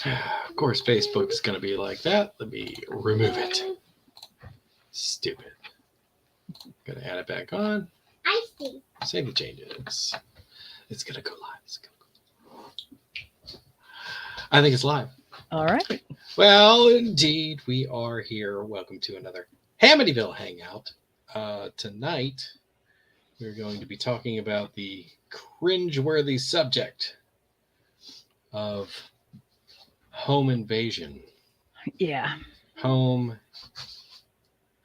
Of course, Facebook is going to be like that. Let me remove it. Stupid. Gonna add it back on. I see. Save the changes. It's gonna go live. I think it's live. All right. Well, indeed, we are here. Welcome to another Hamityville Hangout. Tonight, we're going to be talking about the cringeworthy subject of home invasion. Yeah. Home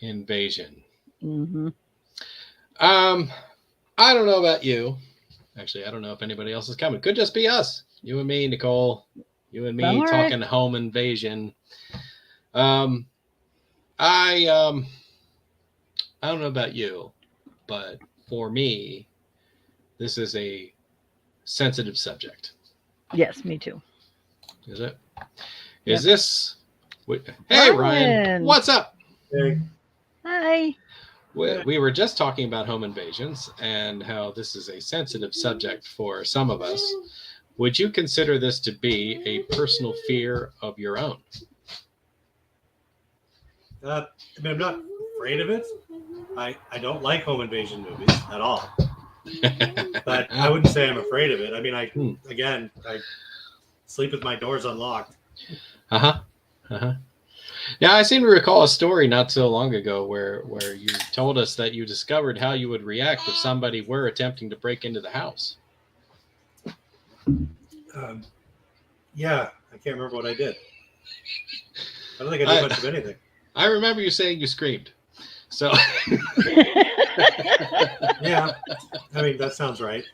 invasion. Mm-hmm. I don't know about you. Actually, I don't know if anybody else is coming. Could just be us. You and me, Nicole. You and me All right. talking home invasion. I don't know about you, but for me, this is a sensitive subject. Yes, me too. Is it? Is Yep. this? Hey, Ryan. Ryan. What's up? Hey. Hi. We were just talking about home invasions and how this is a sensitive subject for some of us. Would you consider this to be a personal fear of your own? I mean, I'm not afraid of it. I don't like home invasion movies at all. But I wouldn't say I'm afraid of it. I mean, I sleep with my doors unlocked. Yeah, I seem to recall a story not so long ago where you told us that you discovered how you would react if somebody were attempting to break into the house. Yeah, I can't remember what I did. I don't think I did much of anything. I remember you saying you screamed. So Yeah, I mean, that sounds right.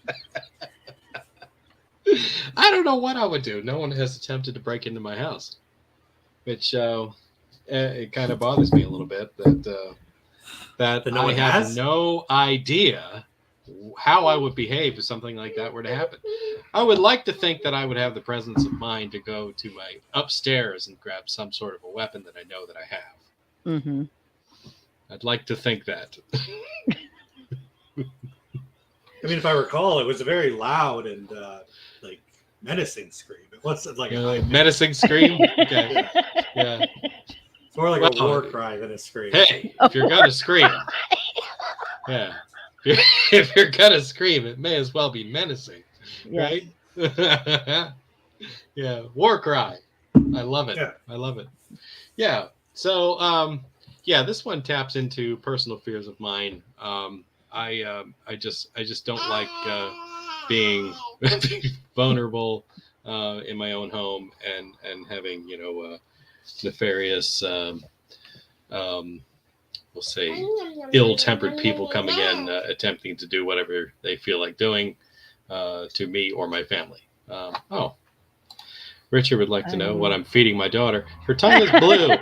I don't know what I would do. No one has attempted to break into my house, which it kind of bothers me a little bit that no I one have has? no idea how I would behave if something like that were to happen. I would like to think that I would have the presence of mind to go to my upstairs and grab some sort of a weapon that I know that I have. Mm-hmm. I'd like to think that. I mean, if I recall, it was a very loud and like menacing scream. It wasn't like a menacing scream? Okay. Yeah. It's more like a war cry than a scream. Hey, if you're going to scream, yeah. If you're going to scream, it may as well be menacing, Yes. right? Yeah, war cry. I love it. Yeah. I love it. Yeah. So, yeah, this one taps into personal fears of mine. I just don't like being vulnerable in my own home and having nefarious, we'll say, ill-tempered people coming in attempting to do whatever they feel like doing to me or my family. Richard would like to know what I'm feeding my daughter. Her tongue is blue.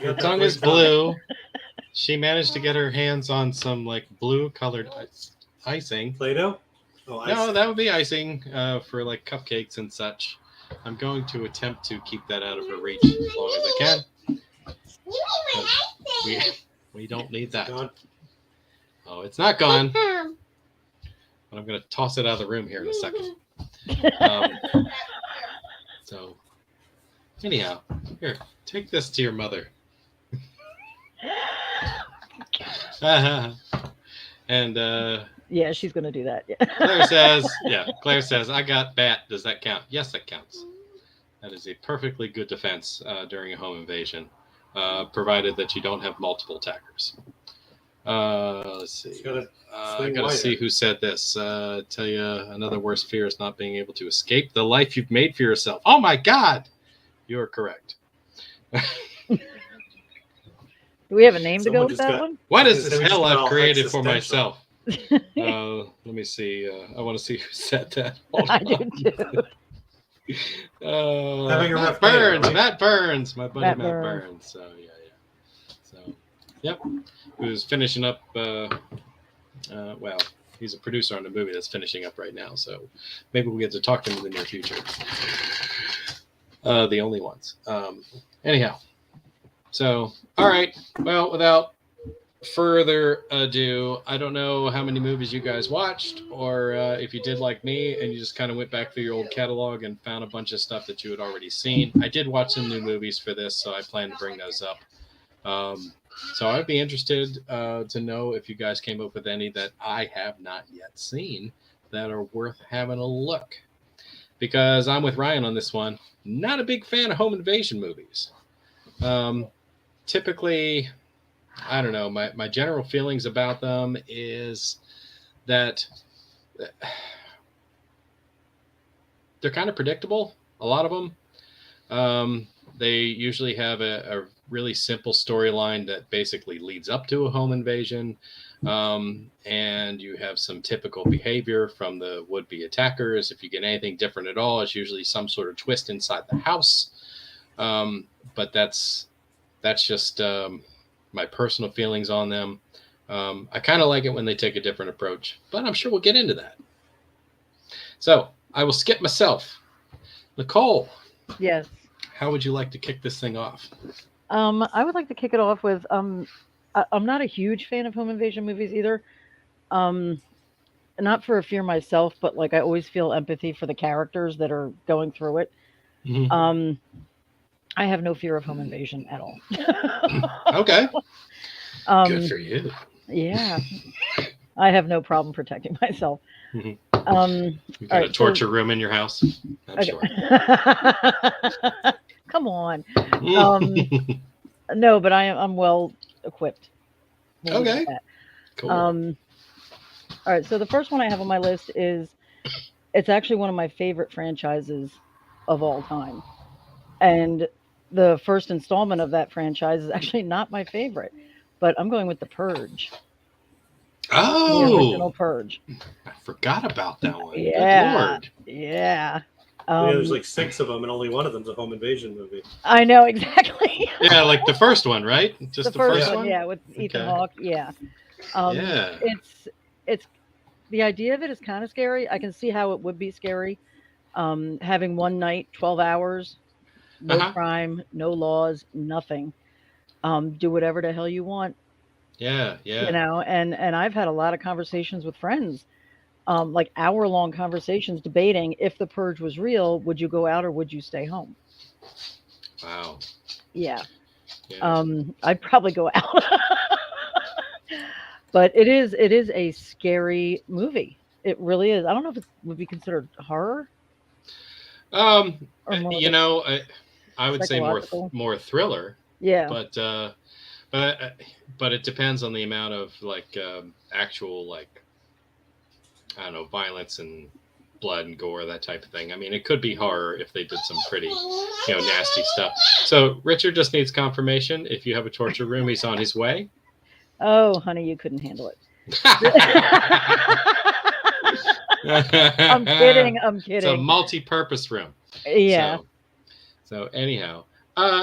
Her tongue is blue. She managed to get her hands on some like blue-colored icing. Play-Doh? Oh, icing. No, that would be icing for like cupcakes and such. I'm going to attempt to keep that out of her reach as long as I can. We don't need that. Oh, it's not gone. But I'm going to toss it out of the room here in a second. So, anyhow, here, take this to your mother. And yeah, she's gonna do that. Yeah. Claire says, I got bat. Does that count? Yes, that counts. That is a perfectly good defense during a home invasion, provided that you don't have multiple attackers. Let's see. I gotta see who said this. Tell you another worst fear is not being able to escape the life you've made for yourself. Oh my God, you're correct. Do we have a name to go with that one? What is this hell I've created for myself? Let me see. I want to see who said that. I do too. Matt Burns. Matt Burns. My buddy Matt Burns. So yeah. So, yep. Who's finishing up? Well, he's a producer on a movie that's finishing up right now. So maybe we'll get to talk to him in the near future. The only ones. Anyhow. So, all right. Well, without further ado, I don't know how many movies you guys watched, or if you did like me and you just kind of went back through your old catalog and found a bunch of stuff that you had already seen. I did watch some new movies for this, so I plan to bring those up. So I'd be interested to know if you guys came up with any that I have not yet seen that are worth having a look. Because I'm with Ryan on this one. Not a big fan of home invasion movies. Typically, I don't know, my general feelings about them is that they're kind of predictable, a lot of them. They usually have a really simple storyline that basically leads up to a home invasion. And you have some typical behavior from the would-be attackers. If you get anything different at all, it's usually some sort of twist inside the house. But that's just my personal feelings on them. I kind of like it when they take a different approach, but I'm sure we'll get into that. So I will skip myself. Nicole. Yes. How would you like to kick this thing off? I would like to kick it off with I'm not a huge fan of home invasion movies either. Not for a fear myself, but like I always feel empathy for the characters that are going through it. Mm-hmm. I have no fear of home invasion at all. Okay. Good for you. Yeah. I have no problem protecting myself. Mm-hmm. You've got a torture room in your house? I'm okay. sure. Come on. No, but I'm well equipped. Okay. Cool. All right. So the first one I have on my list it's actually one of my favorite franchises of all time. And the first installment of that franchise is actually not my favorite, but I'm going with The Purge. Oh, the original Purge. I forgot about that one. Yeah. Good Lord. Yeah. There's like 6 of them, and only one of them's a home invasion movie. I know, exactly. Yeah, like the first one, right? Just the first one? Yeah, with Ethan Hawke. Yeah. Yeah. It's the idea of it is kind of scary. I can see how it would be scary. Having one night, 12 hours, no crime, no laws, nothing. Do whatever the hell you want. Yeah. You know, and I've had a lot of conversations with friends, like hour-long conversations debating if the purge was real, would you go out or would you stay home? Wow. Yeah. I'd probably go out. But it is a scary movie. It really is. I don't know if it would be considered horror. You know, I would say more thriller. Yeah. But it depends on the amount of like actual like I don't know, violence and blood and gore, that type of thing. I mean, it could be horror if they did some pretty, nasty stuff. So Richard just needs confirmation. If you have a torture room, he's on his way. Oh, honey, you couldn't handle it. I'm kidding. It's a multi-purpose room. Yeah. So anyhow,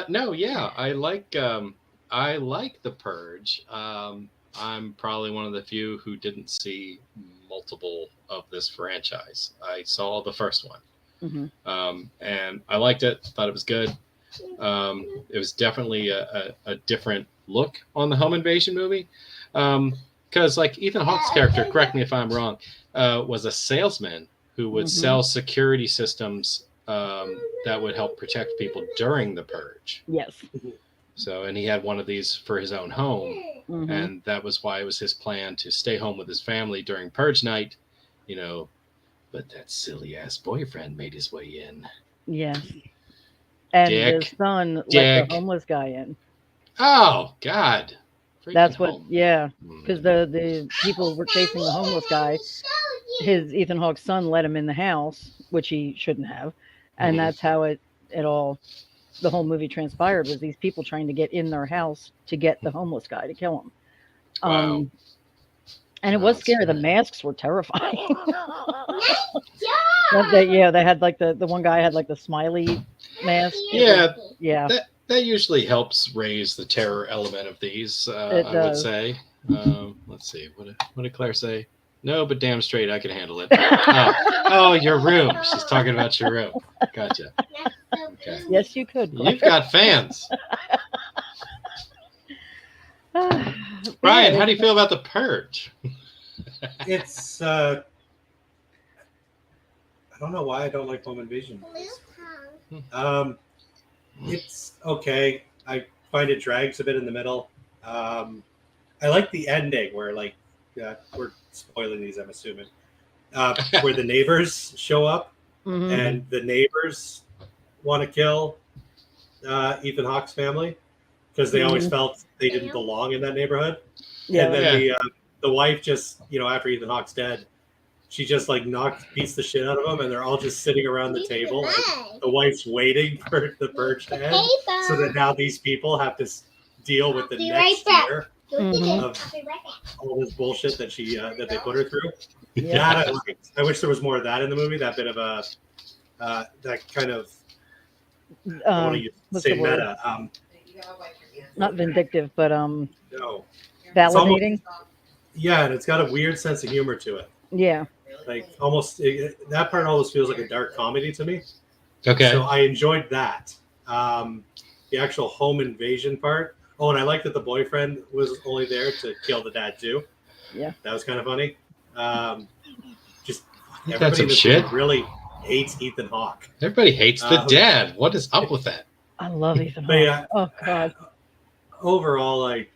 no, yeah, I like The Purge. I'm probably one of the few who didn't see multiple of this franchise. I saw the first one. Mm-hmm. And I liked it. Thought it was good. It was definitely a different look on the home invasion movie. Because like Ethan Hawke's character, correct me if I'm wrong, was a salesman who would sell security systems that would help protect people during the purge. Yes. So, and he had one of these for his own home. And that was why it was his plan to stay home with his family during purge night, but that silly ass boyfriend made his way in. Yes. And his son let the homeless guy in. Oh, God. That's what, because the people were chasing the homeless guy. His Ethan Hawke's son let him in the house, which he shouldn't have. And that's how it all, the whole movie transpired, was these people trying to get in their house to get the homeless guy to kill him. Wow. And it was scary. The masks were terrifying. They had like the one guy had like the smiley mask. Yeah. That usually helps raise the terror element of these, I would say. Let's see. What did Claire say? No, but damn straight, I can handle it. Oh, your room. She's talking about your room. Gotcha. Okay. Yes, you could. Claire. You've got fans. Ryan, how do you feel about The Purge? It's I don't know why I don't like home invasion movies. It's okay. I find it drags a bit in the middle. I like the ending where we're spoiling these, I'm assuming, where the neighbors show up and the neighbors want to kill Ethan Hawke's family because they always felt they didn't belong in that neighborhood. Yeah. And then the wife just, after Ethan Hawke's dead, she just beats the shit out of them, and they're all just sitting around the table. And the wife's waiting for the purge to end, so that now these people have to deal with the next year of all this bullshit that that they put her through. Yeah. That I liked. I wish there was more of that in the movie. That bit of a that kind of I want to say meta. Not vindictive, but No. validating. Yeah, and it's got a weird sense of humor to it. Yeah. Like that part almost feels like a dark comedy to me. Okay. So I enjoyed that. The actual home invasion part. Oh, and I like that the boyfriend was only there to kill the dad too. Yeah. That was kind of funny. Just That's everybody some shit. really hates Ethan Hawke. Everybody hates the dad. What is up with that? I love Ethan But Hawke. Oh God. Overall, I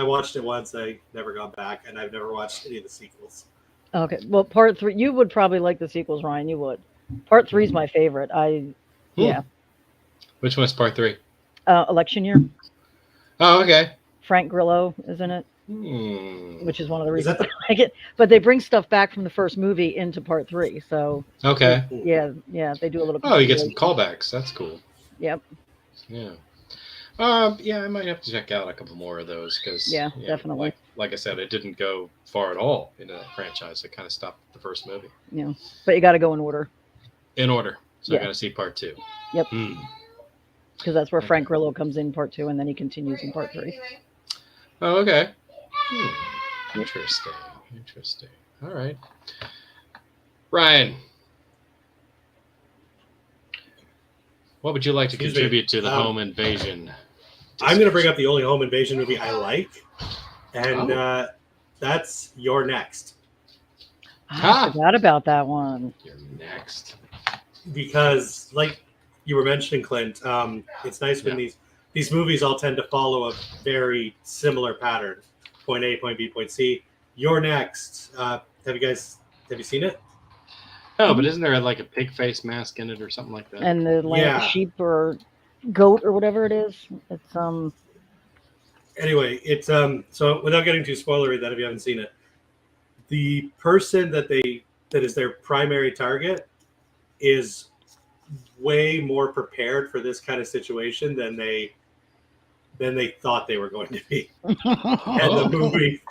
watched it once. I never got back, and I've never watched any of the sequels. Okay. Well, part 3, you would probably like the sequels, Ryan. You would. Part 3 is my favorite. Yeah. Which one's part 3? Election year. Oh, okay. Frank Grillo is in it, Hmm. which is one of the reasons I like it. But they bring stuff back from the first movie into part 3. So Okay. yeah, they do a little. Oh, you get some callbacks. That's cool. Yep. Yeah. Yeah, I might have to check out a couple more of those because definitely. Like I said, it didn't go far at all into that franchise. It kind of stopped the first movie. Yeah, but you got to go in order. In order, so Yeah. I got to see part 2. Yep. Hmm. Because that's where Frank Grillo comes in part 2, and then he continues in part 3. Oh, okay. Interesting. Interesting. All right, Ryan. What would you like to contribute to the home invasion? I'm going to bring up the only home invasion movie I like, and that's You're Next. I forgot about that one. You're next. Because, like you were mentioning, Clint, it's nice when these movies all tend to follow a very similar pattern. Point A, point B, point C. You're Next. Have you seen it? Oh, but isn't there like a pig face mask in it or something like that? And the sheep or goat or whatever it is. It's Anyway, it's so without getting too spoilery, that if you haven't seen it, the person that is their primary target is way more prepared for this kind of situation than they thought they were going to be. And the movie,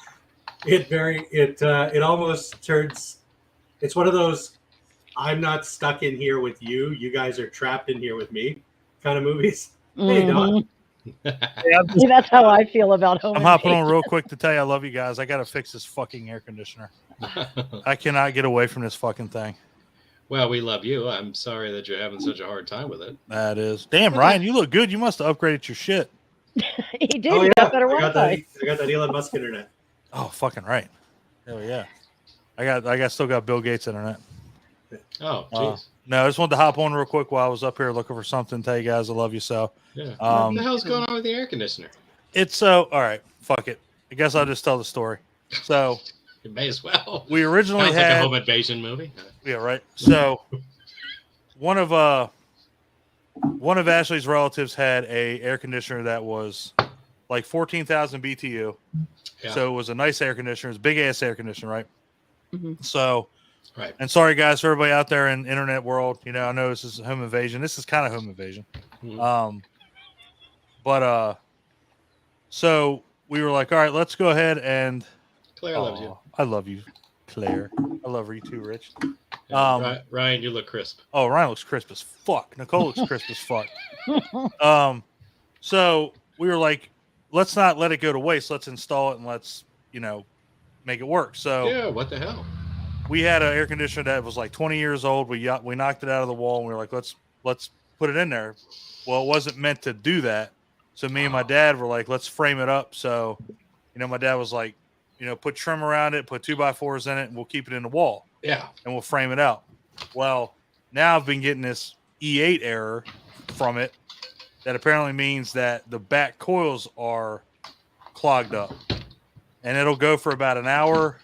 it almost turns. It's one of those I'm not stuck in here with you. You guys are trapped in here with me kind of movies. Hey, Don. That's how I feel about home. I'm hopping on real quick to tell you I love you guys. I got to fix this fucking air conditioner. I cannot get away from this fucking thing. Well, we love you. I'm sorry that you're having such a hard time with it. That is. Damn, Ryan, you look good. You must have upgraded your shit. He did. Oh, He yeah. got better I got Wi-Fi. that Elon Musk internet. Oh, fucking right. Hell yeah. I still got Bill Gates internet. Oh, jeez. No, I just wanted to hop on real quick while I was up here looking for something. Tell you guys I love you so. Yeah. What the hell's going on with the air conditioner? It's so all right. Fuck it. I guess I'll just tell the story. So You may as well. we originally Sounds had like a home invasion movie. yeah right. So one of Ashley's relatives had a air conditioner that was like 14,000 BTU. Yeah. So it was a nice air conditioner. It's a big ass air conditioner, right? Mm-hmm. So. Right. And sorry, guys, for everybody out there in the internet world. You know, I know this is home invasion. This is kind of home invasion. Mhm. So we were like, all right, let's go ahead and. Claire loves you. I love you, Claire. I love you too, Rich. Ryan, you look crisp. Oh, Ryan looks crisp as fuck. Nicole looks crisp as fuck. So we were like, let's not let it go to waste. Let's install it and let's, make it work. So Yeah, what the hell? we had an air conditioner that was like 20 years old. We knocked it out of the wall and we were like, let's put it in there. Well, it wasn't meant to do that. So me and my dad were like, let's frame it up so, my dad was like, put trim around it, put 2x4s in it, and we'll keep it in the wall. Yeah. And we'll frame it out. Well, now I've been getting this E8 error from it that apparently means that the back coils are clogged up. And it'll go for about an hour,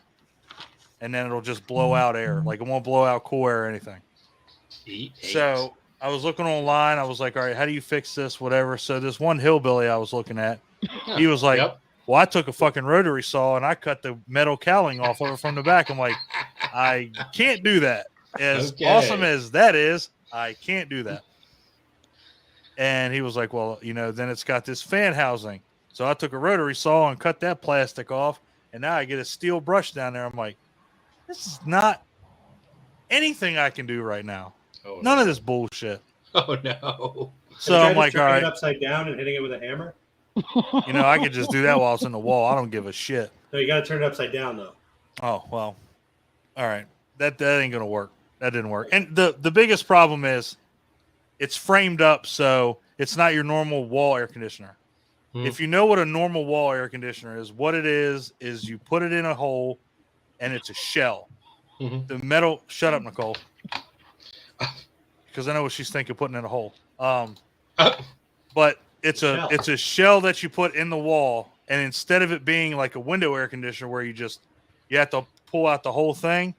and then it'll just blow out air. Like, it won't blow out cool air or anything. E8. So I was looking online. I was like, all right, how do you fix this? Whatever. So this one hillbilly I was looking at, he was like, Yep. well, I took a fucking rotary saw and I cut the metal cowling off of it from the back. I'm like, I can't do that. As awesome as that is, I can't do that. And he was like, well, then it's got this fan housing. So I took a rotary saw and cut that plastic off, and now I get a steel brush down there. I'm like, this is not anything I can do right now. Oh, None of this bullshit. Oh, no. So I'm like, all right. It upside down and hitting it with a hammer? I could just do that while it's in the wall. I don't give a shit. No, you got to turn it upside down, though. Oh, well. All right. That ain't going to work. That didn't work. And the biggest problem is it's framed up, so it's not your normal wall air conditioner. If you know what a normal wall air conditioner is, what it is you put it in a hole, and it's a shell. Mm-hmm. The metal... Shut up, Nicole. Because I know what she's thinking, putting in a hole. But it's a shell that you put in the wall, and instead of it being like a window air conditioner where you have to pull out the whole thing,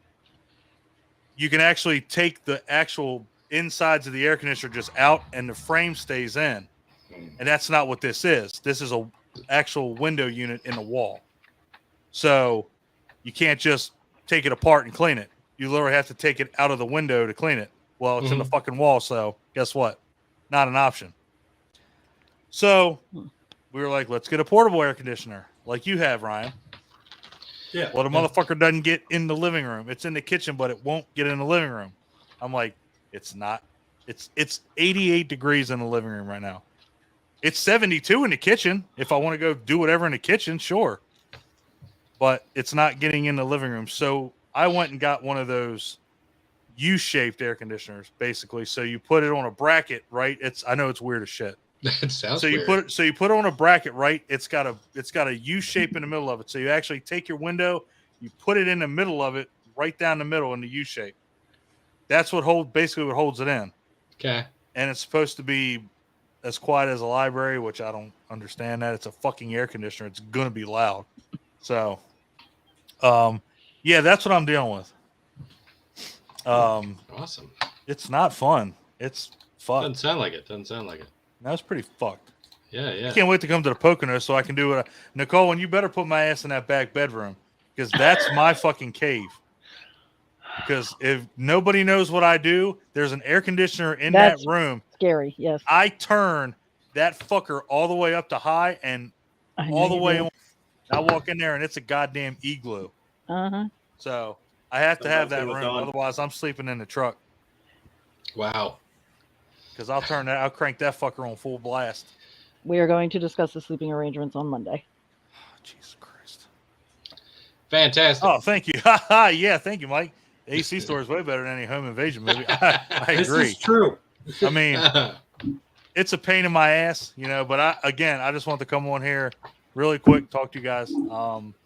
you can actually take the actual insides of the air conditioner just out, and the frame stays in. And that's not what this is. This is a actual window unit in the wall. So you can't just take it apart and clean it. You literally have to take it out of the window to clean it. Well, it's in the fucking wall, so guess what? Not an option. So we were like, let's get a portable air conditioner like you have, Ryan. Yeah. Well, the motherfucker doesn't get in the living room. It's in the kitchen, but it won't get in the living room. I'm like, it's not. It's 88 degrees in the living room right now. It's 72 in the kitchen. If I want to go do whatever in the kitchen, sure. But it's not getting in the living room. So I went and got one of those U-shaped air conditioners, basically. So you put it on a bracket, right? I know it's weird as shit. It sounds so weird. You put it on a bracket, right? It's got a U shape in the middle of it. So you actually take your window, you put it in the middle of it, right down the middle in the U shape. That's what holds it in. Okay. And it's supposed to be as quiet as a library, which I don't understand that. It's a fucking air conditioner. It's gonna be loud. So yeah, that's what I'm dealing with. Awesome. It's not fun. It's fucked. Doesn't sound like it. That's pretty fucked. Yeah. I can't wait to come to the Pocono so I can do it. Nicole, and you better put my ass in that back bedroom because that's my fucking cave. Because if nobody knows what I do, there's an air conditioner in that room. Scary, yes. I turn that fucker all the way up to high and all the way on. I walk in there and it's a goddamn igloo. Uh-huh. So I have to have that room. Dawn. Otherwise, I'm sleeping in the truck. Wow. Because I'll crank that fucker on full blast. We are going to discuss the sleeping arrangements on Monday. Oh, Jesus Christ. Fantastic. Oh, thank you. Yeah, thank you, Mike. The AC store is way better than any home invasion movie. I agree. This is true. I mean, it's a pain in my ass, but I just want to come on here really quick, talk to you guys.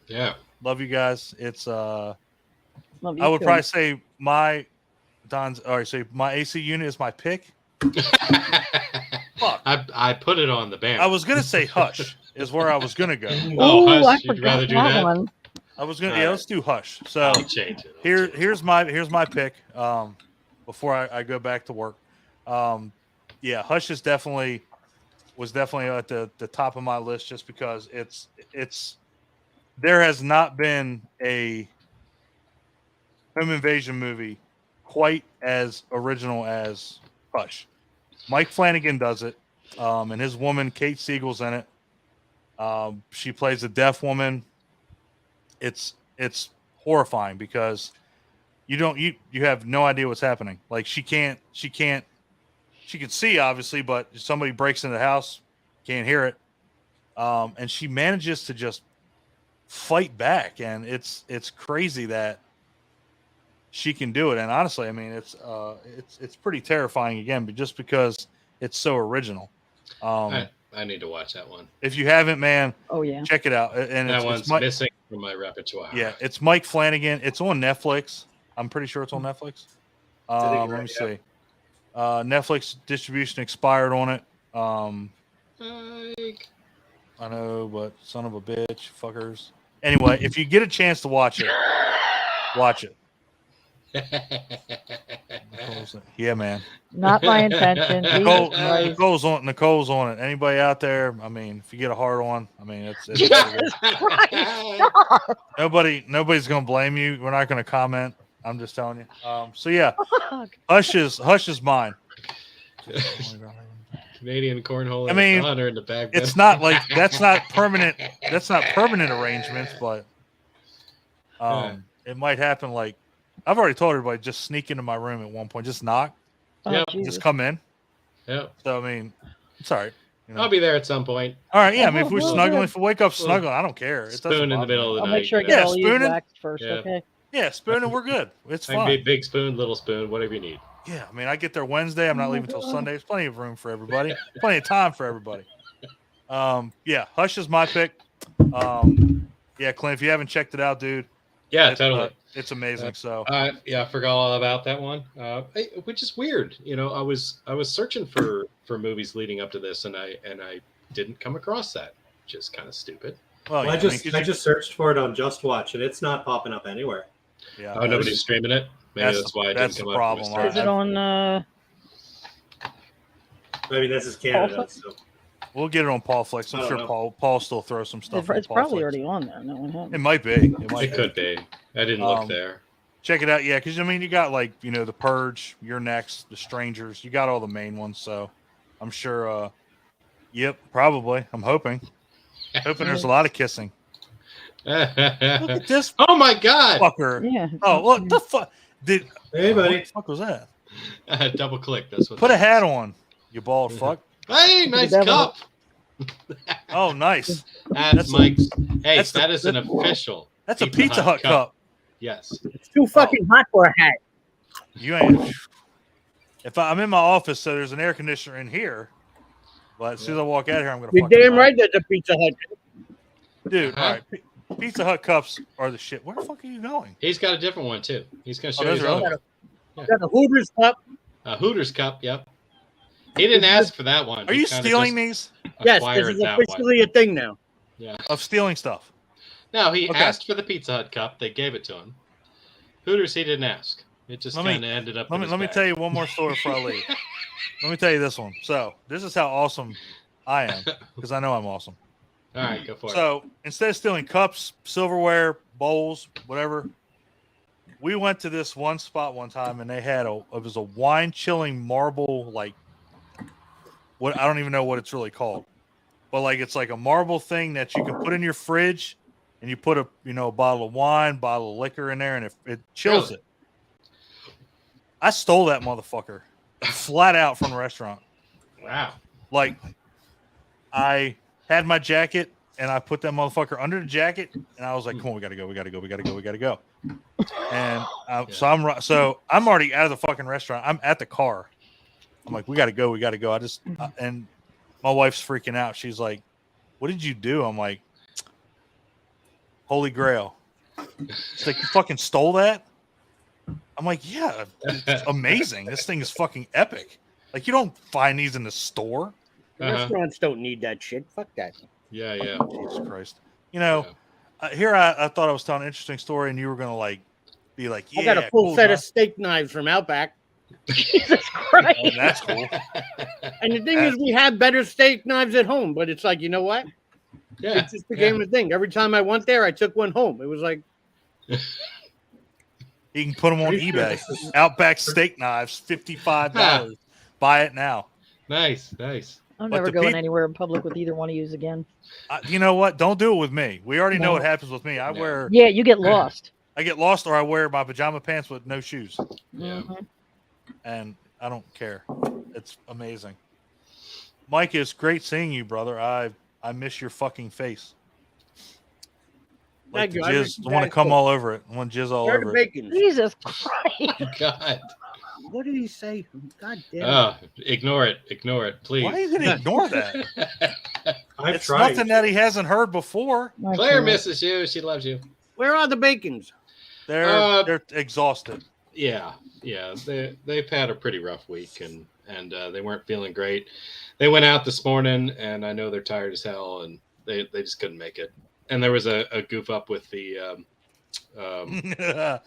Yeah. Love you guys. It's Love you I would too. probably say my AC unit is my pick. Fuck. I put it on the banner. I was gonna say Hush is where I was gonna go. Oh, Ooh, Hush, I you'd forgot rather do that? one. I was gonna All right. let's do Hush. So I'll change it. here's my pick. Before I go back to work. Yeah, Hush was definitely at the top of my list just because it's there has not been a home invasion movie quite as original as Hush. Mike Flanagan does it, and his woman Kate Siegel's in it. She plays a deaf woman. It's horrifying because you have no idea what's happening. Like she can see obviously, but if somebody breaks into the house, can't hear it. And she manages to just fight back, and it's crazy that she can do it. And honestly, I mean, it's pretty terrifying again, but just because it's so original. Right. I need to watch that one. If you haven't, man, Oh yeah. check it out. And That it's one's Mike, missing from my repertoire. yeah, it's Mike Flanagan. It's on Netflix. I'm pretty sure it's on Netflix. think Let you're me right, yeah. see. Netflix distribution expired on it. Mike. I know, but son of a bitch, fuckers. Anyway, if you get a chance to watch it, watch it. Yeah, man. Not my intention. Nicole, Jesus Christ. Nicole's on it. Anybody out there? I mean, if you get a hard on, I mean, it's Jesus Christ. Stop. nobody's gonna blame you. We're not gonna comment. I'm just telling you. So yeah, Fuck. Hush is mine. Canadian cornhole. I mean, Hunter in the bag. It's not like that's not permanent arrangements, but it might happen. Like I've already told everybody, just sneak into my room at one point, just knock, Oh, Yep. Jesus. just come in. Yep. So I mean, it's all right. You know? I'll be there at some point. All right, yeah. I mean, if we're Well, snuggling, good. if we wake up snuggling, I don't care. It doesn't Spoon in the bother me. middle of the I'll night. make sure I you get Yeah, all you spooning. waxed first, Yeah. okay? Yeah, spoon and we're good. It's know. I can be fine. big spoon, little spoon, whatever you need. Yeah, I mean, I get there Wednesday. I'm not leaving till Sunday. There's plenty of room for everybody. Plenty of time for everybody. Yeah, Hush is my pick. Yeah, Clint, if you haven't checked it out, dude, Yeah, it's, totally. It's amazing. So Yeah, I forgot all about that one. Which is weird. You know, I was searching for movies leading up to this, and I didn't come across that. Which is kind of stupid. well, Well, yeah, I just searched for it on Just Watch, and it's not popping up anywhere. yeah, Oh, nobody's streaming it. Maybe that's that's, why it that's didn't the come problem. up. from the Is start. it on I mean, this is Canada, Also- so We'll get it on Paul Flex. I'm I don't sure know. Paul still throws some stuff. on it's Paul probably Flex. already on there. No one has. It might be. It might It be. could be. I didn't look Um, there. Check it out, yeah, because I mean, you got like The Purge, You're Next, The Strangers. You got all the main ones, so I'm sure. Yep, probably. I'm hoping there's a lot of kissing. Look at this Oh my god! fucker. Yeah. Oh, what the fuck? hey, What buddy. the fuck was that? Double click. That's what. Put a hat on, you bald fuck. Hey, nice devil. cup. Oh, nice. That's Mike's. Hey, that's that the- is an official. That's a Pizza Hut cup. Yes. It's too fucking hot for a hat. You ain't. If I'm in my office, so there's an air conditioner in here, but as soon as I walk out here, I'm gonna. You're fucking damn die. right there's a Pizza Hut. Dude. Uh-huh. All right, Pizza Hut cups are the shit. Where the fuck are you going? He's got a different one too. He's going to show Oh, you his does he other one. Got a Hooters cup. A Hooters cup. Yep. He didn't ask for that one. Are He you kinda stealing just these? Yes, acquired this is that one. officially a thing now. Of stealing stuff? No, he Okay. asked for the Pizza Hut cup. They gave it to him. Hooters, he didn't ask. It just Let me- kind of ended up. Let me tell you one more story before I leave. Let me tell you this one. So this is how awesome I am, because I know I'm awesome. All right, go for it. So instead of stealing cups, silverware, bowls, whatever, we went to this one spot one time and they had it was a wine chilling marble, like what I don't even know what it's really called, but like it's like a marble thing that you can put in your fridge and you put a bottle of wine, bottle of liquor in there, and it chills Really? it. I stole that motherfucker flat out from the restaurant. Wow. Like, I had my jacket and I put that motherfucker under the jacket, and I was like, "Come on, we gotta go." And so I'm already out of the fucking restaurant. I'm at the car. I'm like, "We gotta go." I just and my wife's freaking out. She's like, "What did you do?" I'm like, "Holy Grail." She's like, "You fucking stole that?" I'm like, "Yeah, it's amazing. This thing is fucking epic. Like, you don't find these in the store." Uh-huh. Restaurants don't need that shit. Fuck that. Yeah, yeah. Jesus Christ. Here I thought I was telling an interesting story, and you were going to be like, yeah, I got a full cool, set John. of steak knives from Outback. Jesus Christ. Oh, that's cool. And the thing is, we have better steak knives at home, but it's like, you know what? Yeah. It's just became a thing. Every time I went there, I took one home. It was like, You can put them on Pretty sure eBay. this is- Outback steak knives, $55. Buy it now. Nice, nice. I'm But never the going peop- anywhere in public with either one of yous again. You know what? Don't do it with me. We already know No. what happens with me. I Yeah. Yeah, you get lost. get lost, or I wear my pajama pants with no shoes, Yeah. Mhm. and I don't care. It's amazing. Mike, it's great seeing you, brother. I miss your fucking face. Like Thank you. the I jizz, miss you I want to guys come too. all over it. I want jizz all where over the it. bacon? Jesus Christ. God. What did he say? God damn it. Ignore it, please. Why are you going to ignore that? I've It's tried. nothing that he hasn't heard before. I Claire can't. misses you. She loves you. Where are the bacons? They're exhausted. Yeah. They've had a pretty rough week, and they weren't feeling great. They went out this morning, and I know they're tired as hell, and they just couldn't make it. And there was a goof up with the. Yeah,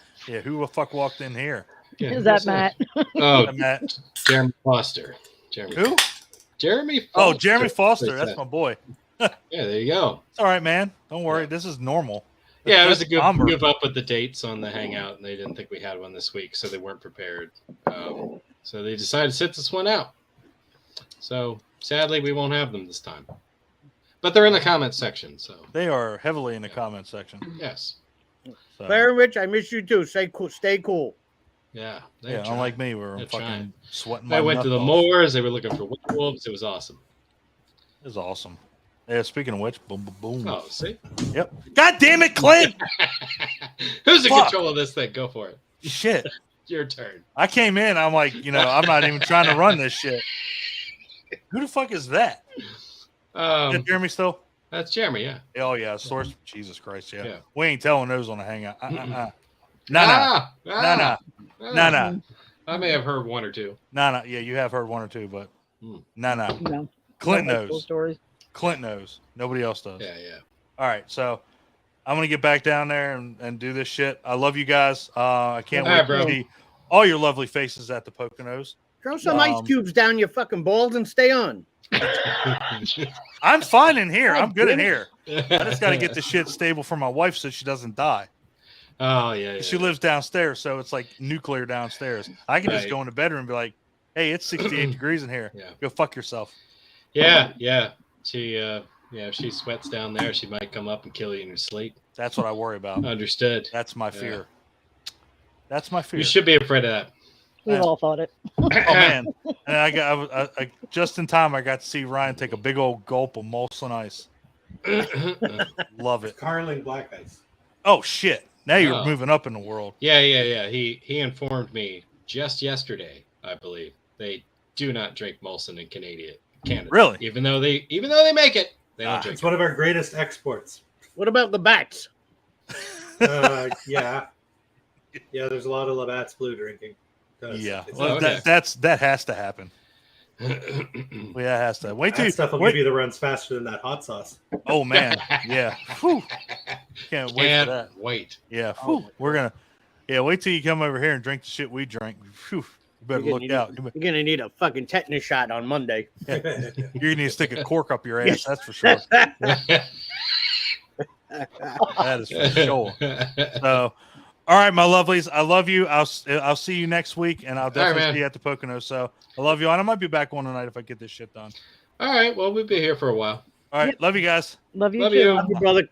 who the fuck walked in here? Is that Matt? Oh, Matt. Jeremy Foster. Who? Jeremy Foster. Oh, Jeremy Foster. That's my boy. Yeah, there you go. It's all right, man. Don't worry. This is normal. Yeah, it was a That's somber. goof up with the dates on the Hangout, and they didn't think we had one this week, so they weren't prepared. So they decided to sit this one out. So sadly, we won't have them this time. But they're in the comments section, so They are heavily in the comment section. yes. So, Claire and Rich, I miss you too. Stay cool. Stay cool. Yeah. yeah, unlike me, we're They're fucking trying. sweating. They went to the moors. They were looking for werewolves. It was awesome. It was awesome. Yeah, speaking of which, boom, boom, boom. Oh, see? Yep. God damn it, Clint! Who's in Fuck. control of this thing? Go for it. Shit. Your turn. I came in. I'm like, I'm not even trying to run this shit. Who the fuck is that? Is that Jeremy still? That's Jeremy, yeah. Oh yeah, source. Jesus Christ, yeah. Yeah. We ain't telling those on the hangout. Nah. I may have heard one or two. Yeah, you have heard one or two, but nah. No. Clint No cool knows. stories. Clint knows. Nobody else does. Yeah. All right, so I'm gonna get back down there and do this shit. I love you guys. I can't All wait right, to bro. see all your lovely faces at the Poconos. Throw some ice cubes down your fucking balls and stay on. I'm fine in here. I'm good in damn here. I just got to get the shit stable for my wife so she doesn't die. Oh, yeah. She lives downstairs, so it's like nuclear downstairs. I can just go in the bedroom and be like, "Hey, it's 68 degrees in here. Yeah. Go fuck yourself." Yeah. She, if she sweats down there, she might come up and kill you in your sleep. That's what I worry about. Understood. That's my fear. That's my fear. You should be afraid of that. We've all thought it. Oh man! And I just in time, I got to see Ryan take a big old gulp of Molson Ice. Love it. Carling Black Ice. Oh shit! Now you're Oh. moving up in the world. Yeah. He informed me just yesterday, I believe. They do not drink Molson in Canada. Really? Even though they make it, they don't drink It's one of our greatest exports. What about the bats? Yeah. Yeah, there's a lot of Labatt's Blue drinking. Yeah, It's well, okay. that has to happen. it. Well, yeah, it has to. Wait that till stuff will wait, give you the runs faster than that hot sauce. Oh man, yeah. Whew. Can't wait for that. Wait. Yeah, whew. We're gonna. Yeah, wait till you come over here and drink the shit we drink. Whew. You better You're look out. You're gonna need a fucking tetanus shot on Monday. You're gonna need to stick a cork up your ass. That's for sure. That is for sure. So, all right, my lovelies, I love you. I'll see you next week, and I'll definitely man. see you at the Pocono. So I love you, and I might be back on tonight if I get this shit done. All right. Well, we'll be here for a while. All right, Yep. love you guys. Love you Love too. you. Love you, brother.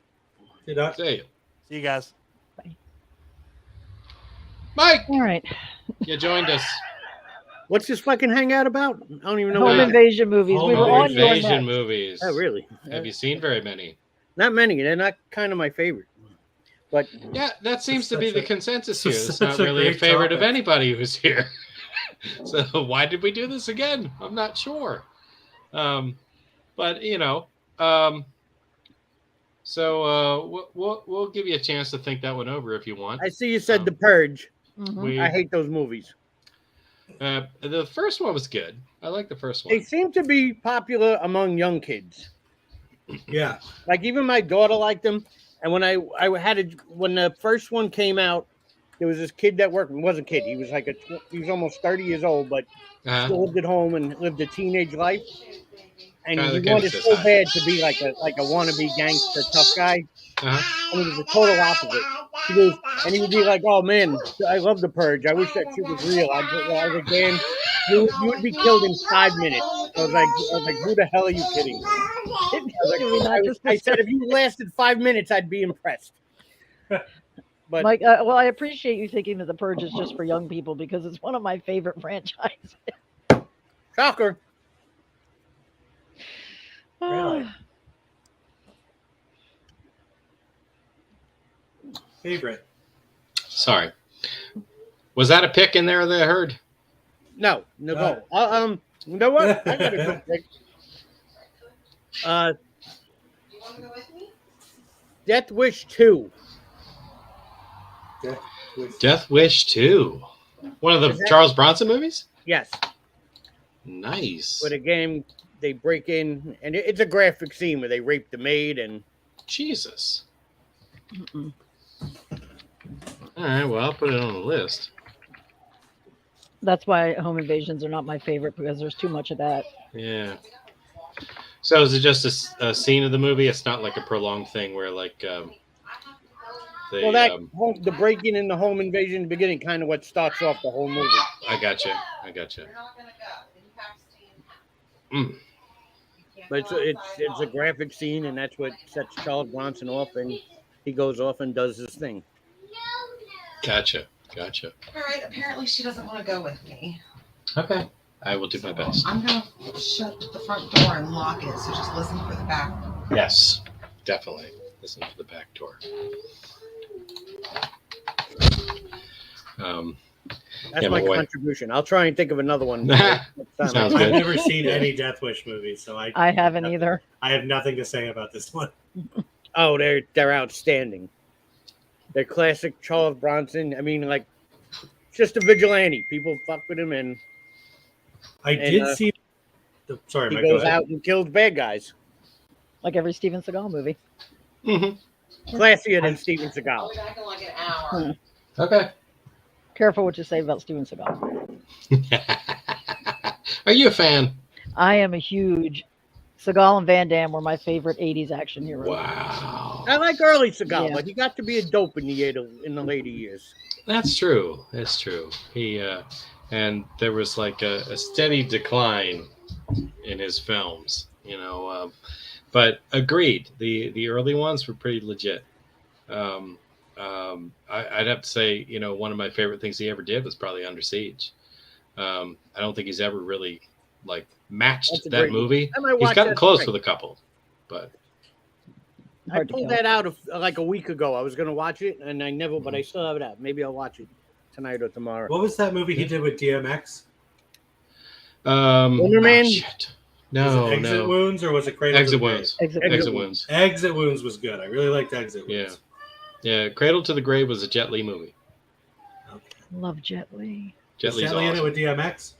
You know, See you. See you guys. Mike, All right. you joined us. What's this fucking hangout about? I don't even know. Home What Yeah. invasion movies. Home We were on your Invasion next. movies. Oh, really? Have you seen very many? Not many. They're not kind of my favorite. But Yeah, that seems to be Such the a- consensus here. It's such not a really a great favorite of topic. anybody who's here. So why did we do this again? I'm not sure. But so we'll give you a chance to think that one over if you want. I see you said The Purge. Mhm. I hate those movies. The first one was good. I like the first They one. seem to be popular among young kids. yeah. Like even my daughter liked them. And when when the first one came out, there was this kid that worked. He wasn't a kid. He was he was almost 30 years old, but Uh-huh. still lived at home and lived a teenage life. And Kinda he the kid wanted that so says bad to be like a wannabe gangster tough guy. Uh-huh. And he was the total opposite. He goes, and he would be like, "Oh man, I love The Purge. I wish that shit was real." I was like, "Dan, you would be killed in 5 minutes." I was like, "Who the hell are you kidding?" I said, "If you lasted 5 minutes, I'd be impressed." But Mike, well, I appreciate you thinking that The Purge is just for young people because it's one of my favorite franchises. shocker. Really? Favorite. Sorry. Was that a pick in there that I heard? No. Go. You know what? I got a good pick. Death Wish 2. Death Wish 2. One of the Charles Bronson movies? Yes. Nice. With a game, they break in, and it's a graphic scene where they rape the maid and. Jesus. All right, well, I'll put it on the list. That's why home invasions are not my favorite, because there's too much of that. Yeah. So is it just a scene of the movie? It's not like a prolonged thing where like they, the breaking in the home invasion in the beginning kind of what starts off the whole movie. I gotcha. Mm. But it's a graphic scene, and that's what sets Charles Bronson off, and he goes off and does his thing. Gotcha. All right, apparently she doesn't want to go with me. Okay. I will do my best. I'm going to shut the front door and lock it, so just listen for the back. Yes, definitely. Listen for the back door. That's my contribution. I'll try and think of another one. Sounds good. I've never seen any Death Wish movies, so I haven't either. I have nothing to say about this one. Oh, they're outstanding. They're classic Charles Bronson. I mean, like, just a vigilante. People fuck with him, and I did see. Sorry, he Mike, goes out and kills bad guys. Like every Steven Seagal movie. Mm-hmm. Classier than Steven Seagal. I'll be back in like an hour. Okay. Careful what you say about Steven Seagal. Are you a fan? I am a huge Seagal and Van Damme were my favorite 80s action heroes. Wow. I like early Seagal, Yeah. but he got to be a dope in the later years. That's true. He and there was like a steady decline in his films, but agreed. The early ones were pretty legit. I'd have to say, one of my favorite things he ever did was probably Under Siege. I don't think he's ever really like matched that movie. He's gotten close with a couple, but I pulled that out like a week ago. I was going to watch it, and I never, but I still have it out. Maybe I'll watch it tonight or tomorrow. What was that movie he did with DMX? Wonderman? Shit. No, was it Exit Wounds, or was it Cradle Exit to the Grave? Wounds. Exit Wounds. Exit Wounds was good. I really liked Exit Wounds. Yeah. Cradle to the Grave was a Jet Li movie. Okay. Love Jet Li. Jet Li's Jet Li in it awesome. with DMX?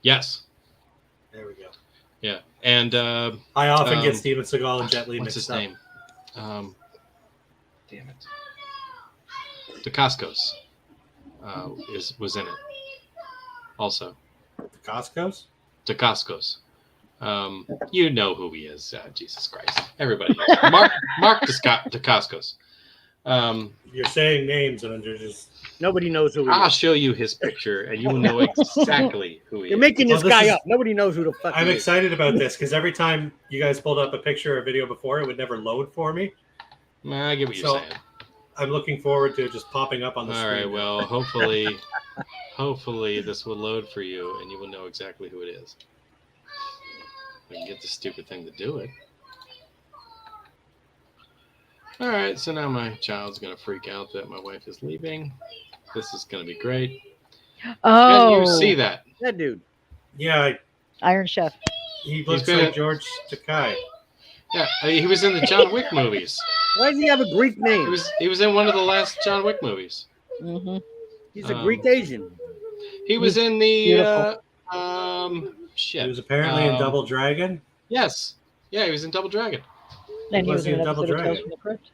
Yes. There we go. Yeah, and I often get Steven Seagal and Jet Li what's mixed his up. name? Damn it. DeCascos was in it. Also, Costco's? DeCascos. You know who he is. Jesus Christ. Everybody knows. Mark DeCascos. You're saying names and you're just... Nobody knows who he I'll is. show you his picture, and you will know exactly who he You're is. making this Well, guy this is- up. Nobody knows who the fuck I'm he is. excited about this because every time you guys pulled up a picture or video before, it would never load for me. I get what you're So, saying. I'm looking forward to it just popping up on the All screen. right. Well, hopefully this will load for you, and you will know exactly who it is. We can get the stupid thing to do it. All right. So now my child's gonna freak out that my wife is leaving. This is gonna be great. Oh, Can you see that? That dude. Yeah, Iron Chef. he looks been like in- George Takei. Yeah, he was in the John Wick movies. Why does he have a Greek name? He was in one of the last John Wick movies. Mm-hmm. He's a Greek Asian. He was in the Beautiful. shit. He was apparently in Double Dragon. Yes. Yeah, he was in Double Dragon. And he Was was he in in an Double episode of Tales Dragon? from the Crypt.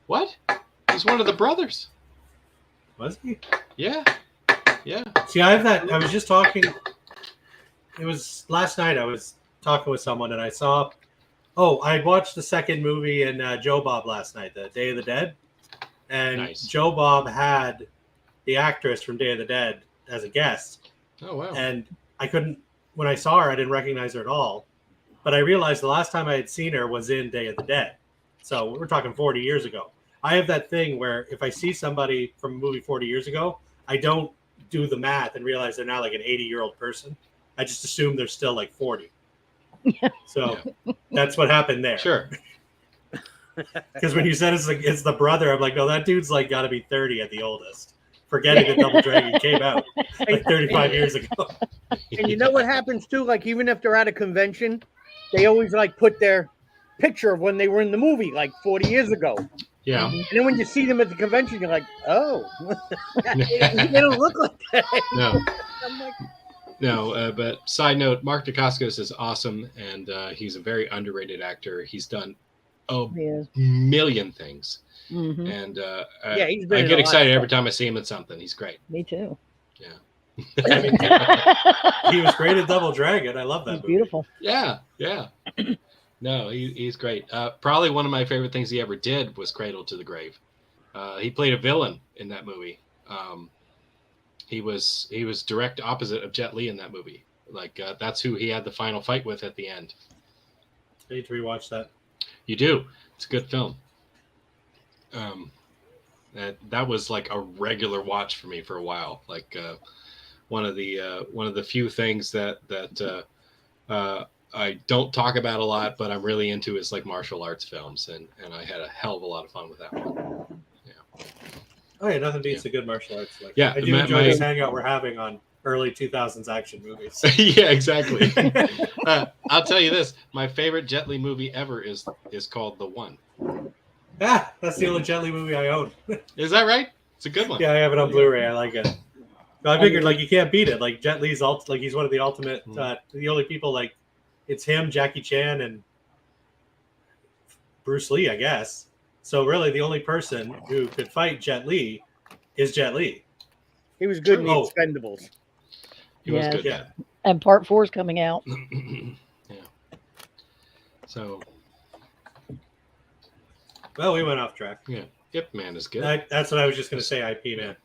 What? He's one of the brothers. Was he? Yeah. Yeah. See, I have that. I was just talking. It was last night. I was talking with someone and I saw. Oh, I watched the second movie in Joe Bob last night, the Day of the Dead, and Nice. Joe Bob had the actress from Day of the Dead as a guest, Oh wow. and I couldn't. When I saw her, I didn't recognize her at all. But I realized the last time I had seen her was in Day of the Dead, so we're talking 40 years ago. I have that thing where if I see somebody from a movie 40 years ago, I don't do the math and realize they're now like an 80-year-old person. I just assume they're still like 40. So that's what happened there. Sure. Because when you said it's the brother, I'm like, no, that dude's like got to be 30 at the oldest. forgetting that Double Dragon came out like 35 years ago. And you know what happens too? Like even if they're at a convention, they always like put their picture of when they were in the movie like 40 years ago. Yeah. And then when you see them at the convention, you're like, oh, they don't look like that. No. I'm like, No, but side note, Mark Dacascos is awesome, and he's a very underrated actor. He's done a million things. Mm-hmm. And he's been I in get a lot excited of every stuff. time I see him in something. He's great. Me too. Yeah. I mean, he was great at Double Dragon. I love that He's movie. beautiful. Yeah. No, he's great. Probably one of my favorite things he ever did was Cradle to the Grave. He played a villain in that movie. He was direct opposite of Jet Li in that movie. Like that's who he had the final fight with at the end. I need to rewatch that. You do. It's a good film. That was like a regular watch for me for a while. Like one of the few things that I don't talk about a lot, but I'm really into is like martial arts films, and I had a hell of a lot of fun with that one. Yeah. Oh yeah, nothing beats a good martial arts flick. Yeah, I do enjoy this hangout we're having on early 2000s action movies. Yeah, exactly. I'll tell you this: my favorite Jet Li movie ever is called The One. Ah, that's the only Jet Li movie I own. Is that right? It's a good one. Yeah, I have it on Blu-ray. I like it. But I figured like you can't beat it. Like Jet Li's like he's one of the ultimate. The only people like it's him, Jackie Chan, and Bruce Lee, I guess. So really, the only person who could fight Jet Li is Jet Li. he was good in the Expendables. He was Yes. good. Yeah. And part 4 is coming out. Yeah. So. Well, we went off track. Yeah. Ip Man is good. That's what I was just going to say, IP Man.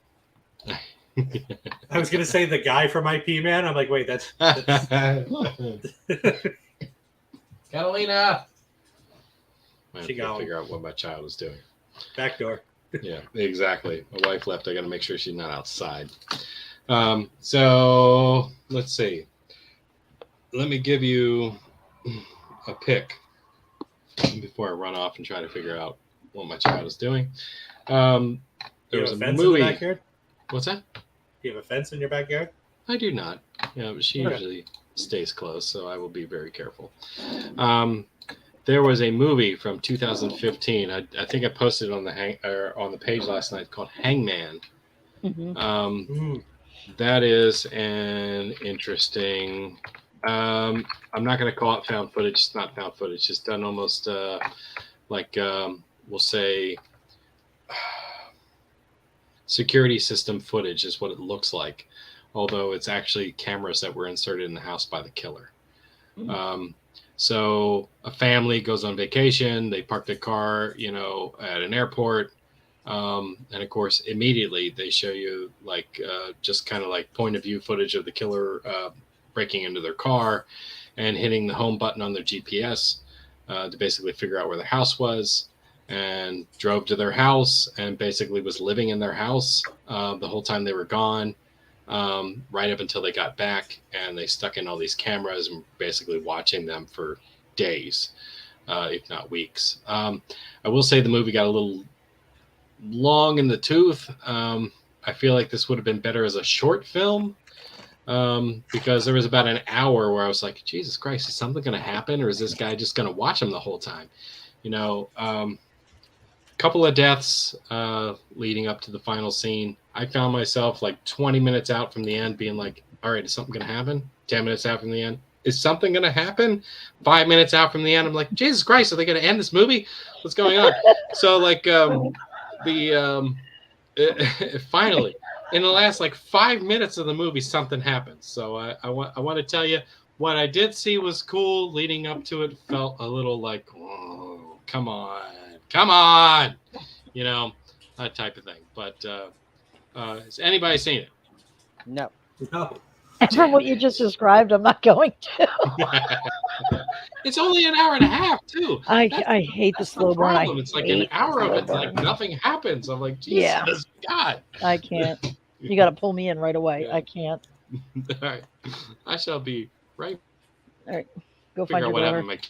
I was going to say the guy from IP Man. I'm like, wait, that's Catalina. I have She to gone. figure out what my child is doing. back door. Yeah, exactly. My wife left. I got to make sure she's not outside. So let's see. Let me give you a pick before I run off and try to figure out what my child is doing. There You was have a a fence in movie. the backyard? What's that? You have a fence in your backyard? I do not. Yeah, but she Okay. usually stays close, so I will be very careful. There was a movie from 2015. I think I posted it on the page last night called Hangman. Mm-hmm. That is an interesting. I'm not going to call it found footage. It's not found footage. It's done almost like we'll say security system footage is what it looks like, although it's actually cameras that were inserted in the house by the killer. So a family goes on vacation. They park their car, at an airport. And of course, immediately they show you just kind of like point of view footage of the killer breaking into their car and hitting the home button on their GPS to basically figure out where the house was, and drove to their house and basically was living in their house the whole time they were gone, right up until they got back, and they stuck in all these cameras and basically watching them for days, if not weeks. I will say the movie got a little long in the tooth. I feel like this would have been better as a short film, because there was about an hour where I was like, Jesus Christ, is something going to happen, or is this guy just going to watch him the whole time? Couple of deaths leading up to the final scene. I found myself like 20 minutes out from the end being like, all right, is something going to happen? 10 minutes out from the end, is something going to happen? 5 minutes out from the end, I'm like, Jesus Christ, are they going to end this movie? What's going on? So finally, in the last 5 minutes of the movie, something happens. So I want to tell you, what I did see was cool. Leading up to it felt a little like, oh, come on, that type of thing. But has anybody seen it? No. No. From what you just described, I'm not going to. It's only an hour and a half, too. I hate the That's slow the burn. problem. It's like an hour of it, like nothing happens. I'm like, Jesus, God. I can't. You got to pull me in right away. Yeah. I can't. All right. I shall be right. All right. Go Figure find out your what daughter. happened.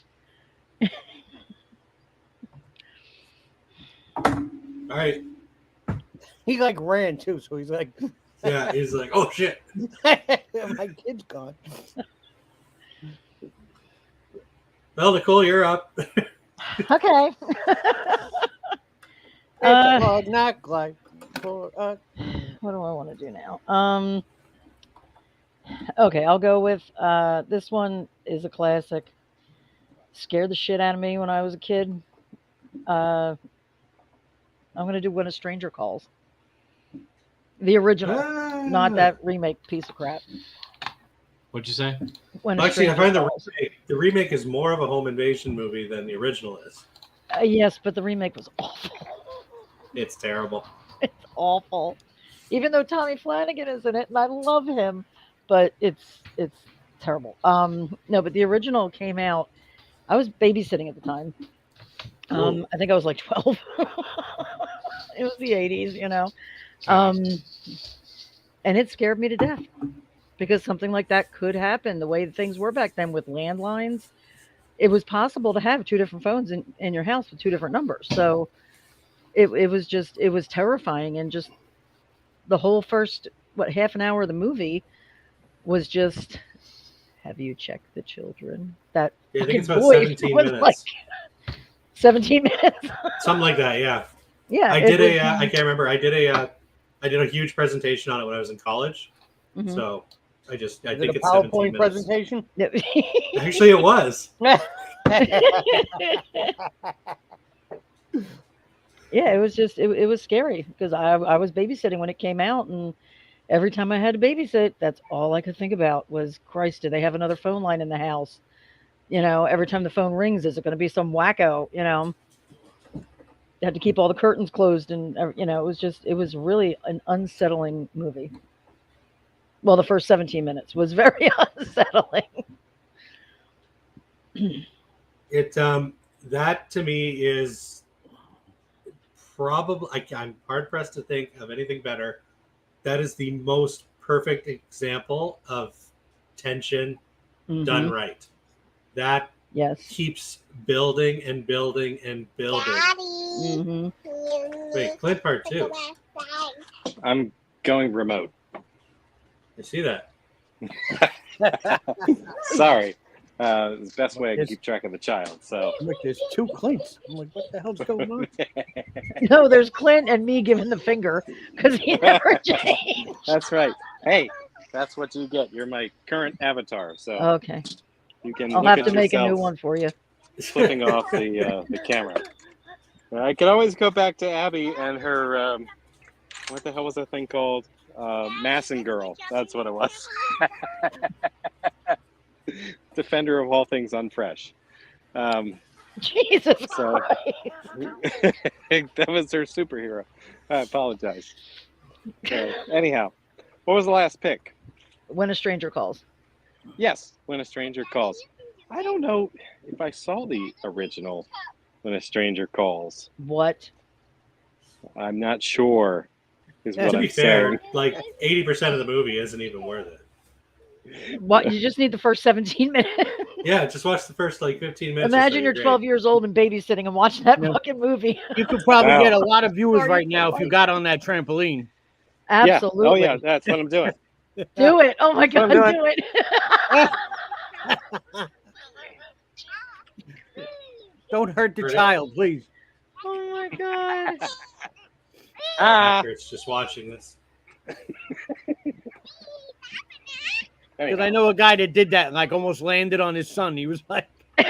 All right. He like ran too, so he's like, Yeah, he's like, oh shit. my kid's gone. Well, Nicole, you're up. Okay. It's a hard knock like for us. What do I want to do now? Okay, I'll go with this one is a classic. Scared the shit out of me when I was a kid. I'm gonna do When a Stranger Calls. The original, not that remake piece of crap. What'd you say? When a Actually, I Stranger find Calls. the remake is more of a home invasion movie than the original is. Yes, but the remake was awful. It's terrible. It's awful. Even though Tommy Flanagan is in it, and I love him, but it's terrible. No, but the original came out. I was babysitting at the time. I think I was like 12. It was the 80s, you know. And it scared me to death because something like that could happen. The way things were back then with landlines, it was possible to have two different phones in your house with two different numbers. So it was terrifying. And just the whole first, half an hour of the movie was just, have you checked the children? That Yeah, I think it's about voice 17 was minutes. like 17 minutes. Something like that, yeah. Yeah. I did I can't remember. I did a huge presentation on it when I was in college. Mhm. So I Is think it a it's 17 PowerPoint minutes. presentation? Actually, it was. Yeah, it was just it was scary because I was babysitting when it came out, and every time I had to babysit, that's all I could think about was, Christ, do they have another phone line in the house? You know, every time the phone rings, is it going to be some wacko? You know, had to keep all the curtains closed, and you know, it was really an unsettling movie. Well, the first 17 minutes was very unsettling. It that to me is probably, I'm hard pressed to think of anything better. That is the most perfect example of tension done right. That Yes. keeps building and building and building. hmm Wait, Clint part 2. I'm going remote. I see that. Sorry. It's the best way I can keep track of the child. So Look, there's two Clints. I'm like, what the hell's going on? No, there's Clint and me giving the finger because he never changed. that's right. Hey, that's what you get. You're my current avatar. So Okay, you can I'll look have at to make a yourself new one for you. flipping off the camera. I could always go back to Abby and her what the hell was that thing called? Masson Girl. That's what it was. Defender of all things unfresh. Jesus So- Christ. That was her superhero. I apologize. So, anyhow, what was the last pick? When a Stranger Calls. Yes, When a Stranger Calls. I don't know if I saw the original When a Stranger Calls. What? I'm not sure. Is what To I'm be fair, saying. like 80% of the movie isn't even worth it. What? You just need the first 17 minutes. Yeah, just watch the first like 15 minutes. Imagine you're 12 years old and babysitting and watching that Yeah. fucking movie. You could probably Wow. get a lot of viewers Sorry, right now if you got on that trampoline. Absolutely. Yeah. Oh yeah, that's what I'm doing. Do it. Oh my God, doing. do it. Don't hurt the Heard it. child, please. Oh my God. Actors just watching this. Because I know a guy that did that and like almost landed on his son. He was like, Is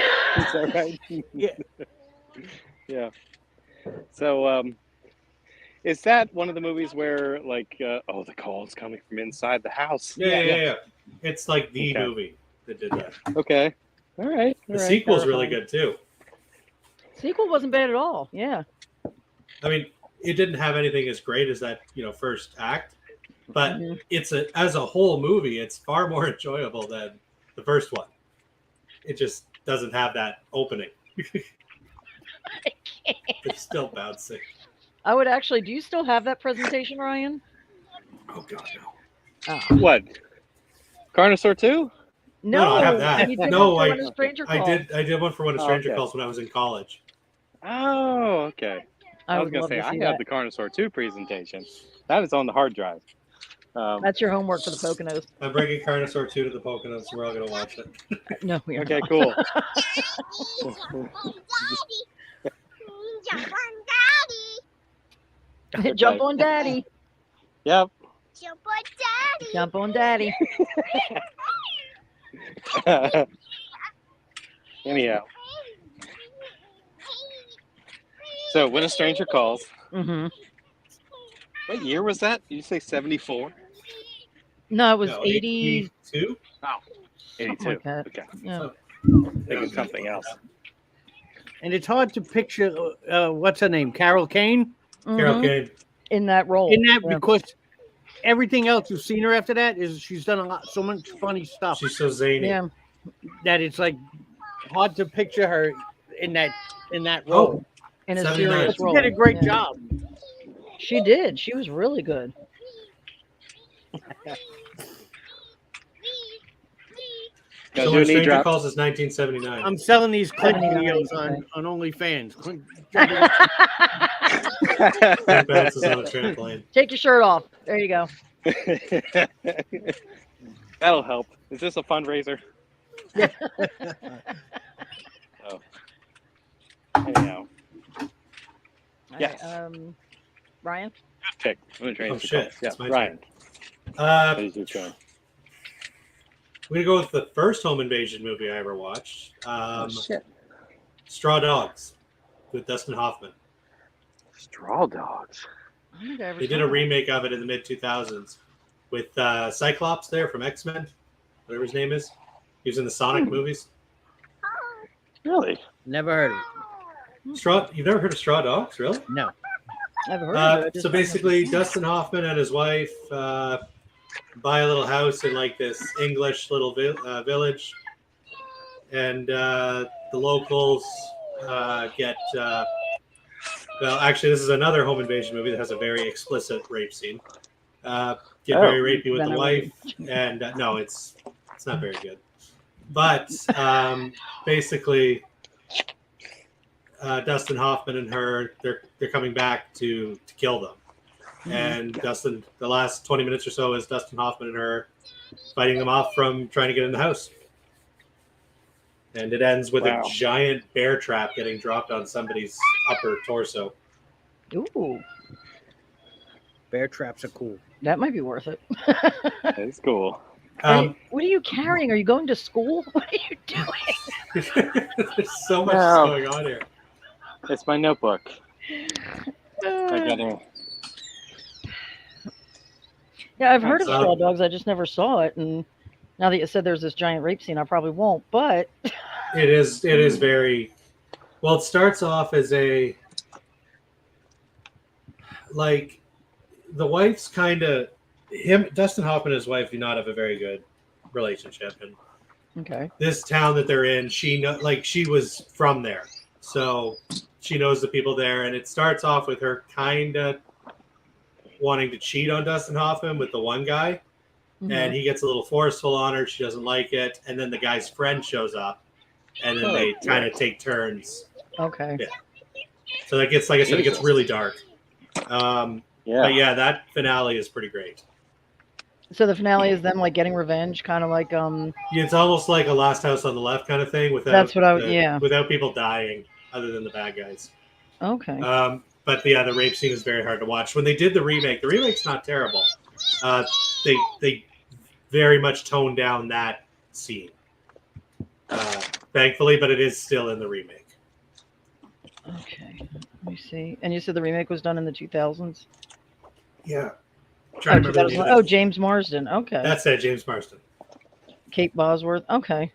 that right? Yeah. Yeah. So, is that one of the movies where, like, the call's coming from inside the house? Yeah. It's like the Okay. movie that did that. Okay. All right. The sequel's really good too. Sequel wasn't bad at all. Yeah. I mean, it didn't have anything as great as that, first act, but Mhm. as a whole movie, it's far more enjoyable than the first one. It just doesn't have that opening. It's still bouncing. I would actually. Do you still have that presentation, Ryan? Oh God, no. Oh. What? Carnosaur 2? No, I have that. you did No, one for When a Stranger Calls. I did one for When a Stranger okay. Calls when I was in college. Oh, okay. I was would going to love say, to I see have that. the Carnosaur 2 presentation. That is on the hard drive. That's your homework for the Poconos. I'm bringing Carnosaur 2 to the Poconos. We're all going to watch it. No, we are Okay, not. cool. Jump on daddy. Yep. Jump on daddy. Anyhow. So, When a Stranger Calls. Mm-hmm. What year was that? Did you say 74? No, it was No, 80. 82? Oh, 82. like that. Okay. Yeah. Thinking something else. And it's hard to picture what's her name, Carol Kane, Carol Mhm. Kane. In that role. in that Yeah. because everything else you've seen her after that is she's done so much funny stuff She's so zany. Yeah. that it's like hard to picture her in that Oh, role. In a 79. serious But she role. did a great Yeah. job. She did. She was really good. Gotta So do When a a knee Stranger drop. Calls is 1979. I'm selling these Clint 79, videos okay. on OnlyFans. Clint, Clint bounces on a trampoline. Take your shirt off. There you go. That'll help. Is this a fundraiser? Oh. Anyhow, Yes. Ryan? pick. When a Stranger Oh, shit. Calls. Yeah, It's my Ryan. Uh, What is your turn? we're going to go with the first home invasion movie I ever watched. Shit. Straw Dogs with Dustin Hoffman. Straw Dogs. I don't think I ever They saw did a that. remake of it in the mid 2000s with Cyclops there from X-Men, whatever his name is. He was in the Sonic movies. Really? never heard of it. You've never heard of Straw Dogs, really? No. I've heard of it. I just So don't know basically, if it's- Dustin Hoffman and his wife buy a little house in like this English little village, and the locals get. Well, actually, this is another home invasion movie that has a very explicit rape scene. Get very rapey with the Venom. wife, and no, it's not very good. But basically, Dustin Hoffman and her, they're coming back to kill them. And Dustin, the last 20 minutes or so is Dustin Hoffman and her fighting them off from trying to get in the house. And it ends with Wow. a giant bear trap getting dropped on somebody's upper torso. Ooh, Bear traps are cool. that might be worth it. That's cool. What are you carrying? Are you going to school? What are you doing? There's so much No. going on here. It's my notebook. I gotta. Yeah, I've heard of So- Straw Dogs. I just never saw it. And now that you said there's this giant rape scene, I probably won't. But It is very well. It starts off as a like the wife's kind of Dustin Hoffman and his wife do not have a very good relationship, and okay, this town that they're in, she was from there, so she knows the people there, and it starts off with her kind of wanting to cheat on Dustin Hoffman with the one guy. And he gets a little forceful on her. She doesn't like it. And then the guy's friend shows up. And then they kind of take turns. okay. Yeah. So that gets, like I said, it gets really dark. Yeah. But yeah, that finale is pretty great. So the finale is them like getting revenge, kind of like It's almost like a Last House on the Left kind of thing without That's what I would- yeah. without people dying other than the bad guys. Okay. But yeah, the rape scene is very hard to watch. When they did the remake's not terrible. They very much toned down that scene, thankfully, but it is still in the remake. Okay. Let me see. And you said the remake was done in the 2000s? Yeah. Oh, Trying to remember the 2001. name. Oh, James Marsden. Okay. That's it, James Marsden. Kate Bosworth. Okay.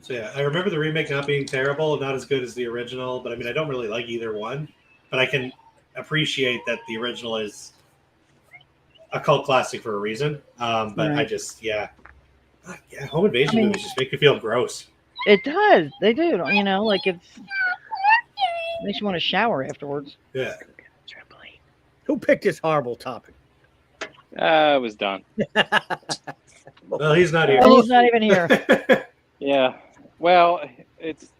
So yeah, I remember the remake not being terrible, not as good as the original, but I mean, I don't really like either one, but I can appreciate that the original is a cult classic for a reason. But I Right. just, home invasion movies just make me feel gross. It does. They do. You know, like it's makes you want to shower afterwards. Yeah. Who picked this horrible topic? I was done. Well, he's not here. And he's not even here. Yeah. Well, it's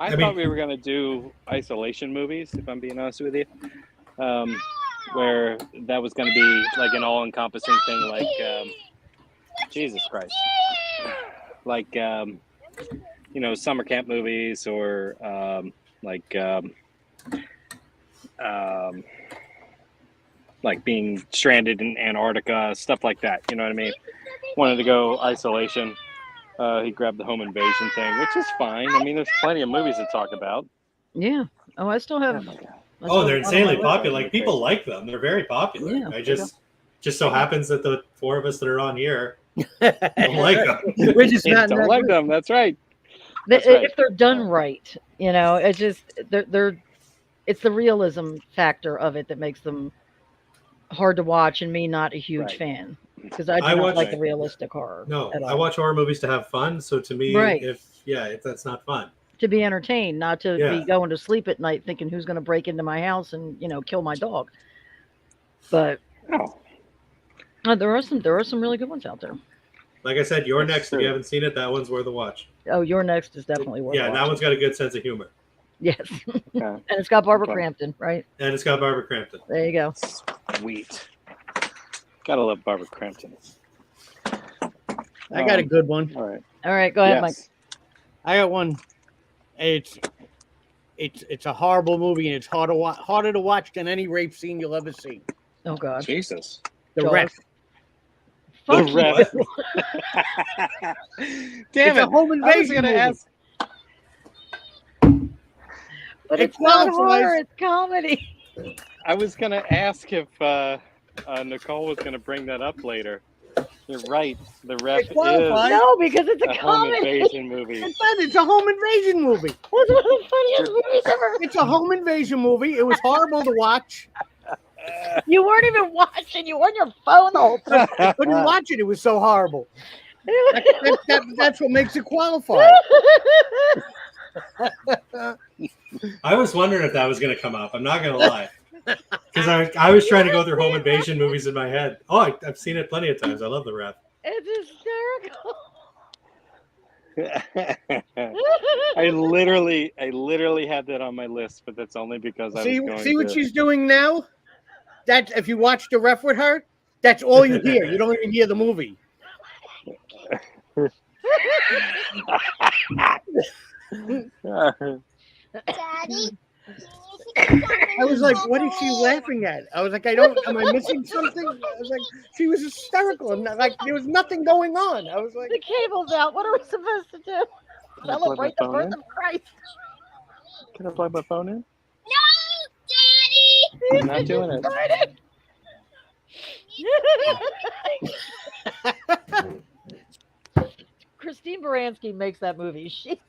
I mean- thought we were gonna do isolation movies, if I'm being honest with you, where that was gonna be like an all-encompassing thing, like Jesus Christ, like summer camp movies or like being stranded in Antarctica, stuff like that. You know what I mean? Wanted to go isolation. He grabbed the home invasion thing, which is fine. I mean, there's plenty of movies to talk about. Yeah. Oh, I still have. Oh my God. I still they're have one on my insanely list. popular. Like people like them. They're very popular. Yeah. I just so happens that the four of us that are on here Don't don't like them. We're just not Don't like them. That's right. That's right. If they're done right, it's just they're it's the realism factor of it that makes them hard to watch, and me not a huge Right. fan because I do I not watch- like the realistic horror. No, at I all. watch horror movies to have fun. So to me, Right. if that's not fun. To be entertained, not to Yeah. be going to sleep at night thinking who's going to break into my house and kill my dog. But Oh, there are some really good ones out there. Like I said, You're That's Next. If true. you haven't seen it, that one's worth a watch. Oh, Your Next is definitely worth. Yeah, that watching. one's got a good sense of humor, Yes, okay. and it's got Barbara Okay. Crampton, right? and it's got Barbara Crampton. There you go. Sweet. Gotta love Barbara Crampton. I got a good one. All right. All right, go ahead, Mike. Yes. I got one. It's a horrible movie, and it's harder to watch than any rape scene you'll ever see. Oh God, Jesus. The Jaws. Ref. Fuck The you. Ref. Damn It's a it. home I was invasion gonna movie. ask. But It it's not qualifies. horror; it's comedy. I was gonna ask if Nicole was gonna bring that up later. You're right. The Ref It qualifies. is No, because it's a a home comedy. invasion movie. It's a home invasion movie. It's one of the funniest movies ever. It's a home invasion movie. It was horrible to watch. You weren't even watching. You were on your phone the whole time. I couldn't watch it. It was so horrible. That's what makes it qualify. I was wondering if that was going to come up. I'm not going to lie. Because I was trying to go through home invasion movies in my head. Oh, I've seen it plenty of times. I love The Ref. It's hysterical. I literally had that on my list, but that's only because I was going See what to... she's doing now? That if you watch The Ref with her, that's all you hear. You don't even hear the movie. Daddy. I was like, what is she laughing at? I was like, am I missing something? I was like, she was hysterical. And like, there was nothing going on. I was like, The cable's out. What are we supposed to do? Can I plug my Celebrate the phone birth in? of Christ. Can I plug my phone in? No, Daddy. I'm not doing it. Christine Baranski makes that movie. She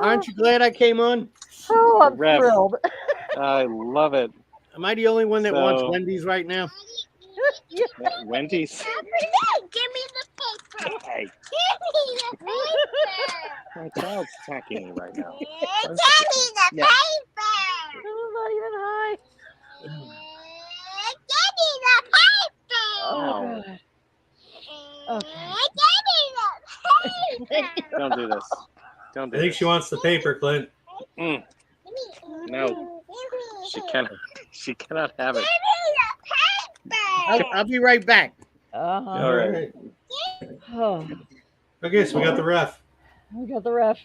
aren't you glad I came on? I'm Ref. thrilled. I love it. Am I the only one that wants So- Wendy's right now? Wendy's. Give me the paper. Hey, Give me the paper. my child's attacking me right now. Give me the Yeah. paper. I'm not even high. Give me the paper. Oh, God. Okay. Give me the paper. Don't do this. Don't I do think this. she wants the paper, Clint. Mm, No. She cannot have it. I'll be right back. Uh-huh. All right. Oh, Okay, so we got The Ref. we got the ref.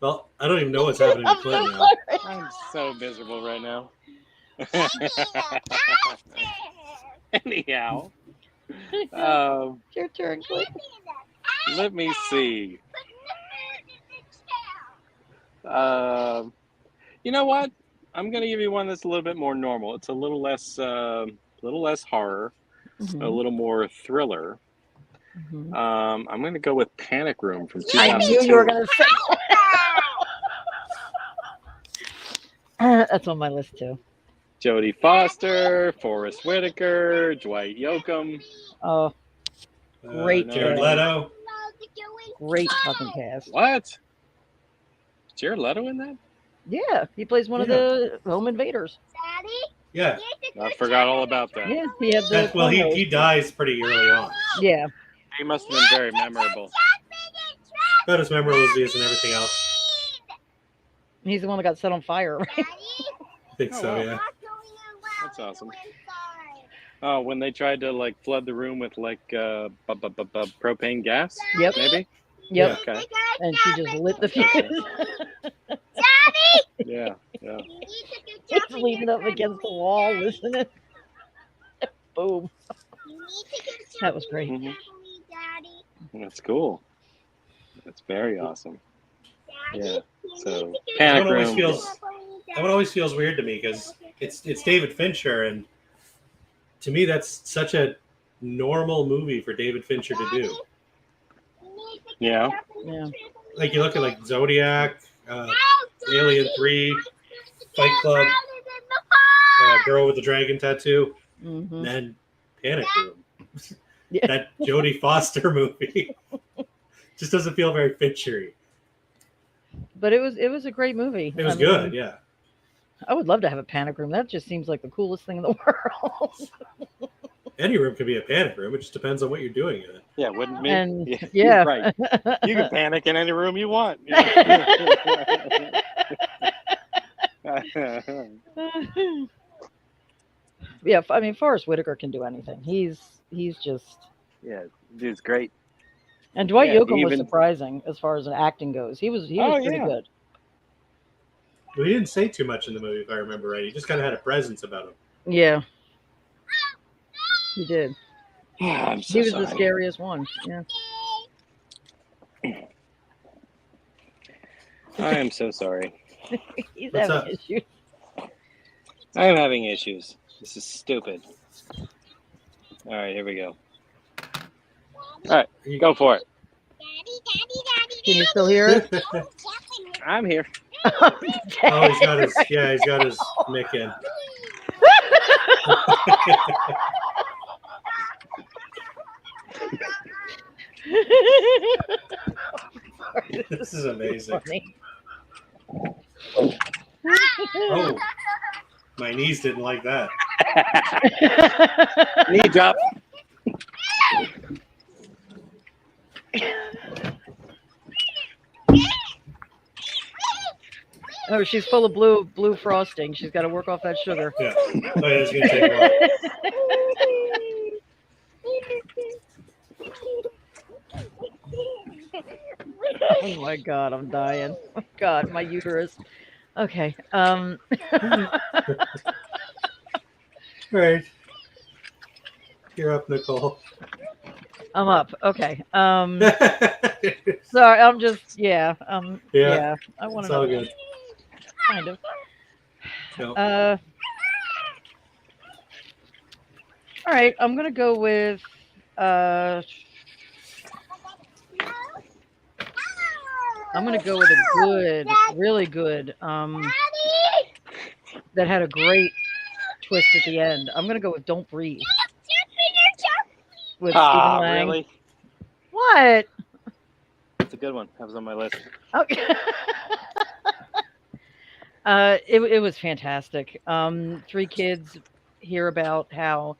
Well, I don't even know what's happening to I'm so Clint now. sorry. I'm so miserable right now. Anyhow, It's your turn, Clint. let me see. You know what? I'm gonna give you one that's a little bit more normal. It's a little less horror, a Mhm, little more thriller. mhm. I'm gonna go with Panic Room from I 2002. knew you were going to say that's on my list too. Jodie Foster, Forrest Whitaker, Dwight Yoakam. Oh, Great Jared choice. Leto. great fucking cast. What? Jared Leto in that? Yeah, he plays one of Yeah. the home invaders. Daddy, Yeah. I forgot all about that. Yeah, he had the. Well, he cornrows. dies pretty early on. Yeah, He must have been very memorable. About as memorable as he is and everything else. he's the one that got set on fire, right? I think Oh, so, wow. yeah. That's awesome. Oh, when they tried to like flood the room with like propane gas, Yep. maybe. Yep. Okay. And she just lit the fuse. Yeah. Yeah. Just leaning up against the wall, listening. Boom. That was great. Mhm. That's cool. That's very awesome. Yeah. So Panic Everyone always Room. feels Everyone always feels weird to me because it's David Fincher, and to me that's such a normal movie for David Fincher to do. Yeah. Yeah. Like you look at like Zodiac, Alien 3, Fight Club, Girl with the Dragon Tattoo, hmm and then Panic Room. Yeah. That Jodie Foster movie just doesn't feel very Finchery. But it was a great movie. It was I mean, good, yeah. I would love to have a panic room. That just seems like the coolest thing in the world. Any room could be a panic room. It just depends on what you're doing in it. Yeah. Wouldn't me? And Yeah. yeah, You're right. You can panic in any room you want. yeah. I mean, Forrest Whitaker can do anything. He's just. Yeah, dude's great. And Dwight Yeah, Yoakam was even- surprising as far as an acting goes. He was Oh, pretty yeah. good. But he didn't say too much in the movie, if I remember right. He just kind of had a presence about him. Yeah. He did. I'm so He was sorry. the scariest one. Yeah. I am so sorry. He's What's having up? issues. I am having issues. This is stupid. All right, here we go. All right, go for it. Can you still hear it? I'm here. Oh, he's got his mic in. This is amazing. Funny. Oh, my knees didn't like that. Knee drop. Oh, she's full of blue frosting. She's got to work off that sugar. Yeah. Oh, yeah, it's gonna take a while. Oh my god, I'm dying. Oh god, my uterus. Okay. All right. You're up, Nicole. I'm up. Okay. Yeah, Sorry, I'm just yeah. Yeah, I want it's to all know good. kind of. No. All right, I'm gonna go with I'm gonna go with a good, really good, that had a great twist at the end. I'm gonna go with "Don't Breathe" with Stephen Lang. Really? What? That's a good one. That was on my list. Okay. It was fantastic. 3 kids hear about how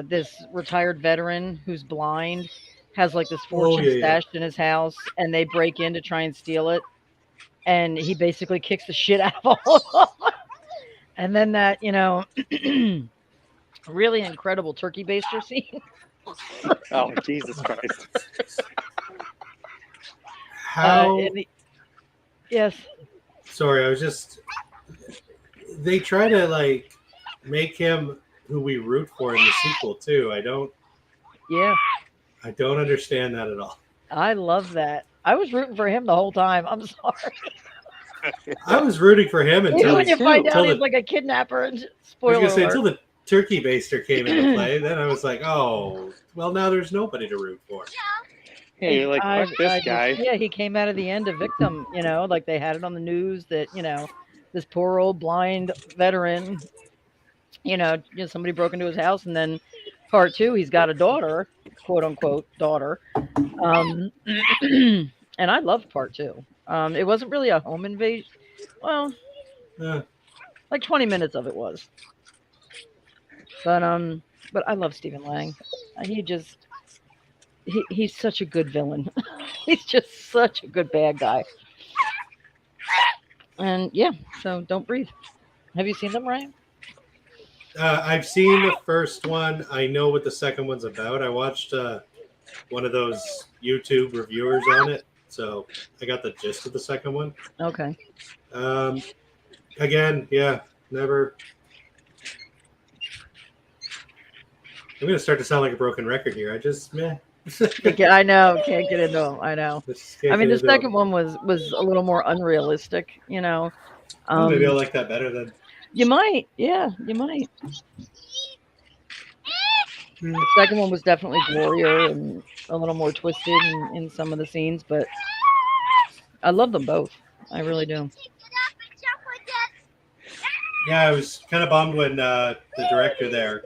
this retired veteran who's blind has like this fortune yeah. stashed in his house, and they break in to try and steal it, and he basically kicks the shit out of all of them. And then that, really incredible turkey baster scene. Oh, Jesus Christ. How? Yes. Sorry, I was just. They try to like make him who we root for in the sequel too. I don't understand that at all. I love that. I was rooting for him the whole time. I'm sorry. I was rooting for him Even until when you find out until he's the, like a kidnapper. And I was spoiler gonna say alert. until the turkey baster came into play. Then I was like, oh, well, now there's nobody to root for. Hey, you're like, fuck this guy. Yeah, he came out of the end a victim, like they had it on the news that, this poor old blind veteran, somebody broke into his house, and then part 2, he's got a daughter, quote unquote daughter. and I loved part 2. It wasn't really a home invasion. Well, Yeah. like 20 minutes of it was. But I love Stephen Lang. He's such a good villain. He's just such a good bad guy. And yeah, so Don't Breathe. Have you seen them, Ryan? I've seen the first one. I know what the second one's about. I watched one of those YouTube reviewers on it, so I got the gist of the second one. Okay. Again, yeah, never. I'm gonna start to sound like a broken record here. I just meh. Yeah, I know. Can't get into them. I know. Just can't I mean, get the into 'em. second one was a little more unrealistic, you know. Oh, maybe I'll like that better then. You might. Yeah, you might. The second one was definitely gorier and a little more twisted in some of the scenes, but I love them both. I really do. Yeah, I was kind of bummed when the director there,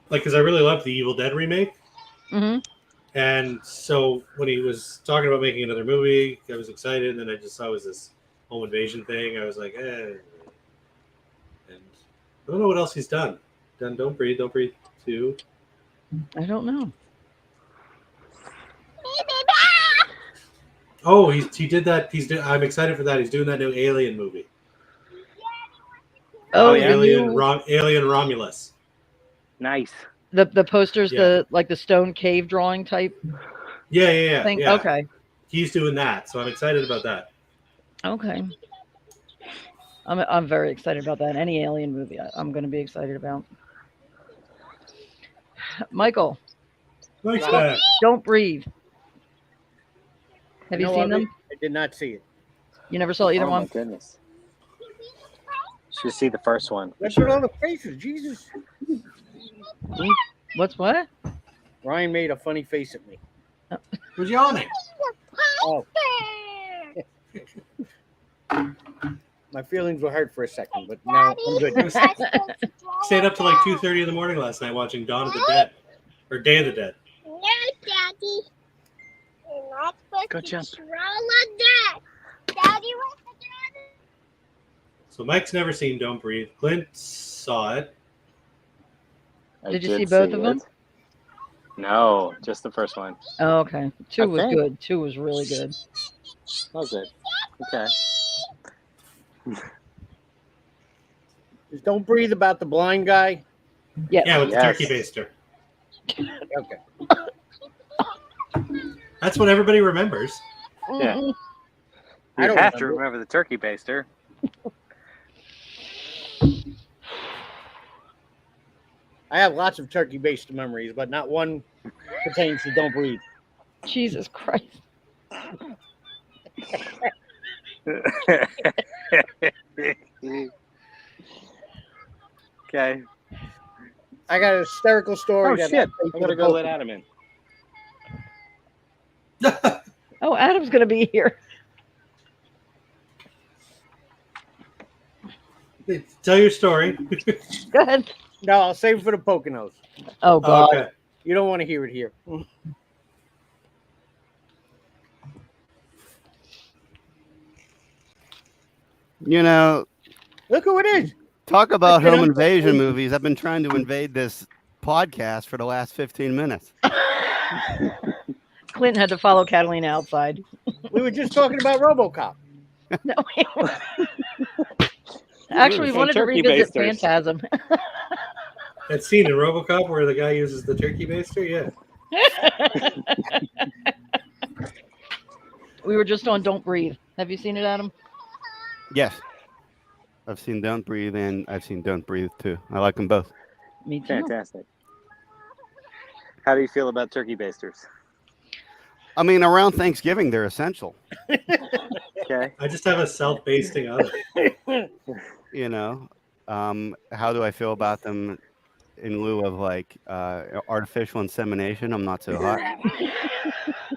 because I really loved the Evil Dead remake. Hmm. And so when he was talking about making another movie, I was excited. And then I just saw it was this home invasion thing. I was like, eh. And I don't know what else he's done. Done Don't Breathe 2. I don't know. Oh, he did that. I'm excited for that. He's doing that new Alien movie. Oh, yeah? the Alien, new- Alien Romulus. Nice. the posters, Yeah. the stone cave drawing type Yeah. thing. Yeah. Okay. He's doing that, so I'm excited about that. Okay. I'm very excited about that. Any alien movie, I'm going to be excited about. Michael, Mike's back. Don't Breathe. Have you know seen of it? them? I did not see it. You never saw either Oh my one? goodness. Should see the first one. Let's put on the faces. Jesus. What's what? Ryan made a funny face at me. Who's yawning? Oh. My feelings were hurt for a second, but now I'm good. Stayed up till like 2:30 in the morning last night watching Dawn of the Dead. Or Day of the Dead. No, Daddy. You're not supposed Go to jump. control like that. Daddy, what's the daddy? So Mike's never seen Don't Breathe. Clint saw it. I Did you see both of it. them? No, just the first one. Oh, okay. 2 I was think. good. 2 was really good. Was it? Okay. Just don't breathe about the blind guy. Yes. Yeah, with Yes. the turkey baster. Okay. That's what everybody remembers. Yeah. Mm-mm. I You don't have to remember. remember the turkey baster. I have lots of turkey based memories, but not one pertains to Don't Breathe. Jesus Christ. Okay. I got a hysterical story. Oh that shit! I'll take I'm to gonna the go let poker. Adam in. Oh, Adam's going to be here. Tell your story. Go ahead. No, I'll save it for the Poconos. Oh, God. Okay. You don't want to hear it here. You know, Look who it is. talk about You know? home invasion movies. I've been trying to invade this podcast for the last 15 minutes. Clinton had to follow Catalina outside. We were just talking about RoboCop. No, actually, we Some wanted to turkey revisit basters. Phantasm. That scene in RoboCop where the guy uses the turkey baster? Yeah. We were just on Don't Breathe. Have you seen it, Adam? Yes. I've seen Don't Breathe and I've seen Don't Breathe too. I like them both. Me too. Fantastic. How do you feel about turkey basters? I mean, around Thanksgiving, they're essential. Okay. I just have a self-basting oven. You know, how do I feel about them in lieu of like artificial insemination? I'm not so hot.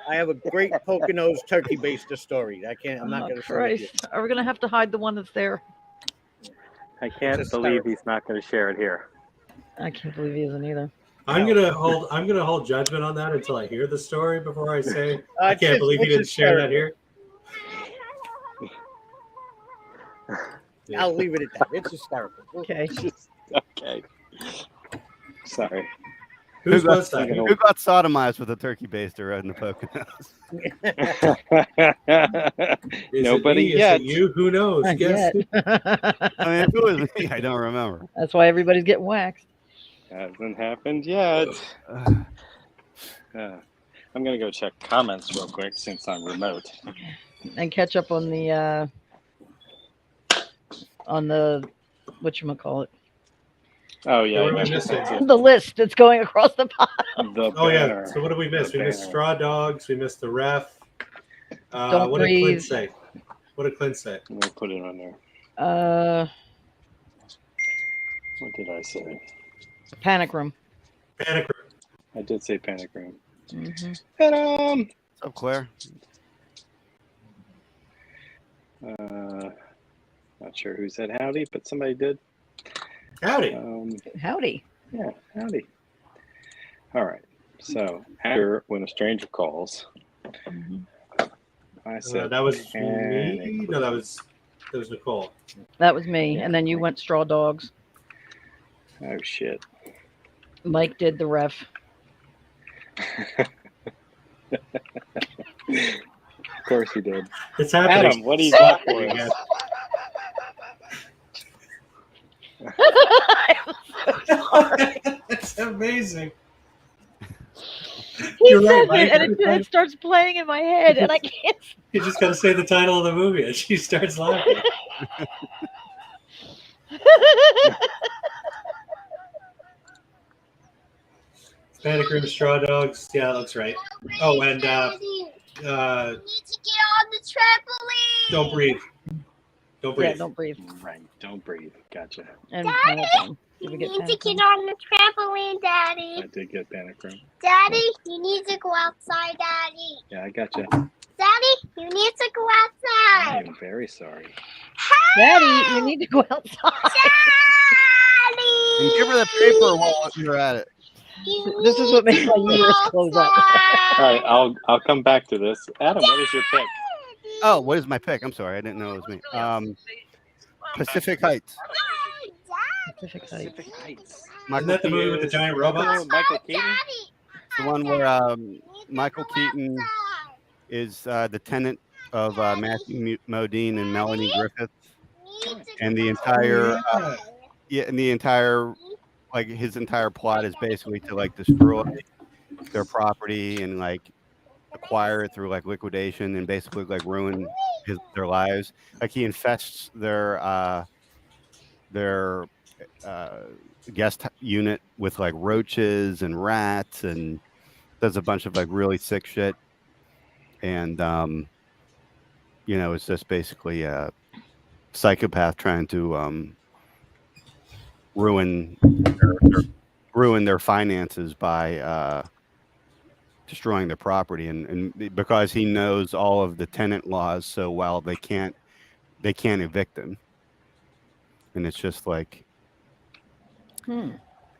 I have a great Poconos turkey baster story. I'm not Oh, going to share it with you. Christ. Are we going to have to hide the one that's there? I can't It's believe hysterical. he's not going to share it here. I can't believe he isn't either. I'm gonna hold judgment on that until I hear the story before I say I It's can't just- believe you it's didn't just share that terrible. here. I'll leave it at that. It's hysterical. Okay. Okay. Sorry. Whose Who got- was that? you know- Who got sodomized with a turkey baster in the Poconos? Is Nobody it me? yet. Is it you? Who knows? Not Guess. yet. I mean, if it was me, I don't remember. That's why everybody's getting waxed. Hasn't happened yet. I'm gonna go check comments real quick since I'm remote. And catch up on the whatchamacallit. Oh yeah, What I am I know. missing? The list that's going across the bottom. The Oh yeah. banner. So what did we miss? The We missed banner. Straw Dogs. We missed the ref. Don't what did Clint breathe. say? What did Clint say? I'm gonna put it on there. What did I say? Panic room. Panic room. I did say panic room. Mhm. Ta-da! What's up, Claire? Not sure who said howdy, but somebody did. Howdy. Howdy. Yeah, howdy. All right. So after when a stranger calls, Mhm. I said That was panic me. No, that was Nicole. That was me. And then you went straw dogs. Oh shit. Mike did the ref. Of course he did. It's happening. Adam, what do you got for us? That's amazing. He You're says right, Mike. it, and it starts playing in my head, and I can't. You just got to say the title of the movie, and she starts laughing. Panic Room, Straw Dogs. Yeah, that's right. Oh, and You need to get on the trampoline. don't breathe. Don't breathe. Yeah, don't breathe. Right, don't breathe. Gotcha. And Daddy, panic room. Did You we get need to panic get room? on the trampoline, I Daddy. did get panic room. Daddy, you need to go outside, Daddy. Yeah, I gotcha. Daddy, you need to go I outside. am very sorry. Daddy, you need to go outside. Daddy! And give her the paper while you're at it. You This is what need makes to my go uterus close up. All right, I'll come back to this. Adam, what is your pick? Oh, what is my pick? I'm sorry, I didn't know it was me. Pacific Heights. Pacific Heights. Pacific Heights. Isn't that the movie with the giant robots? Michael Keaton? The one where Michael Keaton is the tenant of Matthew Modine and Melanie Griffith, and the entire like his entire plot is basically to like destroy their property and like acquire it through like liquidation and basically like ruin their lives. Like he infests their guest unit with like roaches and rats and does a bunch of like really sick shit. And you know, it's just basically a psychopath trying to ruin their finances by destroying their property, and because he knows all of the tenant laws so well, they can't evict them. And it's just like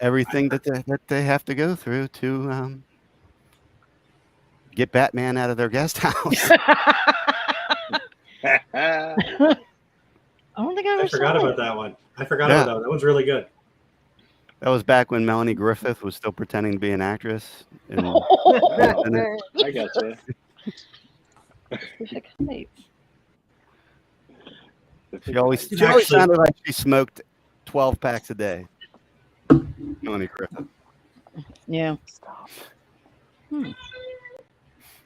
everything that they have to go through to get Batman out of their guest house. I don't think I ever I forgot saw about it. that one. I forgot about that one. That one's really good. That was back when Melanie Griffith was still pretending to be an actress. And, I gotcha. Pacific Heights. she always Actually- sounded like she smoked 12 packs a day. Melanie Griffith. Yeah.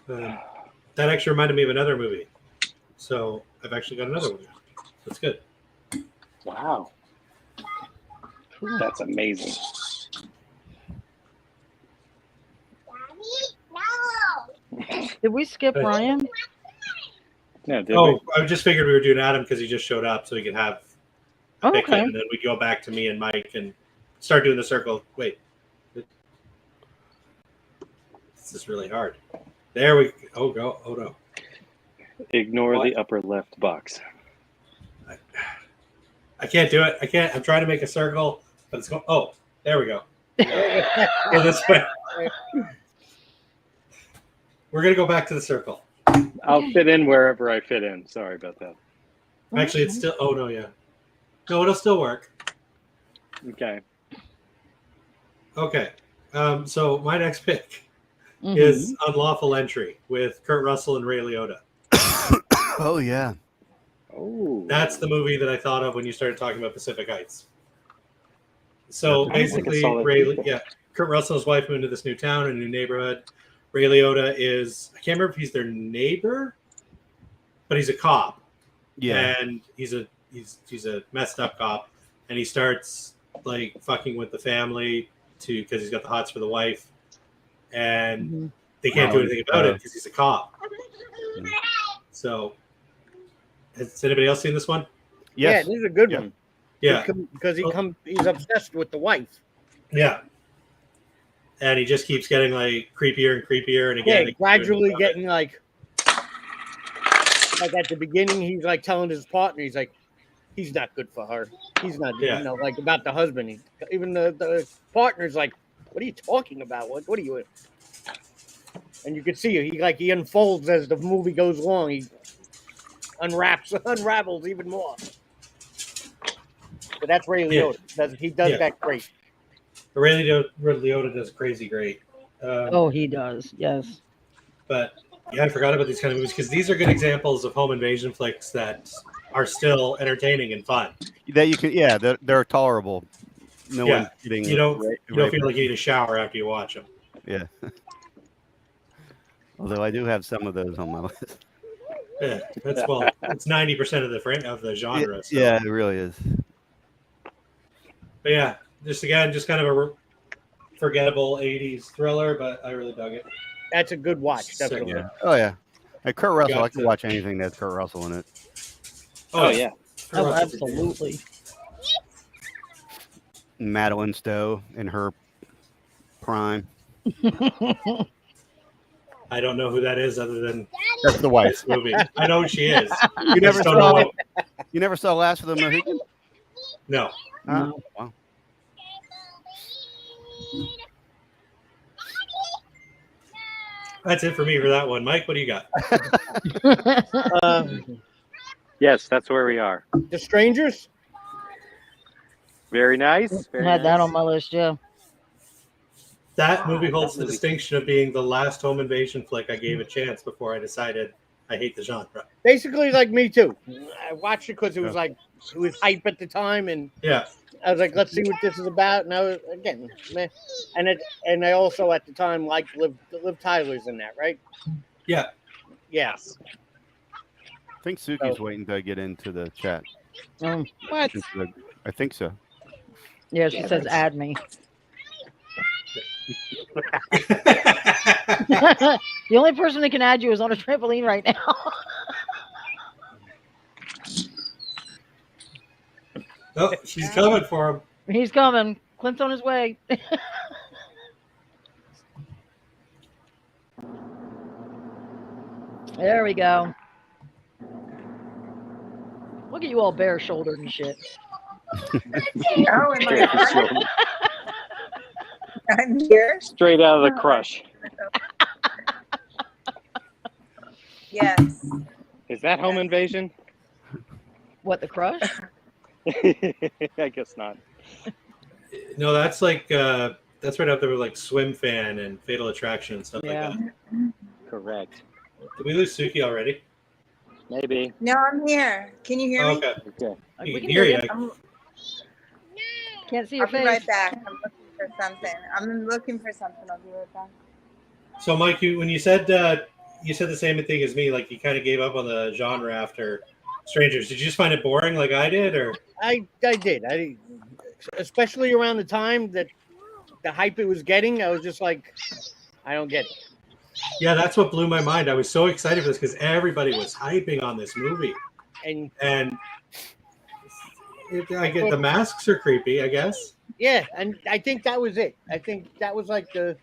That actually reminded me of another movie. So I've actually got another one. That's good. Wow. Cool. That's amazing. Did we skip Hey. Ryan? Yeah, did Oh, I just figured we were doing Adam because he just showed up, so we could have Oh, pick okay. him, and then we'd go back to me and Mike and start doing the circle. Wait, this is really hard. There we go. Oh no. Ignore What? the upper left box. I can't do it. I can't. I'm trying to make a circle, but it's going. Oh, there we go. Go this way. We're gonna go back to the circle. I'll fit in wherever I fit in. Sorry about that. Actually, it's still. Oh no, yeah. No, it'll still work. Okay. Okay. So my next pick Mhm. is Unlawful Entry with Kurt Russell and Ray Liotta. Oh yeah. Oh. That's the movie that I thought of when you started talking about Pacific Heights. So I don't think I basically, saw that. Kurt Russell's wife moved to this new town, a new neighborhood. Ray Liotta is, I can't remember if he's their neighbor, but he's a cop. Yeah. And he's a messed up cop, and he starts like fucking with the family because he's got the hots for the wife, and Mhm. they can't do anything about it because he's a cop. So, has anybody else seen this one? Yes. Yeah, this is a good Yeah. one. Yeah, Because he's obsessed with the wife. yeah. And he just keeps getting like creepier and creepier, and again, Yeah, gradually getting like at the beginning, he's like telling his partner, he's like, he's not good for her. He's not, Yeah. you know, like about the husband. Even the partner's like, what are you talking about? What are you? And you can see he unfolds as the movie goes along. He unravels even more. But that's Ray Liotta. He does that great. Ray Liotta does crazy great. Oh, he does. Yes. But yeah, I forgot about these kind of movies because these are good examples of home invasion flicks that are still entertaining and fun. That you can, yeah, they're tolerable. No Yeah. one's getting. You don't feel like you need a shower after you watch them. Yeah. Although I do have some of those on my list. Yeah, it's 90% of the genre. So. Yeah, it really is. But yeah, just kind of a forgettable '80s thriller, but I really dug it. That's a good watch. Definitely. Yeah. Oh yeah. Hey, Kurt Russell. I can watch anything that's Kurt Russell in it. Oh yeah. Oh, absolutely. Madeline Stowe in her prime. I don't know who that is other than That's the wife. this movie. I know who she is. You never saw. You never saw Last of the Mohicans? No. Oh, wow. That's it for me for that one. Mike, what do you got? Yes, that's where we are. The Strangers. Very nice. I had that on my list. Yeah. That movie holds the distinction of being the last home invasion flick I gave a chance before I decided I hate the genre. Basically, like me too. I watched it because it was hype at the time, and yeah, I was like, let's see what this is about. And I was again, meh. And I also at the time liked Liv Tyler's in that, right? Yeah. Yes. I think Suki's waiting to get into the chat. What? I think so. Yeah, she says add me. The only person that can add you is on a trampoline right now. Oh, she's coming for him. He's coming. Clint's on his way. There we go. Look at you all bare-shouldered and shit. Oh, am I on? I'm here. Straight out of the crush. Yes. Is that home invasion? What, the crush? I guess not. No, that's like that's right up there with like Swim Fan and Fatal Attraction and stuff like that. Correct. Did we lose Suki already? Maybe. No, I'm here. Can you hear me? Okay. Okay. You can hear you. Can't see your I'll be face. right back. I'm looking for something. I'll be right back. So, Mike, when you said the same thing as me, like you kind of gave up on the genre after Strangers. Did you just find it boring, like I did, or? I did. Especially around the time that the hype it was getting, I was just like, I don't get it. Yeah, that's what blew my mind. I was so excited for this because everybody was hyping on this movie, and I get the masks are creepy, I guess. Yeah, and I think that was it. I think that was like the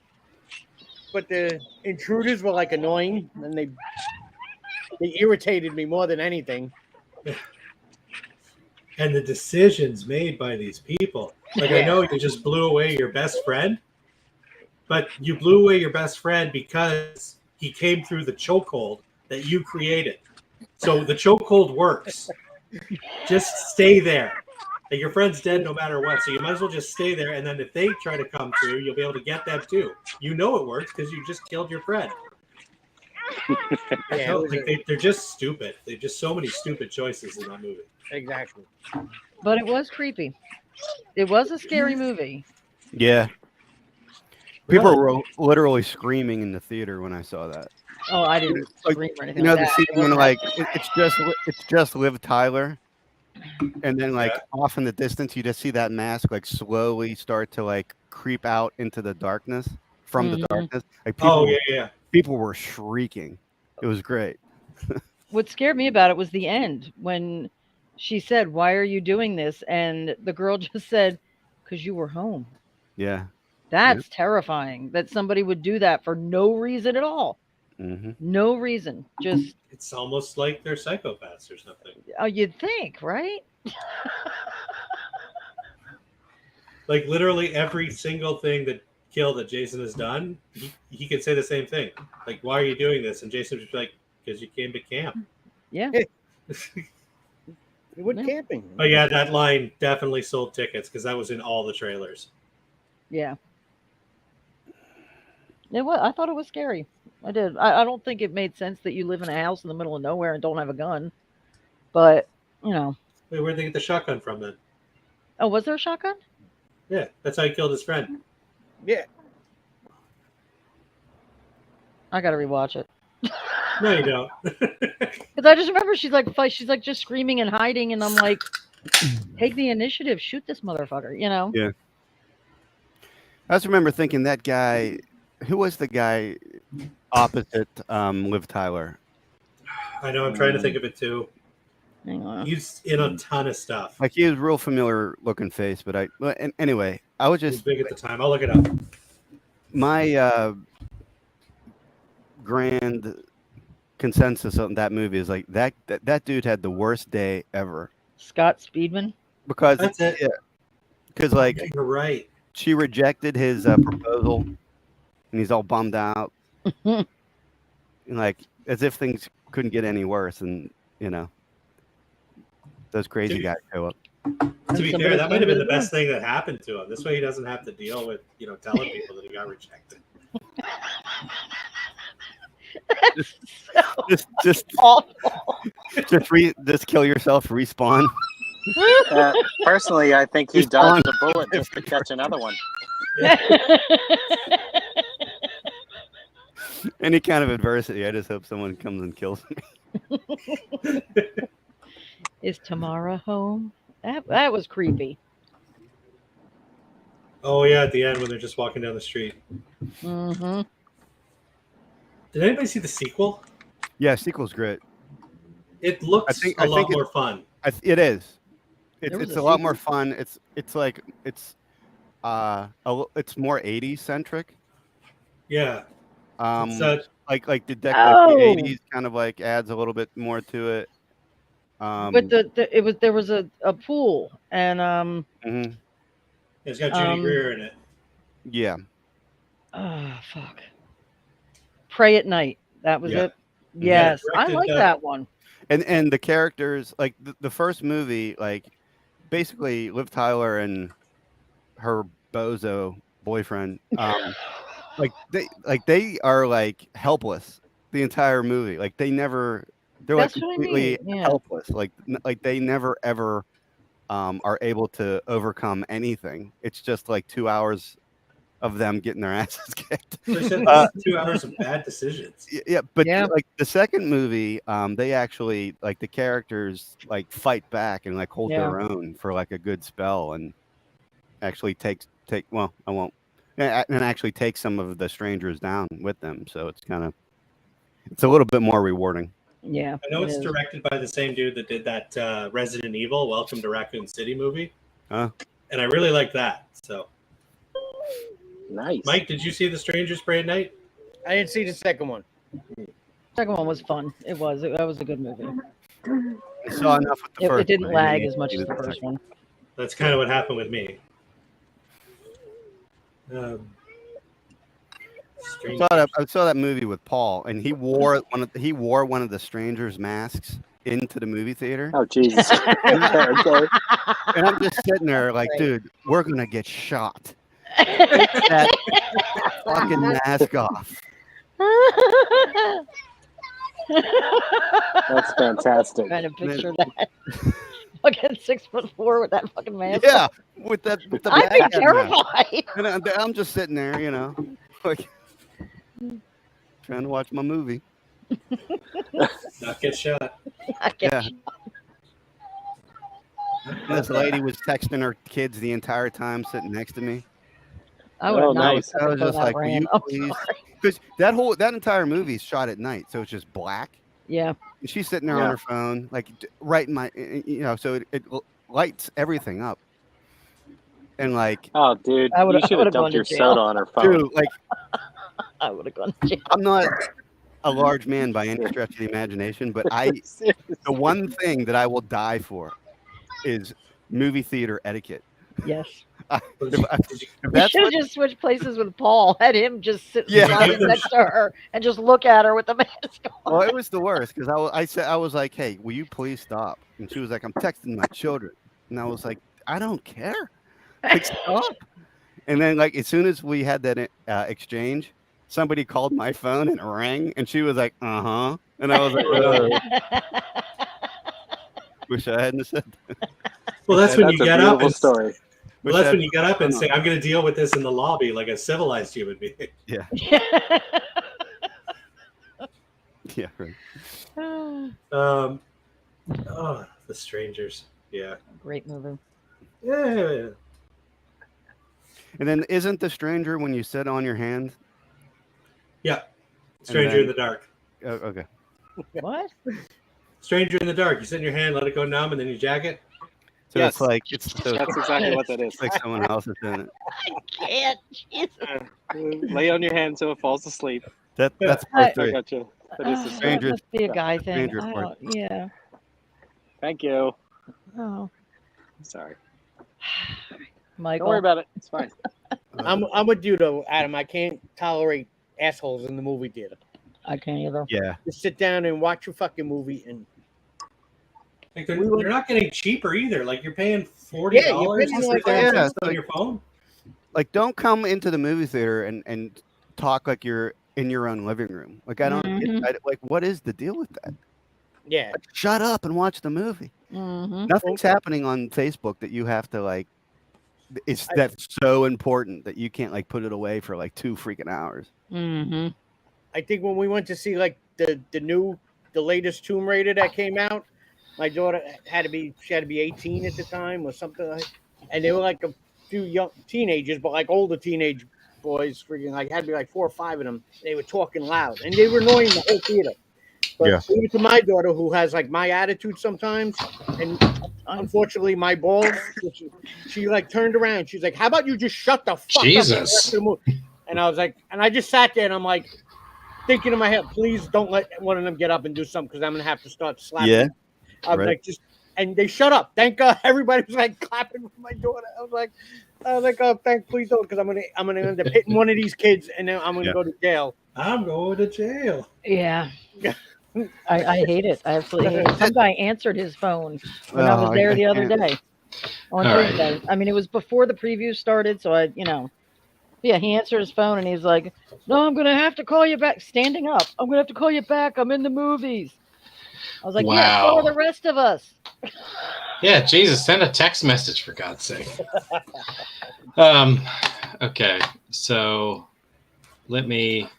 intruders were like annoying, and they irritated me more than anything. And the decisions made by these people. Like, I know you just blew away your best friend, but you blew away your best friend because he came through the chokehold that you created. So the chokehold works. Just stay there. Like, your friend's dead no matter what, so you might as well just stay there, and then if they try to come through, you'll be able to get them too. You know it works because you just killed your friend. Yeah, No, like they're just stupid. They're just so many stupid choices in that movie. exactly. But it was creepy. It was a scary movie. Yeah. People were literally screaming in the theater when I saw that. Oh, I didn't Like, scream or you anything know, like the that. scene It when wasn't like that- it's just Liv Tyler, and then like off in the distance, you just see that mask like slowly start to like creep out into the darkness from the darkness. Like people were shrieking. It was great. What scared me about it was the end when she said, "Why are you doing this?" And the girl just said, "Because you were home." Yeah. That's terrifying that somebody would do that for no reason at all. Mm-hmm. No reason. Just It's almost like they're psychopaths or something. oh, you'd think, right? Like, literally every single thing that Jason has done, he could say the same thing. Like, why are you doing this? And Jason would just be like, because you came to camp. Yeah. You went camping. Oh yeah, that line definitely sold tickets because that was in all the trailers. Yeah. It was. I thought it was scary. I did. I don't think it made sense that you live in a house in the middle of nowhere and don't have a gun. But, you know. Wait, where'd they get the shotgun from then? Oh, was there a shotgun? Yeah, that's how he killed his friend. Yeah. I gotta rewatch it. No, you don't. Because I just remember she's like just screaming and hiding, and I'm like, take the initiative, shoot this motherfucker, you know? Yeah. I just remember thinking that guy, who was the guy opposite Liv Tyler? I know, I'm trying to think of it too. Hang on. He's in a ton of stuff. Like he was a real familiar looking face, but anyway, I was He was just big at the time. I'll look it up. my grand consensus on that movie is like that dude had the worst day ever. Scott Speedman? Because That's it. Yeah, because like Yeah, you're right. she rejected his proposal, and he's all bummed out, and like as if things couldn't get any worse, and you know those crazy guys show up. To be fair, that might have been the best thing that happened to him. This way, he doesn't have to deal with telling people that he got rejected. Just awful. Just kill yourself, respawn. Personally, I think he dodged a bullet just to catch another one. Any kind of adversity, I just hope someone comes and kills me. Is Tamara home? That was creepy. Oh yeah, at the end when they're just walking down the street. Mm-hmm. Did anybody see the sequel? Yeah, sequel's great. It looks a lot more fun. It is. There was It's a a lot sequel? more fun. It's more 80s centric. Yeah. Like the deck Oh! like the 80s kind of like adds a little bit more to it. But there was a pool and mhm. It's got Judy Greer in it. Yeah. oh fuck. Pray at Night. That was Yeah. it. Yes, I directed, like that one. And the characters, like the first movie, like basically Liv Tyler and her bozo boyfriend, they are like helpless the entire movie. Like they're That's like what I completely mean, yeah. helpless. Like they never ever are able to overcome anything. It's just like 2 hours of them getting their asses kicked. They said this is 2 hours of bad decisions. Yeah, but Yeah. like the second movie, they actually like the characters like fight back and like hold Yeah. their own for like a good spell and actually take well, I won't and actually take some of the strangers down with them. So it's a little bit more rewarding. Yeah. I know it it's is. directed by the same dude that did that Resident Evil Welcome to Raccoon City movie. Huh? And I really like that. So Nice. Mike, did you see The Strangers Pray at Night? I didn't see the second one. Second one was fun. It was. That was a good movie. I saw enough with the It first didn't one. lag I as much as needed the the first second one. That's kind of what happened with me. I saw that movie with Paul, and he wore one of the strangers' masks into the movie theater. Oh Jesus! Okay. And I'm just sitting there like, dude, we're gonna get shot. Take that fucking mask off. That's fantastic. Trying to picture that. Fucking 6'4" with that fucking mask. Yeah, with the I'd be bag terrified. And I'm just sitting there, like trying to watch my movie. Not get shot. Yeah. This lady was texting her kids the entire time sitting next to me. I would not. Nice. I was just like, will you please? Because that entire movie is shot at night, so it's just black. Yeah. And she's sitting there on her phone, like right in my, so it lights everything up. And like, oh, dude, you should have dumped your soda on her phone. Dude, like, I would have gone to jail. I'm not a large man by any stretch of the imagination, but the one thing that I will die for is movie theater etiquette. Yes. If You should have just switched places with Paul. Had him just sit next to her and just look at her with the mask on. Well, it was the worst because I was like, "Hey, will you please stop?" And she was like, "I'm texting my children," and I was like, "I don't care. Like, stop." And then, like, as soon as we had that exchange, somebody called my phone and it rang, and she was like, "Uh-huh," and I was like, "Wish I hadn't said that." Well, that's when you get up and story. Well, that's when you get up and say, "I'm going to deal with this in the lobby like a civilized human being." Yeah. Yeah. Right. The Strangers. Yeah. Great movie. Yeah. And then isn't the stranger when you sit on your hand? Yeah. Stranger in the dark. Oh, okay. What? Stranger in the dark. You sit in your hand, let it go numb, and then you jack it. So Yes. it's That's exactly what that is. like someone else is doing it. I can't. Jesus. Lay on your hand so it falls asleep. That's I- part 3. I got you. That is the That Stranger- must be a guy thing. Stranger I part. don't- yeah. Thank you. Oh, I'm sorry. Michael. Don't worry about it. It's fine. I'm with you though, Adam. I can't tolerate assholes in the movie theater. I can't either. Yeah. Just sit down and watch your fucking movie and Like they're not getting cheaper either. Like you're paying $40 Yeah, you're paying to like sit there and that. sit on your phone. Like, don't come into the movie theater and talk like you're in your own living room. Like, I don't like, what is the deal with that? yeah. Like, shut up and watch the movie. Mm-hmm. Nothing's happening on Facebook that you have to like. That's so important that you can't like put it away for like 2 freaking hours. Mm-hmm. I think when we went to see like the latest Tomb Raider that came out, my daughter had to be 18 at the time or something like, and they were like a few young teenagers, but like older teenage boys, freaking like had to be like 4 or 5 of them. They were talking loud and they were annoying the whole theater. But Yeah. even to my daughter, who has like my attitude sometimes, and unfortunately my balls, she like turned around. She's like, "How about you just shut the fuck up?" Jesus. And I was like, and I just sat there and I'm like, thinking in my head, please don't let one of them get up and do something because I'm gonna have to start slapping. Yeah. I was right. like, and they shut up. Thank God, everybody was like clapping for my daughter. I was like, oh, please don't, because I'm gonna end up hitting one of these kids and then I'm gonna go to jail. I'm going to jail. Yeah. I hate it. I absolutely hate it. Some guy answered his phone when I was Oh, there I the other can't. day on All right. Thursday. I mean, it was before the preview started, so yeah, he answered his phone and he's like, "No, I'm gonna have to call you back." Standing up, "I'm gonna have to call you back. I'm in the movies." I was like, "Yeah, so are Wow. the rest of us." Yeah, Jesus, send a text message for God's sake. Okay, so let me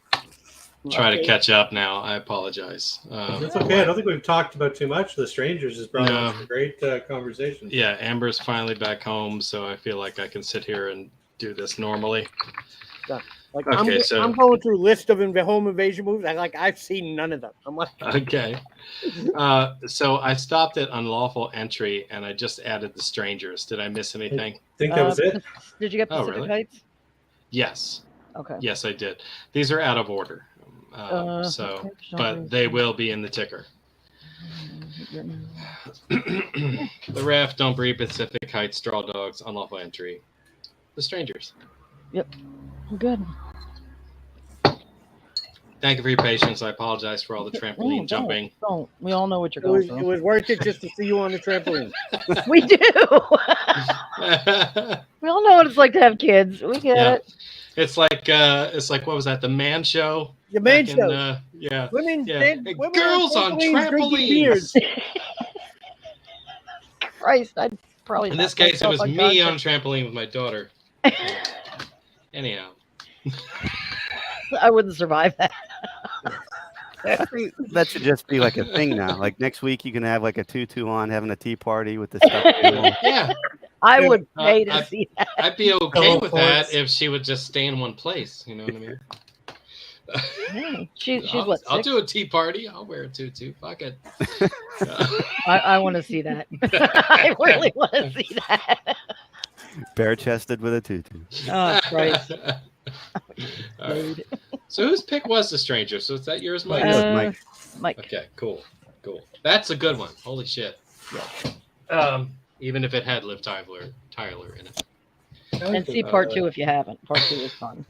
try to catch up now. I apologize. That's okay. I don't think we've talked about too much. The Strangers has brought up some great conversation. Yeah, Amber's finally back home, so I feel like I can sit here and do this normally. Like Okay, I'm going through a list of home invasion movies. I've seen none of them. I'm like, Okay. So I stopped at unlawful entry and I just added the Strangers. Did I miss anything? I think that was it. Did you get Oh, Pacific really? Heights? Yes. Okay. Yes, I did. These are out of order. But they will be in the ticker. The Raft, Don't Breathe, Pacific Heights, Straw Dogs, Unlawful Entry, The Strangers. We're good. Thank you for your patience. I apologize for all the No, trampoline jumping. Don't. We all know what you're It going was through. it was worth it just to see you on the trampoline. We do. We all know what it's like to have kids. We get Yeah. it. It's like what was that? The Man Show. The Man back Show. yeah. Women, Yeah. stand, Hey, women girls on drinking beers. trampolines. Christ, I'd probably. In this knock case, it was myself me on unconscious. trampoline with my daughter. Anyhow. I wouldn't survive that. I think that should just be like a thing now. Like next week, you can have like a tutu on, having a tea party with the stuff. Yeah. I would Uh, pay to I- see that. I'd be okay Double with that points. if she would just stay in one place. You know what I mean? Yeah. She's I'll, what, I'll 6? do a tea party. I'll wear a tutu. Fuck it. I want to see that. I really want to see that. Bare chested with a tutu. Oh, Christ. All right. So whose pick was the stranger? So is that yours, Mike? Mike. Mike. Okay, cool. That's a good one. Holy shit. Even if it had Liv Tyler in it. And see part 2 if you haven't. Part 2 is fun.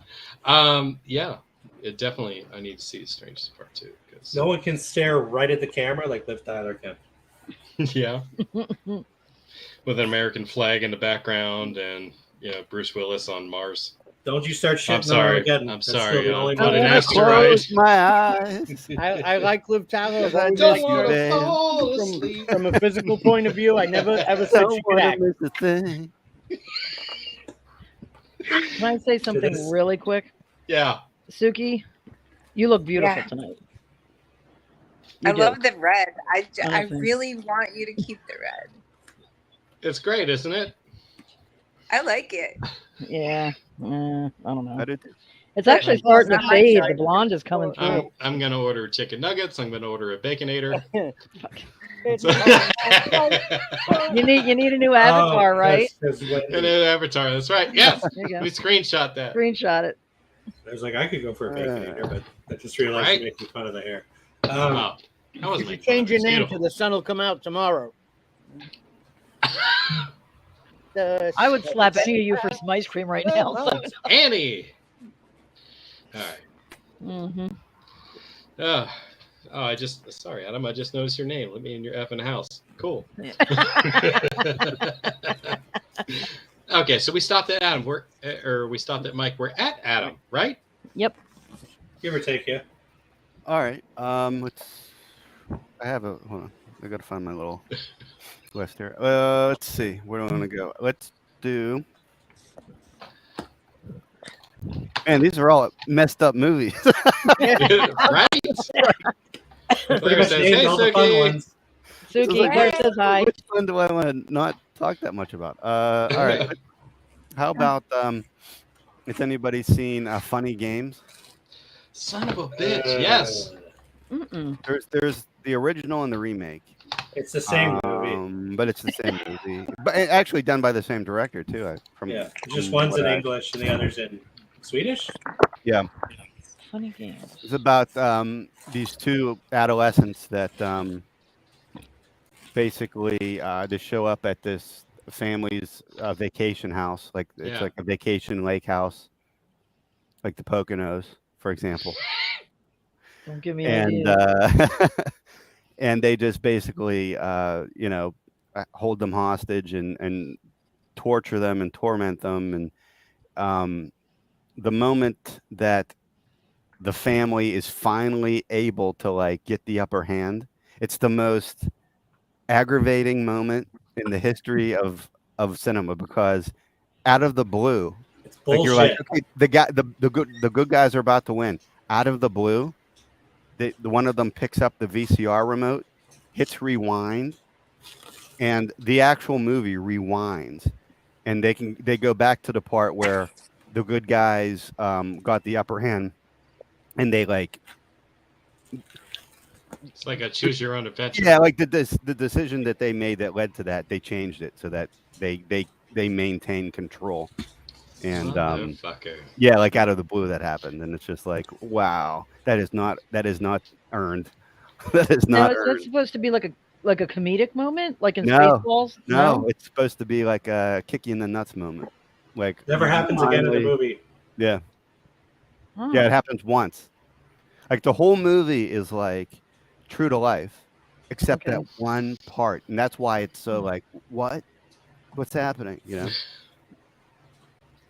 Yeah. It definitely. I need to see Strangers Part 2. No one can stare right at the camera like Liv Tyler can. Yeah. With an American flag in the background and Bruce Willis on Mars. Don't you start shitting I'm sorry. again. I'm That's sorry. still the only But one it that has has to Close right. my eyes. I like Liv Tyler. I Like, don't want to man. fall asleep. from a physical point of view, I never ever said Don't she could wanna act. miss a thing. Can I say something this- really quick? Yeah. Suki, you look beautiful Yeah. tonight. I You do. love the red. I Honestly. really want you to keep the red. It's great, isn't it? I like it. Yeah. I don't know. I do too. It's actually Well, starting it's to not my fade. choice. The blonde is coming through. I'm going to order chicken nuggets. I'm going to order a Baconator. You need a new avatar, right? A new avatar. That's right. Yes. There you go. We screenshot that. Screenshot it. I was like, I could go for a Baconator, but I just realized Right. you're making fun of the hair. Wow. That was You should change your name to The Sun Will Come Out Tomorrow. I would slap any of you for some ice cream right now. So. Annie. All right. Mm-hmm. Sorry, Adam. I just noticed your name. Let me in your effing house. Cool. Okay, so we stopped at Adam. We stopped at Mike. We're at Adam, right? Yep. Give or take, yeah. All right. I have a. Hold on. I gotta find my little list here. Let's see. Where do I want to go? Let's do. Man, these are all messed up movies. Right? Pretty much says, named "Hey, all the fun Suki." ones. Suki, Claire says hi. Which one do I want to not talk that much about? All right. How about has anybody seen Funny Games? Son of a bitch. Yes. Mm-mm. There's the original and the remake. It's the same movie. But it's the same movie. But actually done by the same director too. Yeah, just one's in English and the other's in Swedish. Yeah. Funny games. It's about these two adolescents that basically they show up at this family's vacation house. Like it's like a vacation lake house, like the Poconos, for example. Don't give me an idea. And they just basically hold them hostage and torture them and torment them. And the moment that the family is finally able to like get the upper hand, it's the most aggravating moment in the history of cinema, because out of the blue, It's like bullshit. you're like, okay, the good guys are about to win. Out of the blue, the one of them picks up the VCR remote, hits rewind, and the actual movie rewinds, and they go back to the part where the good guys got the upper hand, and they like. It's like a choose your own adventure. Yeah, like the decision that they made that led to that, they changed it so that they maintain control. And Motherfucker. yeah, like out of the blue that happened, and it's just like, wow, that is not earned. That is Now, not is that earned. supposed to be like a comedic moment, like in No, Spaceballs? No, it's supposed to be like a kick you in the nuts moment. Like Never happens again in the finally- movie. Yeah. Oh, Yeah, it happens once. Like the whole movie is like true to life, except Okay. that one part, and that's why it's so like, what's happening?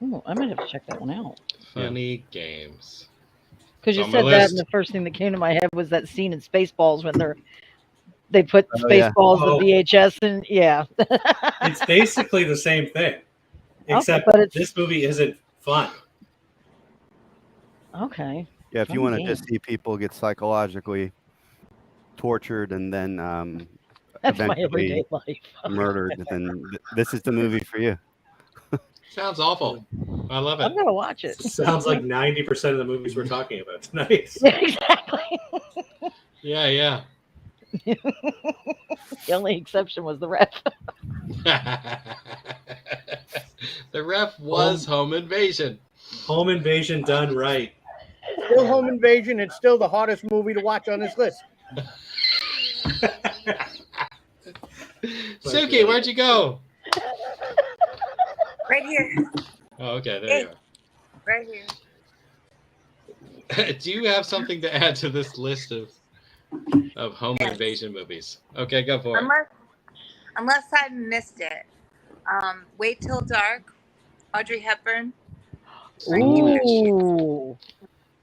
Ooh, I might have to check that one out. Funny games. Because It's you on my said that, list. and the first thing that came to my head was that scene in Spaceballs when they put Oh, yeah. Spaceballs Oh. the VHS, and yeah. It's basically the same thing, except but it's this movie isn't fun. okay. Yeah, if you Fun want to just game. see people get psychologically tortured and then That's my eventually everyday life. murdered, then this is the movie for you. Sounds awful. I love it. I'm gonna watch it. Sounds like 90% of the movies we're talking about tonight. Yeah, exactly. Yeah. The only exception was the ref. The ref was Home Invasion. Home Invasion done right. Still Home Invasion. It's still the hottest movie to watch on this list. Suki, where'd you go? Right here. Oh, okay, there you Right here. are. Do you have something to add to this list of home invasion movies? Okay, go for it. Unless I missed it. Wait Till Dark. Audrey Hepburn. Ooh.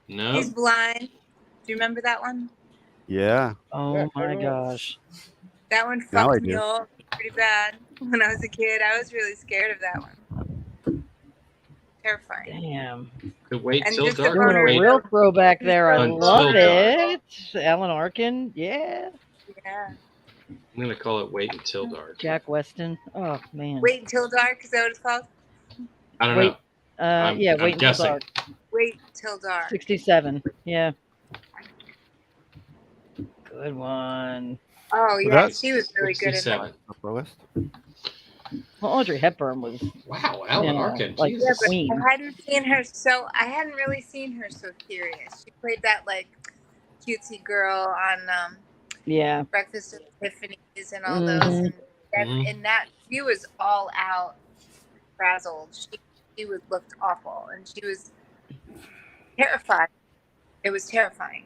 No. He's blind. Do you remember that one? Yeah. Oh my gosh. That one Now I fucked me do. up pretty bad when I was a kid. I was really scared of that one. Terrifying. Damn. The Wait And Till just Dark. Doing a Wait- real throwback there. I Until love Dark. it. Alan Arkin. Yeah. Yeah. I'm gonna call it Wait Until Dark. Jack Weston. Oh man. Wait Till Dark. Is that what it's called? I don't Wait. know. Yeah. I'm Wait until guessing. dark. Wait Till Dark. 67. Yeah. Good one. Oh yeah, That's she was really good in that. 67. Upper list. Well, Audrey Hepburn was Wow, Alan Yeah, Arkin. like- Yeah, Jesus. but Queen. I hadn't seen her so serious. She played that like cutesy girl on yeah. Breakfast at Tiffany's and all those, and Mhm. that she was all out frazzled. She was looked awful, and she was terrified. It was terrifying.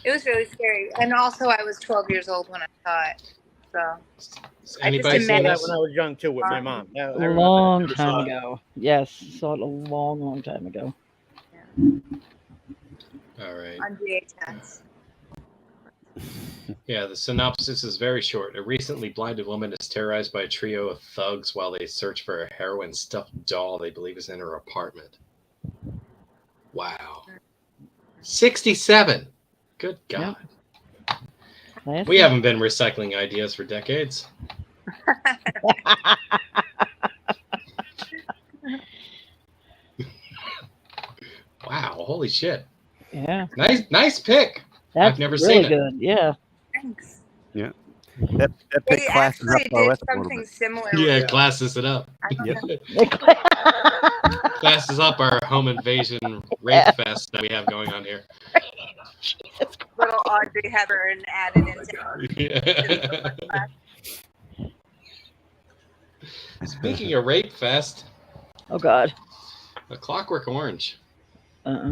It was really scary, and also I was 12 years old when I saw it. So Has I anybody just seen I saw that this? when I was young too with my mom. I A remember. long never time saw it. ago. Yes. Saw it a long time ago. All right. on VHS. Yeah, the synopsis is very short. A recently blinded woman is terrorized by a trio of thugs while they search for a heroin stuffed doll they believe is in her apartment. Wow. 67. Good God. Classic. We haven't been recycling ideas for decades. Wow, holy shit. Yeah. Nice pick. That's never really seen it. good. Yeah. Thanks. That pick They classes up actually our did list a little something bit. similar. Yeah, with classes it up. I don't Yep. know. Classes up our home invasion rape fest that we have going on here. Little Audrey Hepburn added into Yeah. Speaking of rape fest, Oh God. A Clockwork Orange.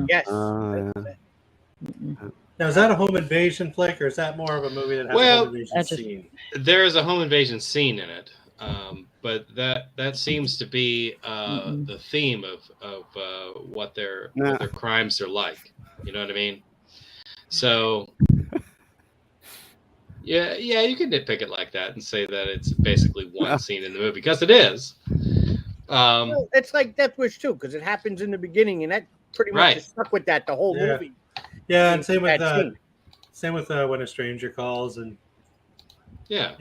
Yes. Now, is that a home invasion flick, or is that more of a movie that has Well, a home invasion that's just- scene? There is a home invasion scene in it, but that seems to be the theme of what their crimes are like. You know what I mean? So yeah, you can nitpick it like that and say that it's basically one scene in the movie because it is. Well, it's like Death Wish too, because it happens in the beginning, and that pretty much Right. is stuck with that the whole Yeah. movie. Yeah, and same with That scene. When a Stranger Calls, and Yeah.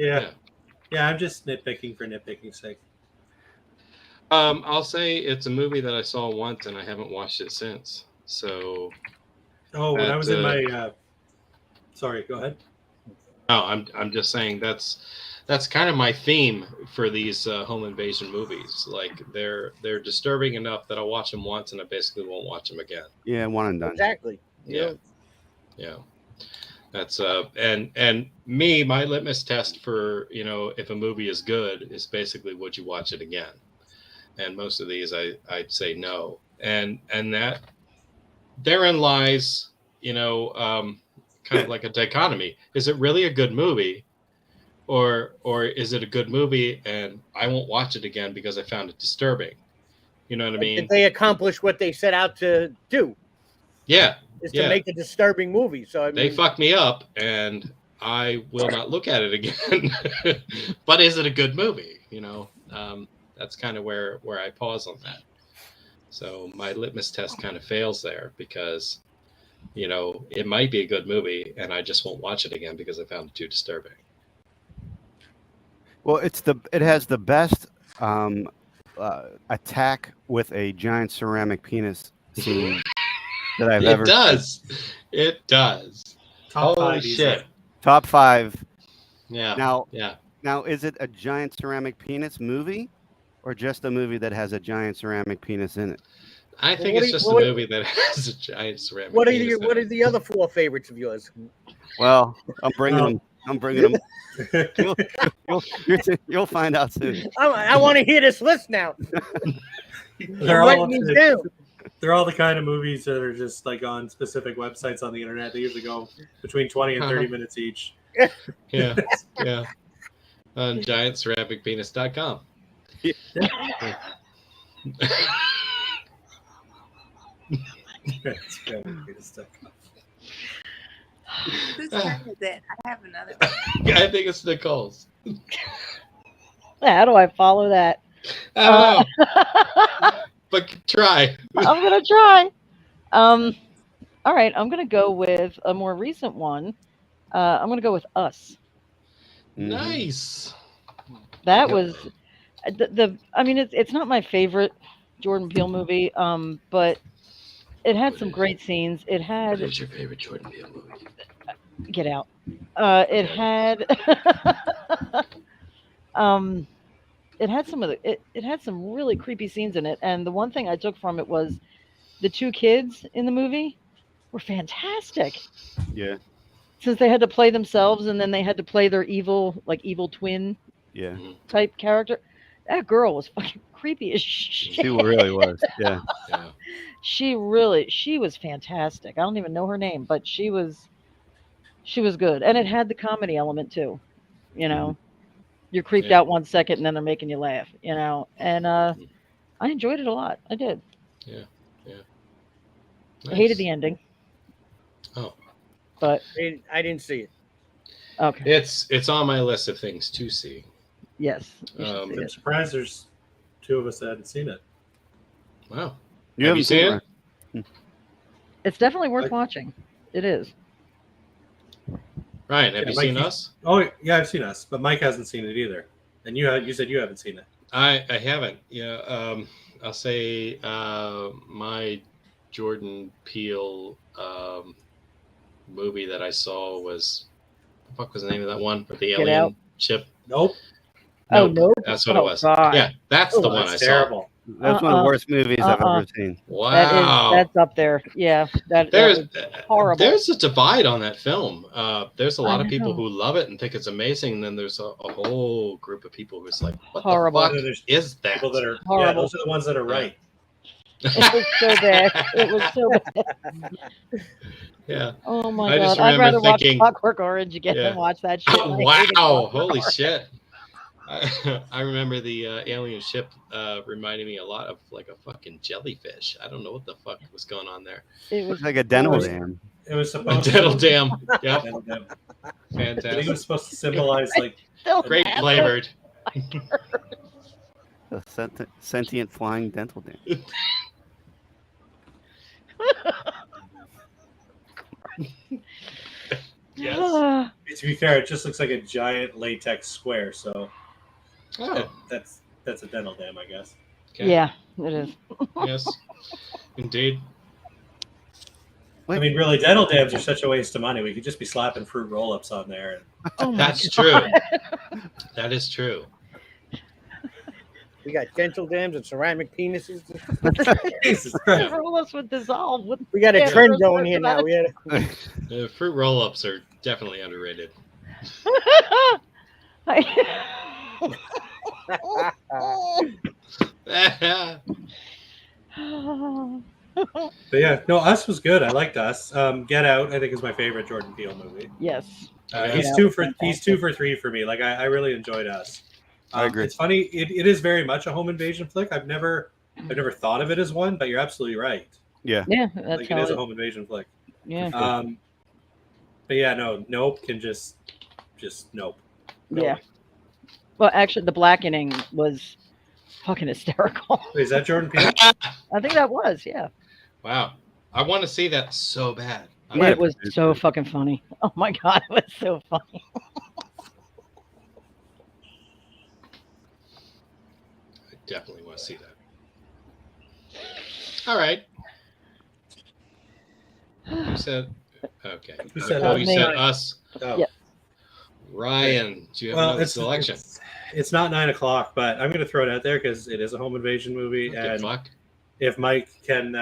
I'm just nitpicking for nitpicking's sake. I'll say it's a movie that I saw once and I haven't watched it since. So. Oh, when I was in That, my, sorry, go ahead. No, I'm just saying that's kind of my theme for these home invasion movies. Like they're disturbing enough that I'll watch them once and I basically won't watch them again. Yeah, one and done. Exactly. Yeah. That's and my litmus test for if a movie is good is basically would you watch it again, and most of these I'd say no. and that therein lies, kind of like a dichotomy. Is it really a good movie, or is it a good movie and I won't watch it again because I found it disturbing? You know what I mean? Did they accomplish what they set out to do? Yeah. Is Yeah. to make a disturbing movie. So I mean, They fucked me up, and I will not look at it again. But is it a good movie? That's kind of where I pause on that. So my litmus test kind of fails there because, it might be a good movie, and I just won't watch it again because I found it too disturbing. Well, it has the best attack with a giant ceramic penis scene that I've ever. It does. Top Holy 5 shit! Top 5. Yeah. Now, is it a giant ceramic penis movie, or just a movie that has a giant ceramic penis in it? I think it's just a movie that has a giant ceramic. What are penis what are the other 4 favorites of yours? Well, I'm bringing them. I'm bringing them. You'll find out soon. I want to hear this list now. They're all the kind of movies that are just like on specific websites on the internet. They usually go between 20 and 30 minutes each. Yeah. On giantceramicpenis.com. Whose turn is it? I have another one. I think it's Nicole's. How do I follow that? I don't know. But try. I'm gonna try. All right, I'm gonna go with a more recent one. I'm gonna go with Us. Nice. That was I mean, it's not my favorite Jordan Peele movie, but it had some great scenes. It had. What is your favorite Jordan Peele movie? Get out. It had. It had some of the. It had some really creepy scenes in it, and the one thing I took from it was the 2 kids in the movie were fantastic. Yeah. Since they had to play themselves, and then they had to play their evil twin. Yeah. Type character. That girl was fucking creepy as shit. She really was. Yeah. She was fantastic. I don't even know her name, but she was good. And it had the comedy element too. You're creeped out 1 second and then they're making you laugh, and I enjoyed it a lot. I did. Yeah. Nice. I hated the ending. Oh. But I didn't see it. Okay. It's on my list of things to see. Yes. I'm surprised there's 2 of us that hadn't seen it. Wow. Have you seen it? It's definitely worth watching. It is. Ryan, have you seen Us? Oh yeah, I've seen Us, but Mike hasn't seen it either. And you said you haven't seen it. I haven't. Yeah. I'll say my Jordan Peele movie that I saw was, what the fuck was the name of that one with the alien ship? Nope. Oh no, that's what it was. God. Yeah, that's the one I saw. Terrible. That's one of the worst movies I've ever seen. Wow, that's up there. Yeah, there's horrible. There's a divide on that film. There's a lot of people who love it and think it's amazing, and then there's a whole group of people who's like, "What horrible. the fuck is that?" People that are horrible. Yeah, those are the ones that are right. It was so bad. It was so bad. Yeah. Oh my I God! just I'd remember rather thinking, watch Clockwork Orange again than watch that shit. Oh, wow! Holy shit! I remember the alien ship reminded me a lot of like a fucking jellyfish. I don't know what the fuck was going on there. It was like a dental dam. It was A supposed dental to. dam. Yep. Dental dam. I Fantastic. think it was supposed to symbolize like Great flavored. A sentient flying dental dam. Yes. To be fair, it just looks like a giant latex square. So that's a dental dam, I guess. Okay. Yeah, it is. Yes, indeed. I mean, really, dental dams are such a waste of money. We could just be slapping fruit roll-ups on there. Oh my That's God. true. That is true. We got dental dams and ceramic penises. Jesus Christ. Roll-ups would dissolve. We got a Yeah, trend gross going here now. personality. We had Fruit roll-ups are definitely underrated. But yeah, no, Us was good. I liked Us. Get Out, I think, is my favorite Jordan Peele movie. Yes. He's Yeah, 2 for fantastic. 3 for me. Like I really enjoyed Us. I agree. It's funny. It is very much a home invasion flick. I've never thought of it as one, but you're absolutely right. Yeah. Yeah, that's Like how it is a home invasion flick. Yeah. But yeah, no, Nope can just nope. Yeah. Well, actually, the blackening was fucking hysterical. Wait, is that Jordan Peele? I think that was, yeah. Wow. I want to see that so bad. It was so fucking funny. Oh my god, it was so funny. I definitely want to see that. All right. You said okay. You said you said Us. Oh. Yep. Ryan, do you have another selection? It's not 9 o'clock, but I'm going to throw it out there because it is a home invasion movie, and fuck. if Mike can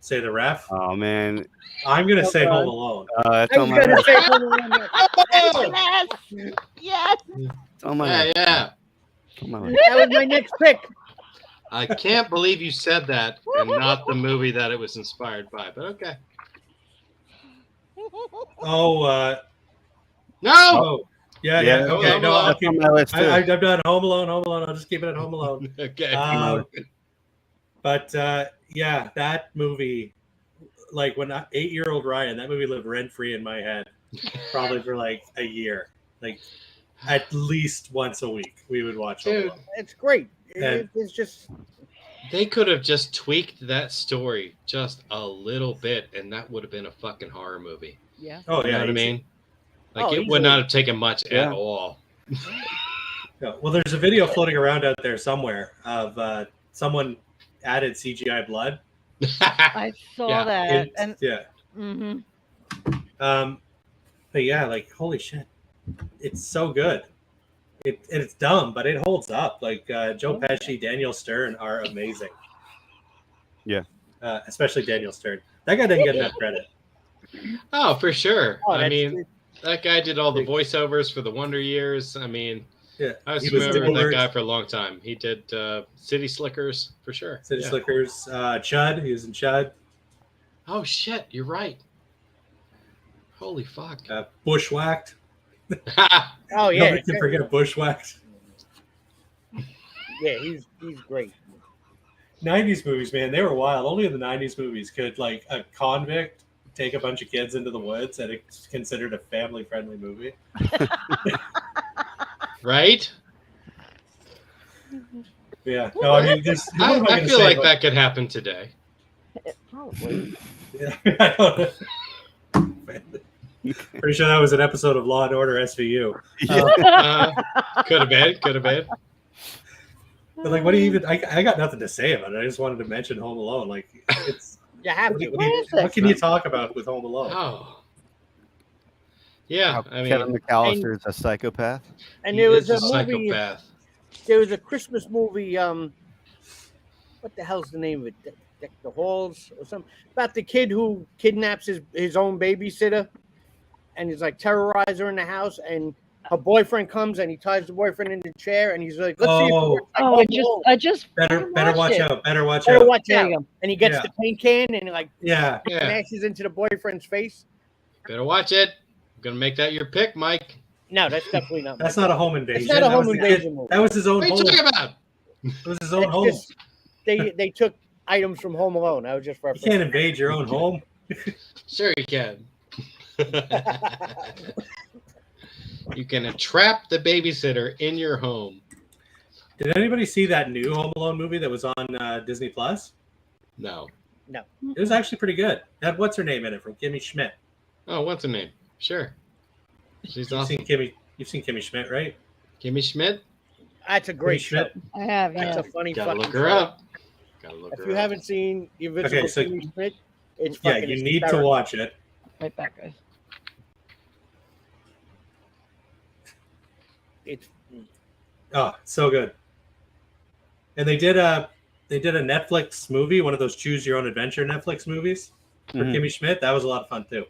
say the ref, Oh man, I'm going to say Home Alone. That's I on was my gonna list. say Home Alone. Yes. Yes. It's on my list. Yeah. It's on my list. That was my next pick. I can't believe you said that and not the movie that it was inspired by, but okay. Oh, No! oh, yeah. Okay, Home no, Alone. I'll keep, on my list, too. I've done Home Alone. I'll just keep it at Home Alone. Okay. But yeah, that movie, like when 8-year-old Ryan, that movie lived rent free in my head, probably for like a year. Like at least once a week, we would watch Home Dude. Alone. It's great. And- It's just They could have just tweaked that story just a little bit, and that would have been a fucking horror movie. Yeah. Oh You know yeah, what I easy. mean? Like, Oh, it easily. would not have taken much Yeah. at all. Yeah. Well, there's a video floating around out there somewhere of someone added CGI blood. I saw Yeah, that. And Yeah. mhm. But yeah, like holy shit, it's so good. It's dumb, but it holds up. Like Joe Pesci, Daniel Stern are amazing. Yeah. Especially Daniel Stern. That guy didn't get enough credit. Oh, for sure. Oh, I that's mean, good. that guy did all the voiceovers for the Wonder Years. I mean, Yeah. I was He was familiar with that Dilbert, guy for a long time. He did City Slickers for sure. City Yeah. Slickers, Chud. He was in Chud. Oh shit, you're right. Holy fuck. Bushwhacked. oh yeah, Nobody can forget Bushwhacked. yeah. He's great. 90s movies, man, they were wild. Only in the 90s movies could like a convict take a bunch of kids into the woods and it's considered a family-friendly movie. Right? Yeah. No, I mean, there's. what am I gonna feel say like about- that could happen today. Probably. Yeah, I don't know. Pretty sure that was an episode of Law and Order SVU. Could have been. Could have been. But like, what do you even? I got nothing to say about it. I just wanted to mention Home Alone. Like, it's You have what, to. what can you talk about with Home Alone? Oh. Yeah, I mean, Kevin McAllister is a psychopath. And he there was is a a movie. psychopath. There was a Christmas movie. What the hell's the name of it? Deck the Halls or something about the kid who kidnaps his own babysitter, and he's like terrorize her in the house, and her boyfriend comes and he ties the boyfriend in the chair, and he's like, "Let's see if it Oh. works like Oh, Home I Alone." just Better fucking watch watched it. out. Better watch Better out. watch There out. you go. And he gets Yeah. the paint can and like Yeah. Yeah. smashes into the boyfriend's face. Better watch it. I'm gonna make that your pick, Mike. No, that's definitely not. That's not a home invasion. It's not a That home was the invasion kid- movie. That was his own What are you home. talking about? It was his own It's home. just- they took items from Home Alone. I was just You referencing. can't invade your own home. Sure, you can. You can trap the babysitter in your home. Did anybody see that new Home Alone movie that was on Disney Plus? No. It was actually pretty good. It had what's her name in it from Kimmy Schmidt. Oh, what's her name? Sure. She's awesome. You've seen Kimmy Schmidt, right? Kimmy Schmidt. That's a great Kimmy show. Schmidt. I have, That's yeah. a funny Gotta fucking look her show. up. Gotta look If her you up. haven't seen the original Okay, so- Kimmy Schmidt, it's Yeah, fucking you need to hysterical. watch it. Right back, guys. It's Oh, so good. And they did a Netflix movie, one of those choose your own adventure Netflix movies for Mhm. Kimmy Schmidt. That was a lot of fun too.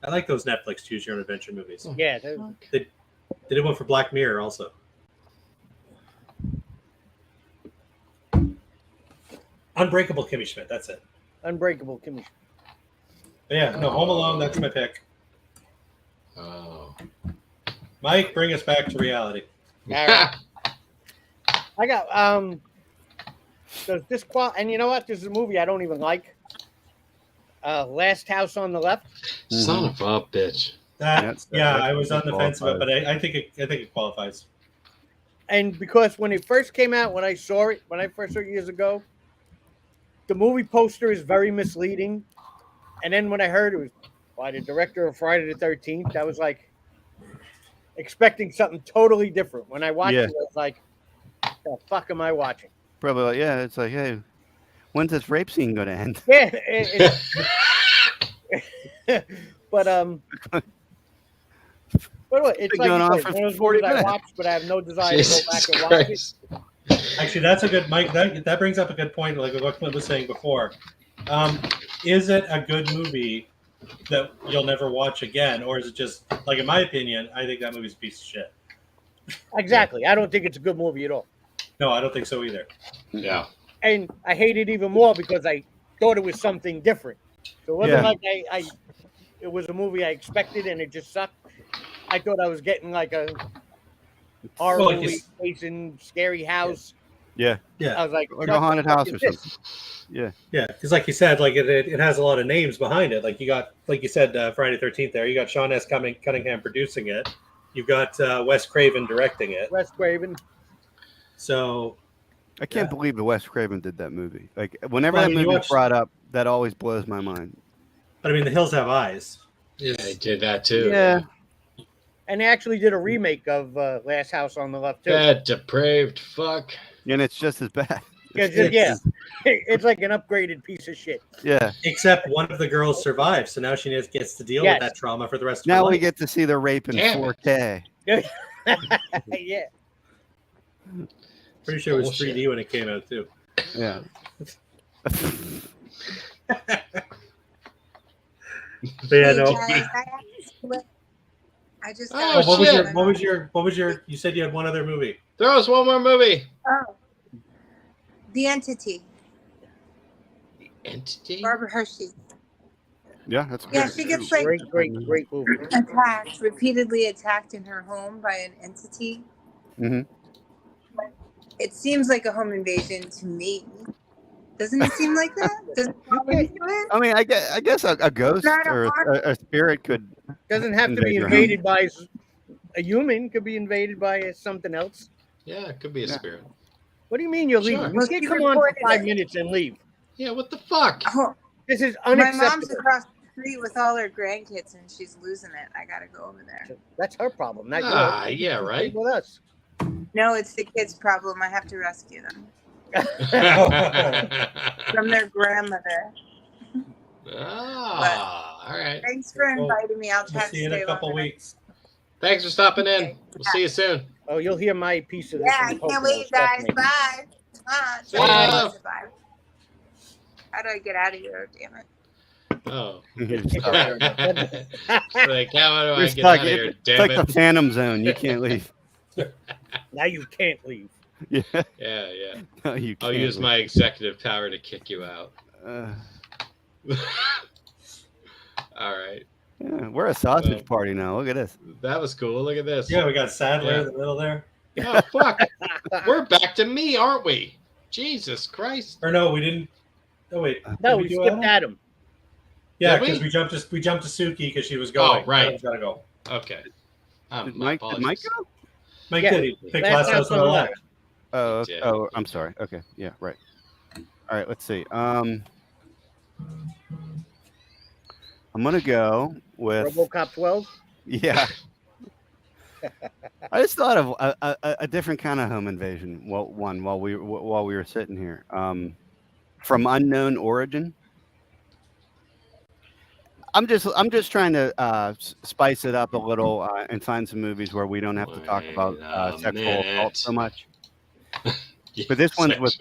I like those Netflix choose your own adventure movies. yeah. They did one for Black Mirror also. Unbreakable Kimmy Schmidt. That's it. Unbreakable Kimmy. But yeah, no, Home Alone. That's my pick. Oh. Mike, bring us back to reality. All right. I got does this and you know what? This is a movie I don't even like. Last House on the Left. Son of a bitch. I was on the fence about it, but I think it qualifies. And because when it first came out, when I first saw it years ago, the movie poster is very misleading. And then when I heard it was by the director of Friday the 13th, I was like expecting something totally different. When I watched it, I was like, the fuck am I watching? Probably like, yeah, it's like, hey, when's this rape scene going to end? Yeah. But it's been going on like for one of those 40 movies I minutes. watched, but I have no desire to go back and watch Christ. it. Actually, that's a good, Mike. That brings up a good point. Like what Clint was saying before, is it a good movie that you'll never watch again, or is it just like, in my opinion, I think that movie's a piece of shit. Exactly. I don't think it's a good movie at all. No, I don't think so either. Yeah. And I hate it even more because I thought it was something different. So it wasn't like it was a movie I expected and it just sucked. I thought I was getting like a horror movie, facing scary house. Yeah. I was like a haunted house or something. Yeah. Yeah, because like you said, like it has a lot of names behind it. Like you got, like you said, Friday the 13th. There, you got Sean S. Cunningham producing it. You've got Wes Craven directing it. Wes Craven. So I can't believe that Wes Craven did that movie. Like whenever that movie is brought up, that always blows my mind. But I mean, The Hills Have Eyes. Yeah, I did that too. Yeah. And they actually did a remake of Last House on the Left too. That depraved fuck. And it's just as bad. It's like an upgraded piece of shit. Yeah. Except one of the girls survives, so now she gets to deal with that trauma for the rest of her Now life. we get to see the rape in 4K. Yeah. Pretty sure it was 3D when it came out too. Yeah. But yeah, no. I just what was your you said you had one other movie. There was one more movie. Oh. The Entity. The Entity? Barbara Hershey. Yeah, that's good. Yeah, she gets like great movie. Repeatedly attacked in her home by an entity. Mm-hmm. It seems like a home invasion to me. Doesn't it seem like that? Doesn't it? I mean, I guess a ghost or a spirit could. Doesn't have to be invaded by a human. Could be invaded by something else. Yeah, it could be a spirit. What do you mean you're leaving? You can't come on for 5 minutes and leave. Yeah, what the fuck? Oh, this is my unacceptable. mom's across the street with all her grandkids and she's losing it. I gotta go over there. That's her problem, not yours. Yeah, right. With us. No, it's the kids' problem. I have to rescue them from their grandmother. All right. Thanks for inviting me. I'll try to See you in stay a couple longer. weeks. Thanks for stopping in. We'll see you soon. Oh, you'll hear my piece of this. Yeah, I can't wait, guys. Bye. Bye. Bye. How do I get out of here? Damn it. Oh. It's Like, how do I It's get like, out of here? it's Damn like it. the Phantom Zone. You can't leave. Now you can't leave. Yeah. Yeah. No, you I'll can't use leave. my executive power to kick you out. All right. Yeah, we're a sausage party now. Look at this. That was cool. Look at this. Yeah, we got Sadler in the middle there. Oh, fuck. We're back to me, aren't we? Jesus Christ. Or no, we didn't. Oh wait. No, Did we do skipped Adam. Yeah, Did we? because we jumped to Suki because she was going. Oh, right. Adam's gotta go. Okay. Did My Mike apologies. go? Mike Yeah. did. He picked Last House on the Left. Oh, Yeah. oh, I'm sorry. Okay, yeah, right. All right, let's see. I'm gonna go with RoboCop 12. yeah. I just thought of a different kind of home invasion. Well, while we were sitting here, from unknown origin. I'm just trying to spice it up a little and find some movies where we don't have to talk about sexual assault so much. But this one's with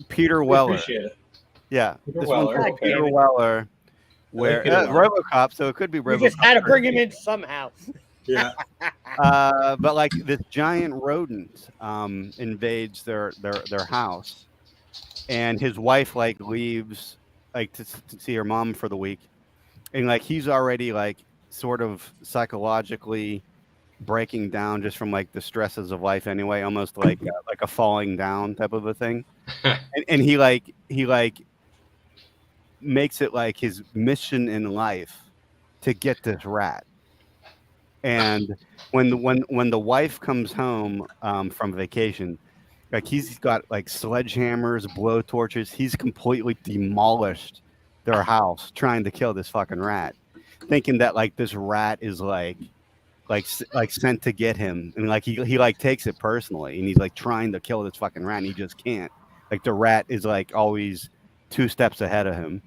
Peter Weller. Appreciate it. Yeah, Peter this Weller, one's with okay. Peter Weller, where Peter Weller. RoboCop. So it could be We RoboCop. just had to bring him in somehow. Yeah. But like this giant rodent invades their house, and his wife like leaves like to see her mom for the week, and like he's already like sort of psychologically breaking down just from like the stresses of life anyway, almost like a falling down type of a thing, and he makes it like his mission in life to get this rat. And when the wife comes home from vacation, like he's got like sledgehammers, blow torches. He's completely demolished their house trying to kill this fucking rat, thinking that like this rat is like sent to get him, and like he like takes it personally, and he's like trying to kill this fucking rat, and he just can't. Like the rat is like always 2 steps ahead of him,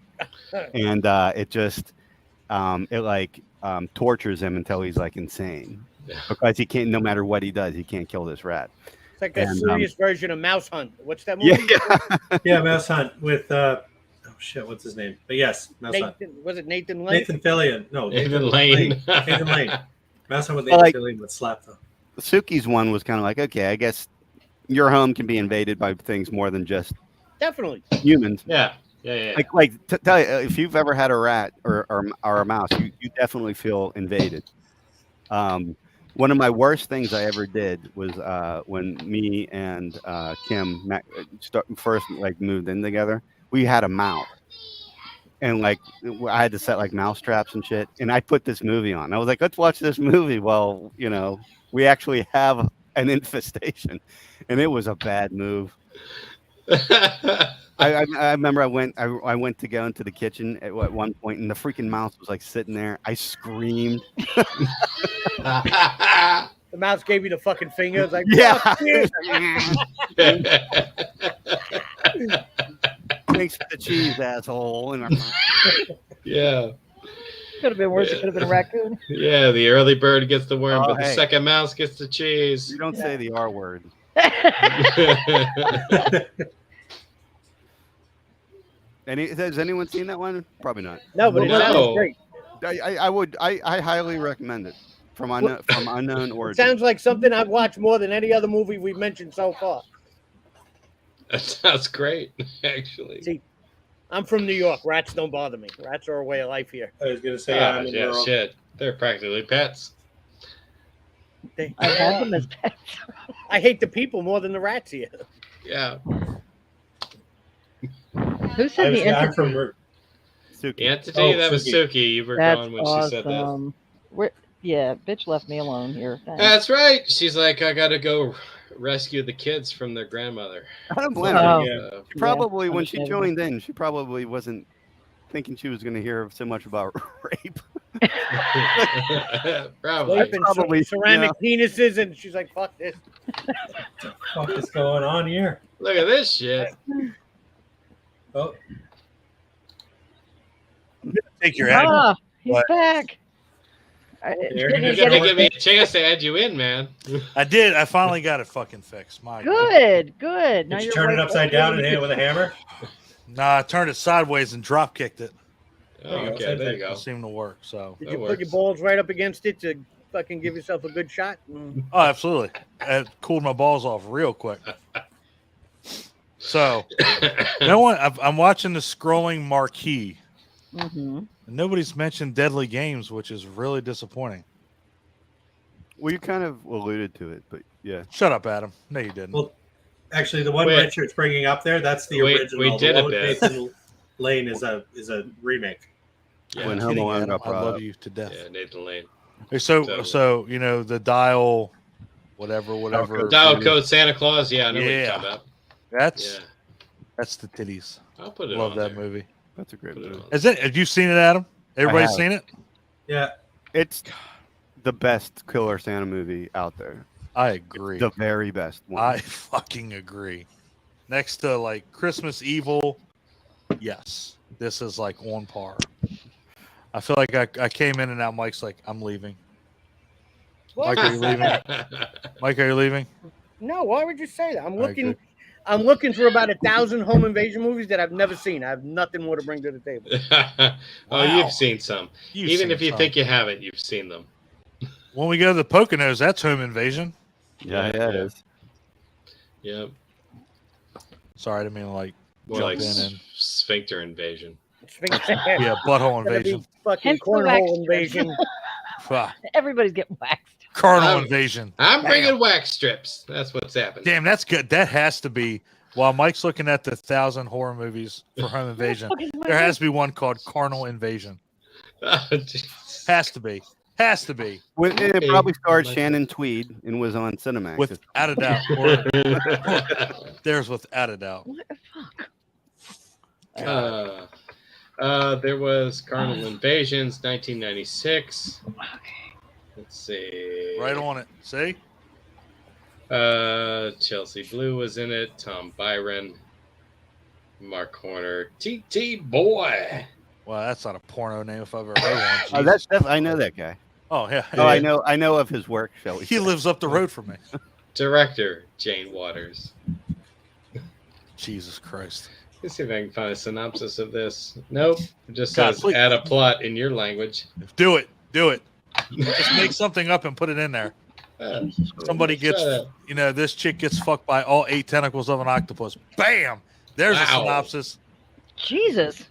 and it just tortures him until he's like insane because he can't. No matter what he does, he can't kill this rat. It's like a serious version of Mouse Hunt. What's that movie? Yeah, Mouse Hunt with oh shit, what's his name? But yes, Mouse Hunt. Was it Nathan Lane? Nathan Fillion. No, Nathan Lane. Nathan Lane. Mouse Hunt with Nathan Fillion would slap them. Suki's one was kind of like, okay, I guess your home can be invaded by things more than just definitely humans. Yeah. Tell you, if you've ever had a rat or a mouse, you definitely feel invaded. One of my worst things I ever did was when me and Kim first like moved in together. We had a mouse, and like I had to set like mouse traps and shit. And I put this movie on. I was like, let's watch this movie. Well, we actually have an infestation, and it was a bad move. I remember I went to go into the kitchen at one point, and the freaking mouse was like sitting there. I screamed. The mouse gave you the fucking finger. It's like, yeah. Thanks for the cheese, asshole. Yeah. Could have been worse. It could have been a raccoon. Yeah, the early bird gets the worm, but the second mouse gets the cheese. You don't say the R word. Has anyone seen that one? Probably not. No, but it sounds great. I highly recommend it from unknown origin. It sounds like something I've watched more than any other movie we've mentioned so far. That sounds great, actually. See, I'm from New York. Rats don't bother me. Rats are a way of life here. I was gonna say, shit. They're practically pets. I have them as pets. I hate the people more than the rats here. Yeah. Who said the entity? I'm from Suki. The entity, that was Suki. You were gone when she said that. Yeah, bitch left me alone here. Thanks. That's right. She's like, I gotta go rescue the kids from their grandmother. I don't blame her. Probably when she joined in, she probably wasn't thinking she was going to hear so much about rape. Probably ceramic penises, and she's like, "Fuck this! What the fuck is going on here? Look at this shit." Oh, take your head. Ah, he's back. You gotta give me a chance to add you in, man. I did. I finally got it fucking fixed. My good. Now did you turn it upside down and hit it with a hammer? Nah, I turned it sideways and drop kicked it. Oh, okay, there you go. It seemed to work. So did you put your balls right up against it to fucking give yourself a good shot? Oh, absolutely. It cooled my balls off real quick. So, I'm watching the scrolling marquee. Mm-hmm. Nobody's mentioned Deadly Games, which is really disappointing. Well, you kind of alluded to it, but yeah. Shut up, Adam. No, you didn't. Well, actually, the one Richard's bringing up there, that's the original. We did a bit. Nathan Lane is a remake. Yeah, when Home Alone got I love you to death. Yeah, Nathan Lane. So the dial, whatever. Dial code Santa Claus. Yeah, I know what you're talking about. That's the titties. I'll put it. Love that movie. That's a great movie. Have you seen it, Adam? Everybody's seen it? Yeah. It's the best Killer Santa movie out there. I agree. The very best one. I fucking agree. Next to like Christmas Evil, yes. This is like on par. I feel like I came in and now Mike's like, I'm leaving. What? Mike, are you leaving? Mike, are you leaving? No, why would you say that? I'm looking for about 1,000 home invasion movies that I've never seen. I have nothing more to bring to the table. You've seen some. Even if you think you haven't, you've seen them. When we go to the Poconos, that's home invasion. Yeah, it is. Yep. Sorry, I didn't mean to more like jump in and sphincter invasion. Sphinx. Yeah, butthole Gonna be invasion. fucking Hence the wax cornhole strips. invasion. Everybody's getting waxed. Carnal I'm- invasion. I'm Bam. bringing wax strips. That's what's happening. Damn, that's good. That has to be. While Mike's looking at the 1,000 horror movies for home invasion, there has to be one called Carnal Invasion. Oh, jeez. Has to be. Has to be. It Okay. probably starred Shannon Tweed and was on Cinemax. Without a doubt. Or, there's without a doubt. What the fuck? There was Carnival Invasions, 1996. Let's see. Right on it. See? Chelsea Blue was in it. Tom Byron, Mark Horner, TT Boy. Well, that's not a porno name if I've ever heard one. Oh, Jesus. I know that guy. Oh, yeah. Oh, I know of his work. Shall we? He lives up the road from me. Director Jane Waters. Jesus Christ. Let's see if I can find a synopsis of this. Nope. It just God, says please. add a plot in your language. Do it. Do it. Just make something up and put it in there. Somebody gets, this chick gets fucked by all 8 tentacles of an octopus. Bam! There's a synopsis. Jesus.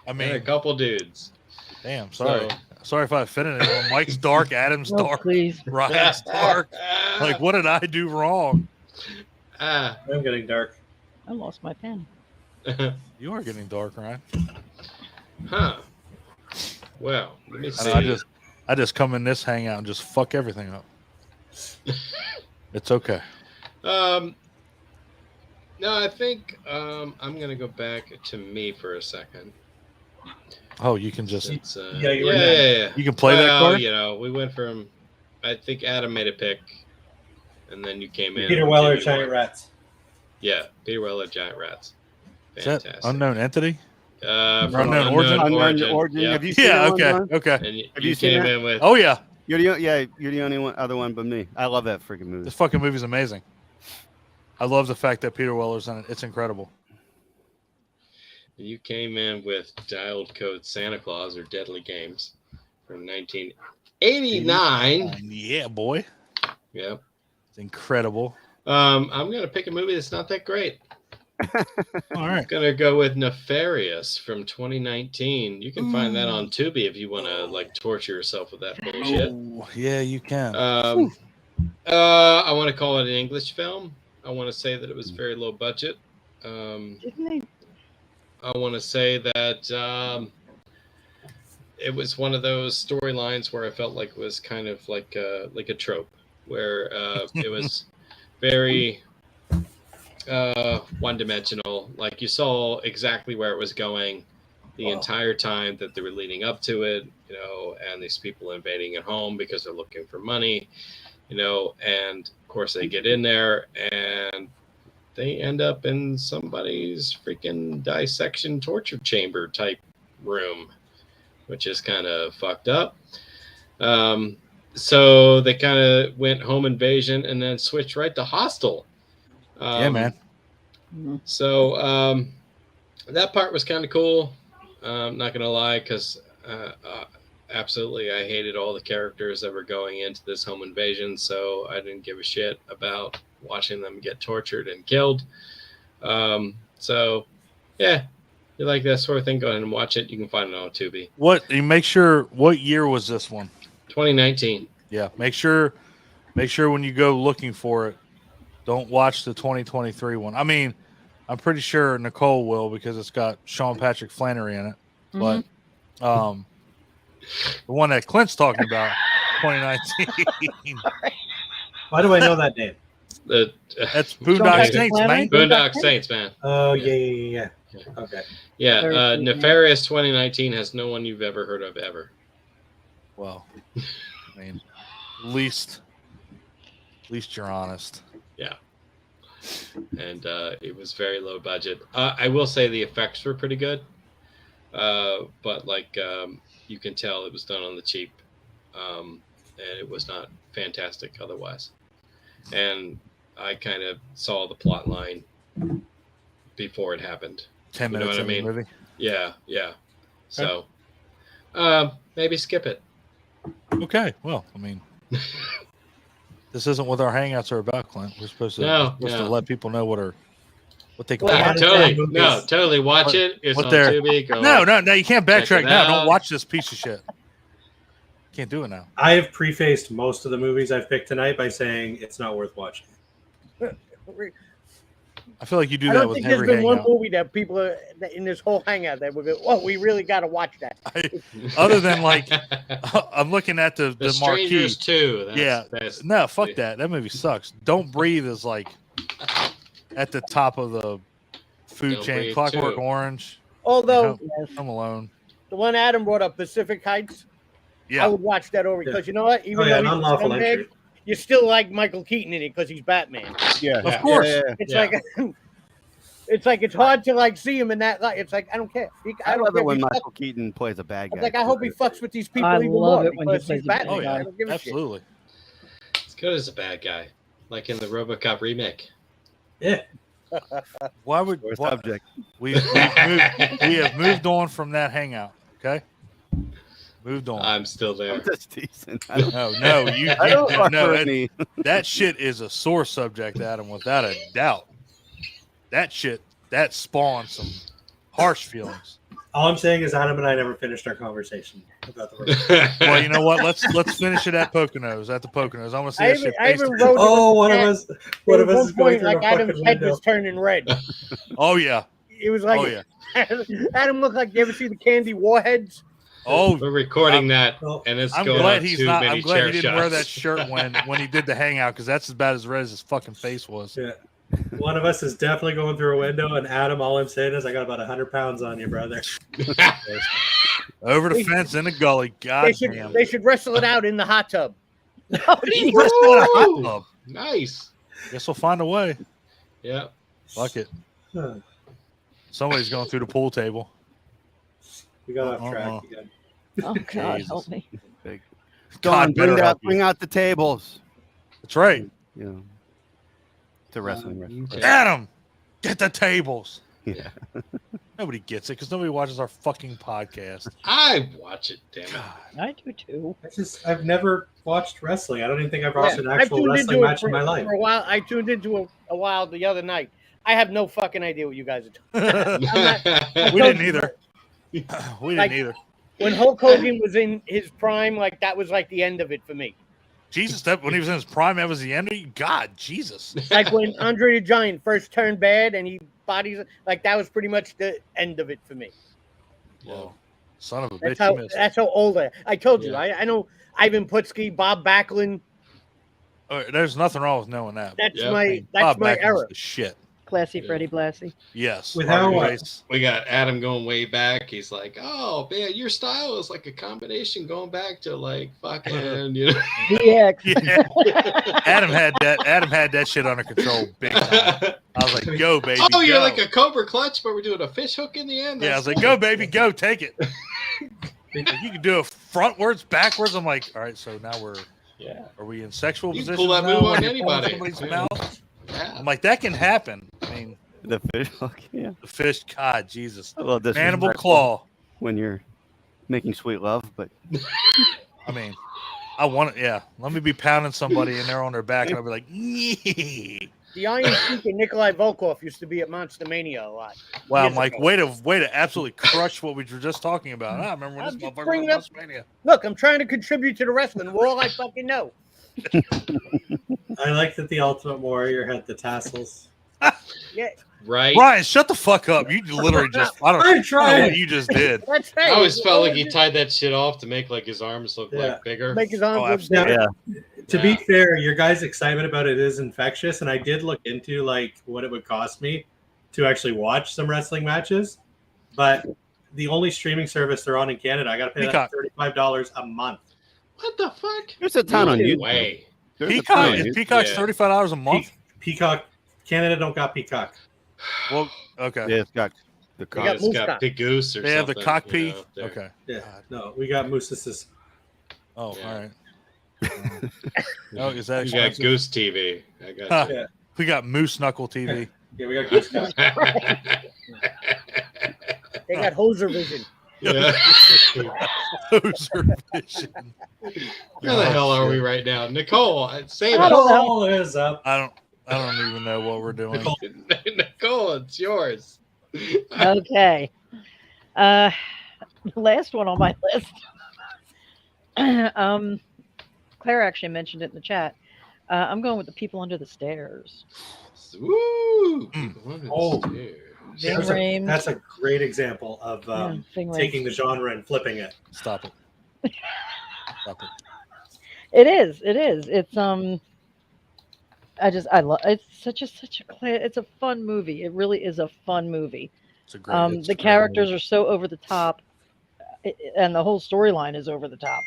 I mean, a couple dudes. Damn, sorry. Sorry if I offended anyone. Mike's dark, Adam's No, dark, please. Ryan's dark. Like, what did I do wrong? I'm getting dark. I lost my pen. You are getting dark, Ryan. Huh. Well, let me see. I just come in this hangout and just fuck everything up. It's okay. No, I think I'm gonna go back to me for a second. Oh, you can just yeah. You can play that card. We went from. I think Adam made a pick, and then you came in. Peter Weller, Giant Rats. Yeah, Peter Weller, Giant Rats. Is Fantastic. that Unknown Entity? From Unknown Origin? Unknown Origin. Yeah. Have you seen that one, John? Okay. And Have you you seen came that? in with. Oh yeah, You're the only other one but me. I love that freaking movie. this fucking movie's amazing. I love the fact that Peter Weller's in it. It's incredible. You came in with Dialed Code Santa Claus or Deadly Games from 1989. Yeah, boy. Yep. It's incredible. I'm gonna pick a movie that's not that great. All right. I'm gonna go with Nefarious from 2019. You can find that on Tubi if you want to torture yourself with that bullshit. Oh, yeah, you can. I want to call it an English film. I want to say that it was very low budget. Didn't they? I want to say that it was one of those storylines where I felt like it was kind of like a trope, where it was very one-dimensional. Like you saw exactly where it was going the entire time that they were leading up to it, and these people invading at home because they're looking for money, and of course they get in there and they end up in somebody's freaking dissection torture chamber type room, which is kind of fucked up. So they kind of went home invasion and then switched right to Hostel. Yeah, man. So that part was kind of cool. I'm not going to lie, because absolutely I hated all the characters that were going into this home invasion, so I didn't give a shit about watching them get tortured and killed. So, yeah, you like that sort of thing, go ahead and watch it. You can find it on Tubi. What year was this one? 2019. Yeah, make sure when you go looking for it, don't watch the 2023 one. I mean, I'm pretty sure Nicole will, because it's got Sean Patrick Flannery in it. But the one that Clint's talking about, 2019. Why do I know that name? That's Boondock Saints, man. Boondock Saints, man. Oh, yeah. Okay. Yeah, Nefarious 2019 has no one you've ever heard of ever. Well, I mean, at least you're honest. Yeah. And it was very low budget. I will say the effects were pretty good. But you can tell it was done on the cheap. And it was not fantastic otherwise. And I kind of saw the plot line before it happened. 10 minutes in the movie. Yeah. So maybe skip it. Okay. Well, I mean, this isn't what our hangouts are about, Clint. We're supposed to let people know what our What they Well, call yeah, it. Totally watch it. It's what on they're- Tubi. Go No, you can't check backtrack it now. out. Don't watch this piece of shit. Can't do it now. I have prefaced most of the movies I've picked tonight by saying it's not worth watching. I feel like you do I that don't with think there's every been one hangout. movie that people are, that in this whole hangout that we're going, oh, we really got to watch that. Other than like, I'm looking at the The marquee. Strangers 2. That's, No, fuck that. That movie sucks. Don't Breathe is like at the top of the food Don't chain. Breathe Clockwork 2. Orange. Although I'm alone. the one Adam brought up, Pacific Heights, Yeah. I would watch that over because you know what? Even Oh, yeah, though he's a Unlawful scumbag, Entry. you still like Michael Keaton in it because he's Batman. Yeah, Of course. It's Yeah. like it's hard to like see him in that light. It's like I don't care. I don't love care it if when he Michael fucks- Keaton plays a bad I'm guy. like I hope he fucks with these people I even love more it when he because plays he's a bad Batman. Oh guy. yeah, I don't give a shit. absolutely. It's good as a bad guy, like in the RoboCop remake. Yeah. Why would Or why- subject. we have moved on from that hangout? Okay, moved on. I'm still there. That's decent. I don't, No, you I don't fuck no, with that, me. that shit is a sore subject, Adam, without a doubt. That shit that spawned some harsh feelings. All I'm saying is Adam and I never finished our conversation about the road. Well, you know what? Let's finish it at Poconos. At the Poconos, I want to see I that shit. even face to wrote face. it Oh, in one the of chat. us. One There of was us is one going point through like a Adam's fucking head window. was turning red. Oh yeah, It was like oh yeah, Adam looked like you ever see the candy warheads? oh. We're recording that, Oh, and it's I'm going glad on he's too not. many I'm glad chair he didn't wear shots. that shirt when he did the hangout because that's about as red as his fucking face was. Yeah. One of us is definitely going through a window, and Adam, all I'm saying is I got about 100 pounds on you, brother. Over the fence in the gully. God damn. They should wrestle it out in the hot tub. Oh, He geez. must have had a hot Woo! tub. Nice. Guess we'll find a way. Yeah. Fuck it. Huh. Somebody's going through the pool table. We got off track again. Oh God, Jesus. help me. God better help you. bring out the tables. That's right. You know, it's a wrestling restaurant. Okay. Adam, get the tables. Yeah. Nobody gets it because nobody watches our fucking podcast. I watch it, damn it. God. I do too. I've never watched wrestling. I don't even think I've watched an I actual tuned wrestling into it match in my life. for a while. I tuned into a while the other night. I have no fucking idea what you guys are talking about. We didn't either. We didn't Like- either. When Hulk Hogan was in his prime, like that was like the end of it for me. Jesus, that when he was in his prime, that was the end of you. God, Jesus. Like when Andre the Giant first turned bad and he bodies, like that was pretty much the end of it for me. Well, son of a That's bitch, how you missed. that's how old I told you. Yeah. I know Ivan Putski, Bob Backlund. There's nothing wrong with knowing that. That's Yeah. my Bob my Backlund's era. the shit. Classy Yeah. Freddie Blassie. Yes. With Harvey how, Rice. We got Adam going way back. He's like, "Oh man, your style is like a combination going back to like fucking, you know." DX. Yeah. Adam had that shit under control big time. I was like, go, baby. Oh, you're go. like a Cobra clutch, but we're doing a fish hook in the end. Yeah, I That's was like, go, baby, go, take it. You can do it frontwards, backwards. I'm like, all right, so now yeah. are we in sexual You can position? pull that now move when on you're pulling anybody. somebody's Yeah. mouth? Yeah. I'm like, that can happen. I mean, The fish hook. Yeah. the fish, God, Jesus. A little Mandible disrespectful claw. when you're making sweet love, but I mean, I want it. Yeah. Let me be pounding somebody and they're on their back and I'll be like, "Nyeh." The Iron Sheik and Nikolai Volkov used to be at Monster Mania a lot. Wow, Years Mike, ago. way to absolutely crush what we were just talking about. I remember when I'm this just motherfucker bringing was up- Mania. Look, I'm trying to contribute to the wrestling. We're all I fucking know. I like that the Ultimate Warrior had the tassels. Yeah, Right. Ryan, shut the fuck up. You literally just, I don't I'm know what trying. you just did. that's I right. always felt like he tied that shit off to make like his arms look Yeah. like bigger. Make his arms Oh, look absolutely. bigger. yeah. To be Yeah. fair, your guys' excitement about it is infectious, and I did look into like what it would cost me to actually watch some wrestling matches. But the only streaming service they're on in Canada, I got to pay Peacock. that $35 a month. What the fuck? There's a ton on No YouTube. way. There's a ton Peacock, on is YouTube. Peacock's Yeah. $35 a month? Peacock, Canada don't got Peacock. Well, okay. Yeah, it's got the got It's Moose got Cock. Big Goose or They have something. the cock you pee? know, there. Okay. Yeah, God. no, we got Moose's. Oh, Yeah. all right. Oh, is that You got expensive? Goose TV. I got Huh. you. Yeah, We got Moose Knuckle TV. yeah, we got Goose Cock. They got Hoser Vision. Yeah. Hoser Vision. Where the hell are we right now? Nicole, save I us. don't know. All is up. I don't. I don't even know what we're doing. Nicole, it's yours. Okay. Last one on my list. Claire actually mentioned it in the chat. I'm going with The People Under the Stairs. Woo! Oh. Ving Rhames. That's a great example of Ving Rhames. taking the genre and flipping it. Stop it. Stop it. It is. It's I love it's such a it's a fun movie. It really is a fun movie. It's a great. The characters are so over the top, and the whole storyline is over the top.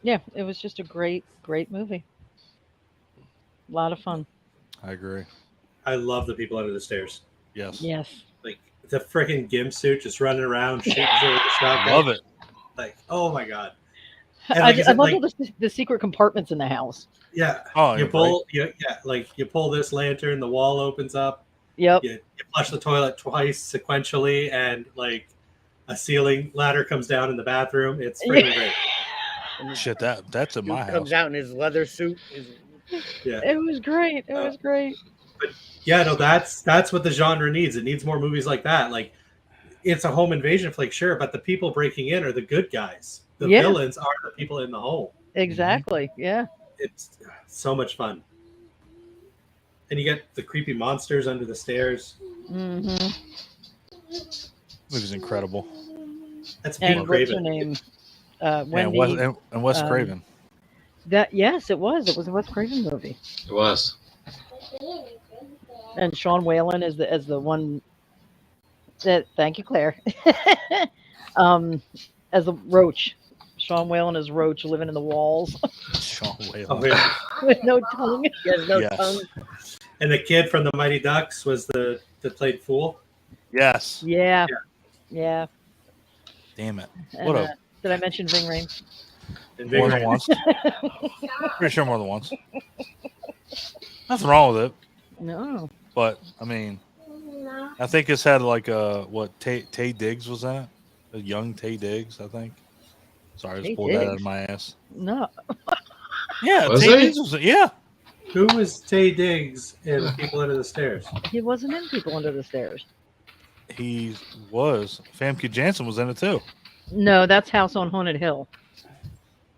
Yeah, it was just a great movie. A lot of fun. I agree. I love The People Under the Stairs. Yes. Yes. Like the freaking gimp suit just running around shooting with the shotgun. Love it. Like, oh my god. And I like I said, love like, all the secret compartments in the house. yeah. Oh, You pull you pull this lantern, the wall opens up. Yep. You flush the toilet twice sequentially, and like a ceiling ladder comes down in the bathroom. It's freaking great. Shit, that's in my house. Comes out in his leather suit. Yeah. It was great. It was great. But yeah, no, that's what the genre needs. It needs more movies like that. Like, it's a home invasion flick, sure, but the people breaking in are the good guys. The villains are the people in the home. Exactly. Yeah. It's so much fun. And you get the creepy monsters under the stairs. Mm-hmm. It was incredible. That's And Pete what's her Craven. name? And Wendy. Wes Craven. Yes, it was. It was a Wes Craven movie. It was. And Sean Whalen is the one that. Thank you, Claire. As a Roach. Sean Whalen is Roach living in the walls Sean Whalen. Oh, yeah. with no tongue. He has no Yes. tongue. And the kid from the Mighty Ducks was the that played Fool. Yes. Yeah. Yeah. Damn it. And, What a did I mention Ving Rhames? And more Ving than Rhames. once. Pretty sure more than once. Nothing wrong with it, No. but I mean, I think it's had like Tay Diggs was in it, a young Tay Diggs, I think. Sorry, I Tay just pulled that out of Diggs? my ass. No. Yeah, Was Tay he? Diggs was yeah. Who was Tay Diggs in People Under the Stairs? He wasn't in People Under the Stairs. He was. Famke Janssen was in it too. No, that's House on Haunted Hill.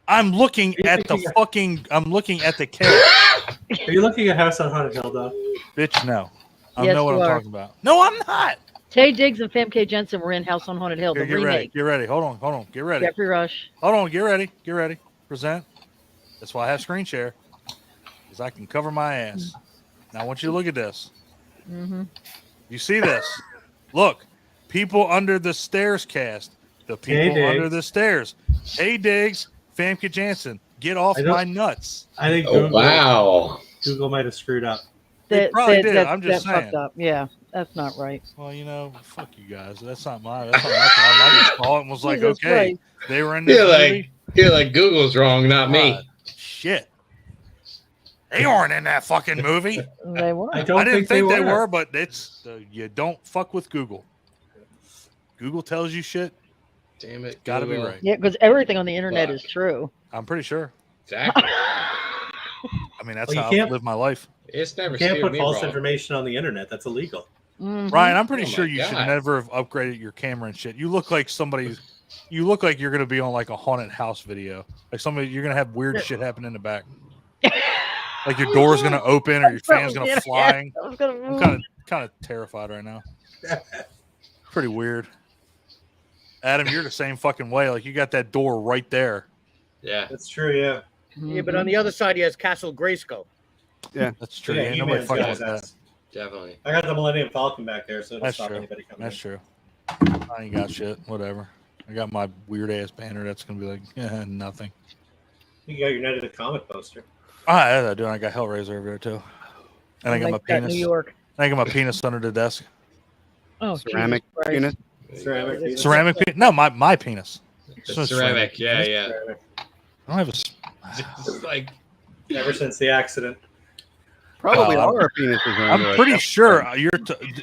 I'm looking at the fucking. I'm looking at the cat. Are you looking at House on Haunted Hill, though? Bitch, no. I Yes, know what you I'm are. talking about. No, I'm not. Tay Diggs and Famke Jensen were in House on Haunted Hill, Here, the get ready. remake. Get ready. Hold on. Get ready. Jeffrey Rush. Hold on. Get ready. Get ready. Present. That's why I have screen share, because I can cover my ass. Now I want you to look at this. Mm-hmm. You see this? Look, People Under the Stairs cast. The Hey, People Diggs. Under the Stairs. Hey Diggs, Famke Janssen. Get off I don't- my nuts. I think Oh, wow. Google might have screwed up. They probably did. I'm just that fucked saying. up. Yeah, that's not right. Well, you know, fuck you guys. That's not my problem. I just saw it and was like, Jesus okay, Christ. they were in this You're movie. like Google's wrong, not me. Shit. They aren't in that fucking movie. They were. I don't I didn't think they were. were, but it's you don't fuck with Google. Google tells you shit. Damn it. Gotta be Google. right. Yeah, because everything on the internet Fuck. is true. I'm pretty sure. Exactly. I mean, that's Well, you how I can't- live my life. It's never You can't steered put me false wrong. information on the internet. That's illegal. Mhm. Ryan, I'm pretty Oh my sure you should God. never have upgraded your camera and shit. You look like somebody. You look like you're gonna be on like a haunted house video. Like somebody, you're gonna have weird shit happen in the back. Like your door's gonna open or your fan's gonna Yeah, fly. I was gonna I'm move. kind of terrified right now. Pretty weird. Adam, you're the same fucking way. Like you got that door right there. Yeah. That's true, yeah. Yeah, but on the other side, he has Castle Grayskull. That's true. Yeah, Ain't nobody He-Man's fucking got with that. that. Definitely. I got the Millennium Falcon back there, so it'll That's stop true. anybody coming That's in. true. I ain't got shit. Whatever. I got my weird ass banner. That's gonna be like nothing. You got your Night of the Comet poster. I do. I got Hellraiser over there too. And I got my Like that penis. New York. I got my penis under the desk. Oh, Ceramic Jesus Christ. penis. Ceramic penis. Ceramic penis? No, my penis. The So ceramic. Yeah, yeah. Ceramic. I don't have a. It's like Ever since the accident. Probably Well, all our penises are under I'm it. pretty sure you're.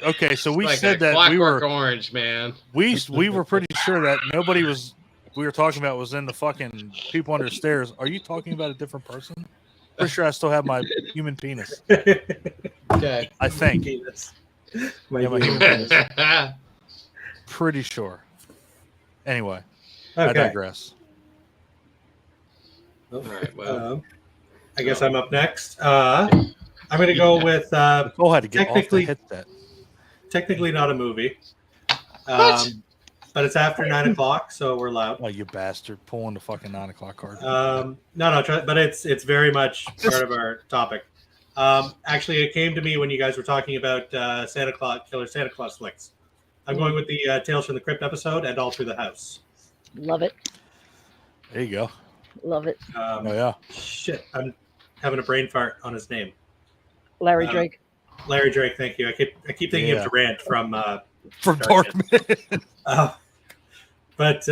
Okay, so we like said a that we Clockwork were Orange, man. we were pretty sure that nobody was. We were talking about was in the fucking People Under the Stairs. Are you talking about a different person? Pretty sure I still have my human penis. Okay. I think. Penis. Yeah, my human human penis. Pretty sure. Anyway, I Okay. digress. All right. Well, I guess I'm up next. I'm going to go with Nicole had to get off the technically- headset. technically not a movie. What? But it's after 9 o'clock, so we're loud. Oh, you bastard! Pulling the fucking 9 o'clock card. But it's very much part of our topic. Actually, it came to me when you guys were talking about Killer Santa Claus flicks. I'm going with the Tales from the Crypt episode and All Through the House. Love it. There you go. Love it. Oh yeah. Shit, I'm having a brain fart on his name. Larry Drake. Larry Drake, thank you. I keep thinking of Durant from Darkman. But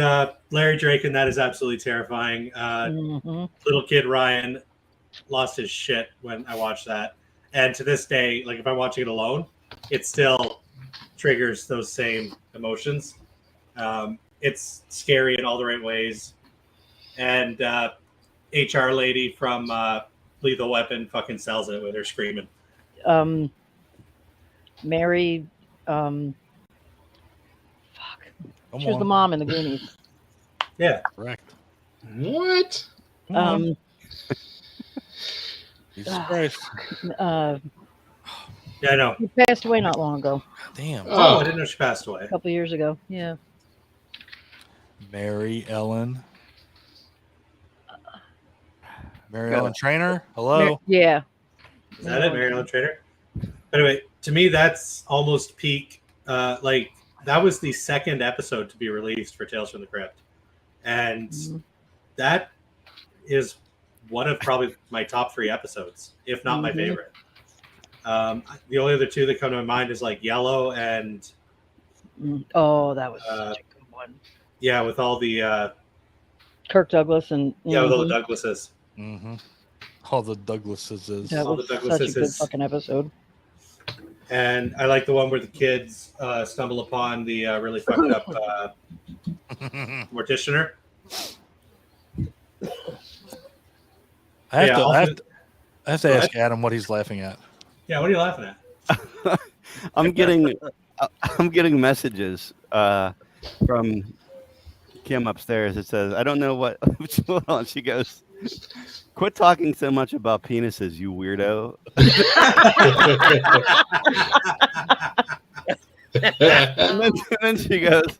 Larry Drake, and that is absolutely terrifying. Little kid Ryan lost his shit when I watched that, and to this day, like if I'm watching it alone, it still triggers those same emotions. It's scary in all the right ways, and HR lady from Lethal Weapon fucking sells it with her screaming. Mary. She was the mom in the Goonies. Yeah, correct. What? Jesus Christ. Yeah, I know. She passed away not long ago. Damn. Oh, I didn't know she passed away. A couple years ago. Yeah. Mary Ellen. Mary Ellen Trainer. Hello. Yeah. Is that it, Mary Ellen Trainer? Anyway, to me, that's almost peak. Like that was the second episode to be released for Tales from the Crypt, and that is one of probably my top 3 episodes, if not my favorite. The only other 2 that come to my mind is like Yellow and oh, that was such a good one. Yeah, with all the Kirk Douglas and with all the Douglases. All the Douglases. That was such a good fucking episode. And I like the one where the kids stumble upon the really fucked up morticianer. I have to ask Adam what he's laughing at. Yeah, what are you laughing at? I'm getting messages from Kim upstairs. It says, "I don't know what." Hold on. She goes, "Quit talking so much about penises, you weirdo." and then she goes,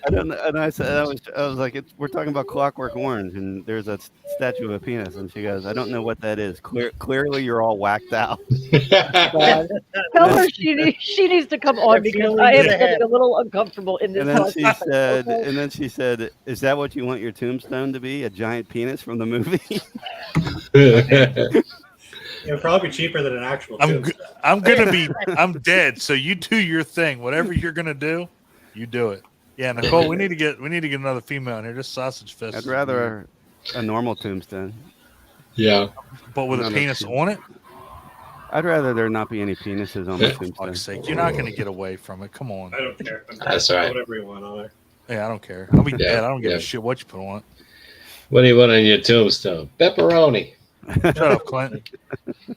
"I don't know." And I said, "I was like, we're talking about Clockwork Orange, and there's a statue of a penis." And she goes, "I don't know what that is. Clearly, you're all whacked out." Tell her she needs to come on because I am getting a little uncomfortable in this. And then she said, "Is that what you want your tombstone to be? A giant penis from the movie?" It would probably be cheaper than an actual. I'm dead. So you do your thing. Whatever you're gonna do, you do it. Yeah, Nicole, we need to get another female in here. Just sausage fest. I'd rather a normal tombstone. Yeah, but with a penis on it. I'd rather there not be any penises on the tombstone. For fuck's sake, you're not going to get away from it. Come on. I don't care. That's right. Whatever you want on there. Yeah, I don't care. I'll be dead. I don't give a shit what you put on it. What do you want on your tombstone? Pepperoni. Shut up, Clinton.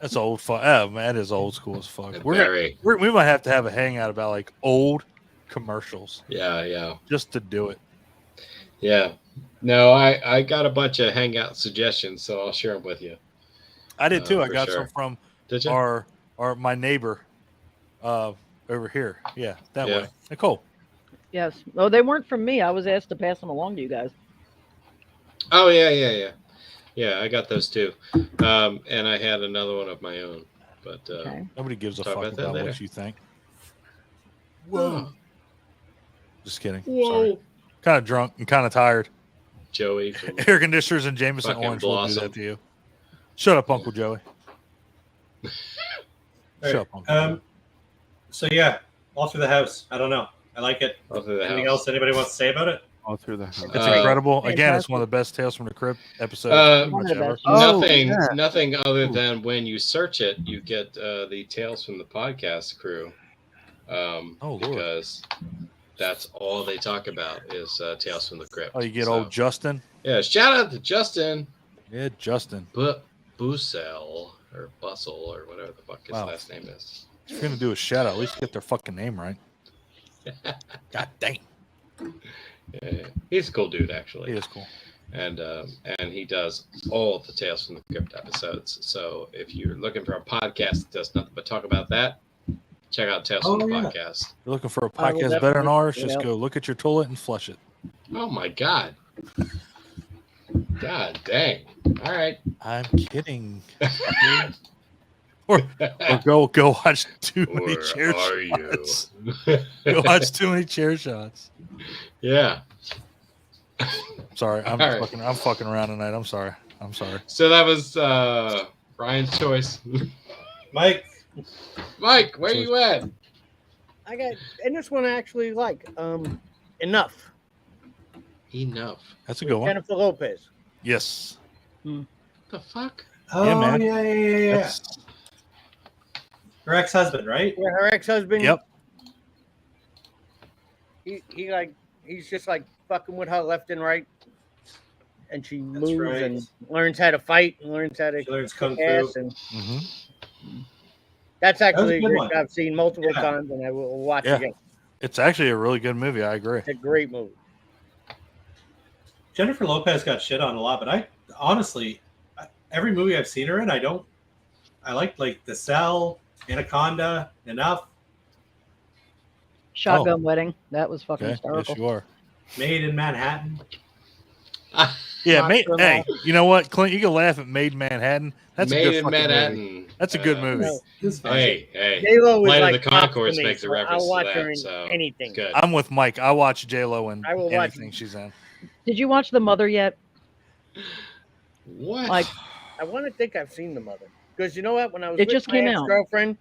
That's old fuck. Oh, man, that is old school as fuck. We might have to have a hangout about like old commercials. Yeah. Just to do it. Yeah. No, I got a bunch of hangout suggestions, so I'll share them with you. I did too. I got some from Did you? my neighbor over here. Yeah, that way. Nicole. Yes. Oh, they weren't from me. I was asked to pass them along to you guys. Oh, yeah. Yeah, I got those too. And I had another one of my own. But nobody gives a fuck about what you think. Whoa. Just kidding. Whoa. Sorry. Kind of drunk and kind of tired. Joey. Air conditioners and Jameson Orange will do that to you. Shut up, Uncle Joey. Shut up, Uncle Joey. So yeah, All Through the House. I don't know. I like it. Anything else anybody wants to say about it? All Through the House. It's incredible. Again, it's one of the best Tales from the Crypt episodes. Nothing other than when you search it, you get the Tales from the Podcast crew. Because that's all they talk about is Tales from the Crypt. Oh, you get old Justin? Yeah, shout out to Justin. Yeah, Justin. But Busell or Bustle or whatever the fuck his Wow. last name is. If you're gonna do a shout out, at least get their fucking name right. God dang. Yeah, he's a cool dude, actually. He is cool. And he does all of the Tales from the Crypt episodes. So if you're looking for a podcast that does nothing but talk about that, check out Tales from the Podcast. If you're looking for a I will podcast better than definitely ours, check it just out. go look at your toilet and flush it. Oh my god. God dang. All right. I'm kidding. or go watch too many Where chair are shots. you? Go watch too many chair shots. Yeah. Sorry, I'm All right. I'm fucking around tonight. I'm sorry. So that was Ryan's choice. Mike, Mike, where you at? I got, and this one I actually like. Enough. Enough. That's a good one. Jennifer Lopez. Yes. The fuck? oh Yeah, man. yeah. That's- Her ex-husband, right? Where her ex-husband. Yep. He's just like fucking with her left and right, and she That's moves right. and learns how to fight and learns how to She learns kung kick ass, fu. and Mhm. that's actually a a good great one. I've seen multiple Yeah. times, and I will watch Yeah. again. It's actually a really good movie. I agree. It's a great movie. Jennifer Lopez got shit on a lot, but I honestly, every movie I've seen her in, I like The Cell, Anaconda, Enough, Shotgun Wedding. That was fucking Okay. hysterical. Yes, you are. Made in Manhattan. Yeah, Not mate. for Hey, long. you know what, Clint? You can laugh at Made in Manhattan. That's a Made good in fucking Manhattan. movie. That's a good movie. No. It's fine. Hey. J-Lo is Flight like of the tops to Concords me, makes a so reference I'll watch to her that, in so anything. it's good. I'm with Mike. I watch J-Lo in I will watch- anything she's in. Did you watch The Mother yet? What? Like, I want to think I've seen The Mother, because you know what? When I was It with just my came out. ex-girlfriend,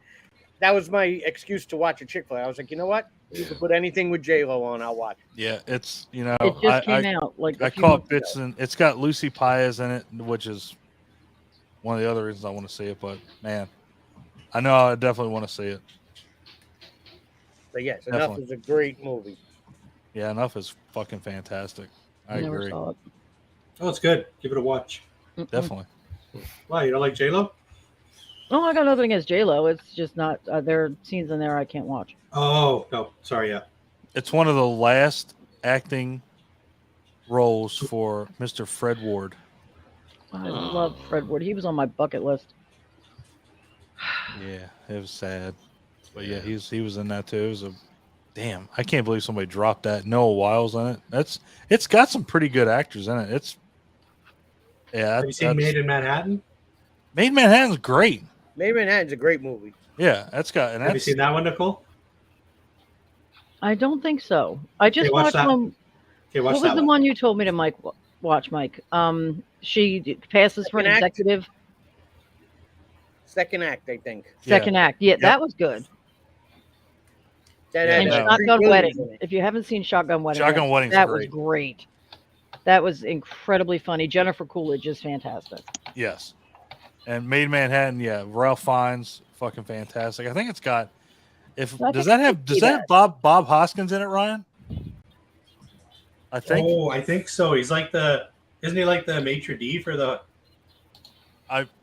that was my excuse to watch a chick flick. I was like, you know what? You can put anything with J-Lo on, I'll watch. Yeah, it's it just came out. Like, I a few caught months ago. bits, and it's got Lucy Paez in it, which is one of the other reasons I want to see it. But man, I know I definitely want to see it. But yes, Enough Definitely. is a great movie. Yeah, Enough is fucking fantastic. I Never agree. saw it. Oh, it's good. Give it a watch. Mm-mm. Definitely. Why, you don't like J-Lo? Oh, I got nothing against J-Lo. It's just not, there are scenes in there I can't watch. Oh, no. Sorry, yeah. It's one of the last acting roles for Mr. Fred Ward. I love Fred Ward. He was on my bucket list. Yeah, it was sad. But yeah, he was in that too. It was a damn. I can't believe somebody dropped that. Noah Wiles in it. It's got some pretty good actors in it. Have you seen Made in Manhattan? Made in Manhattan's great. Made in Manhattan's a great movie. Yeah, that's got. And Have you that's, seen that one, Nicole? I don't think so. I just Okay, watch watched that. one. Okay, watch What was that the one. one you told me to watch, Mike? She passes for an Second Act? executive. Second act, I think. Second act. Yeah, that was good. That Yeah, had And no. Treat Shotgun Williams Wedding. in it. If you haven't seen Shotgun Wedding, Shotgun Wedding's that great. was great. That was incredibly funny. Jennifer Coolidge is fantastic. yes. And Made in Manhattan, yeah. Ralph Fiennes, fucking fantastic. I think it's got. Does that have Bob Hoskins in it, Ryan? I think. Oh, I think so. He's like isn't he like the maitre d' for the?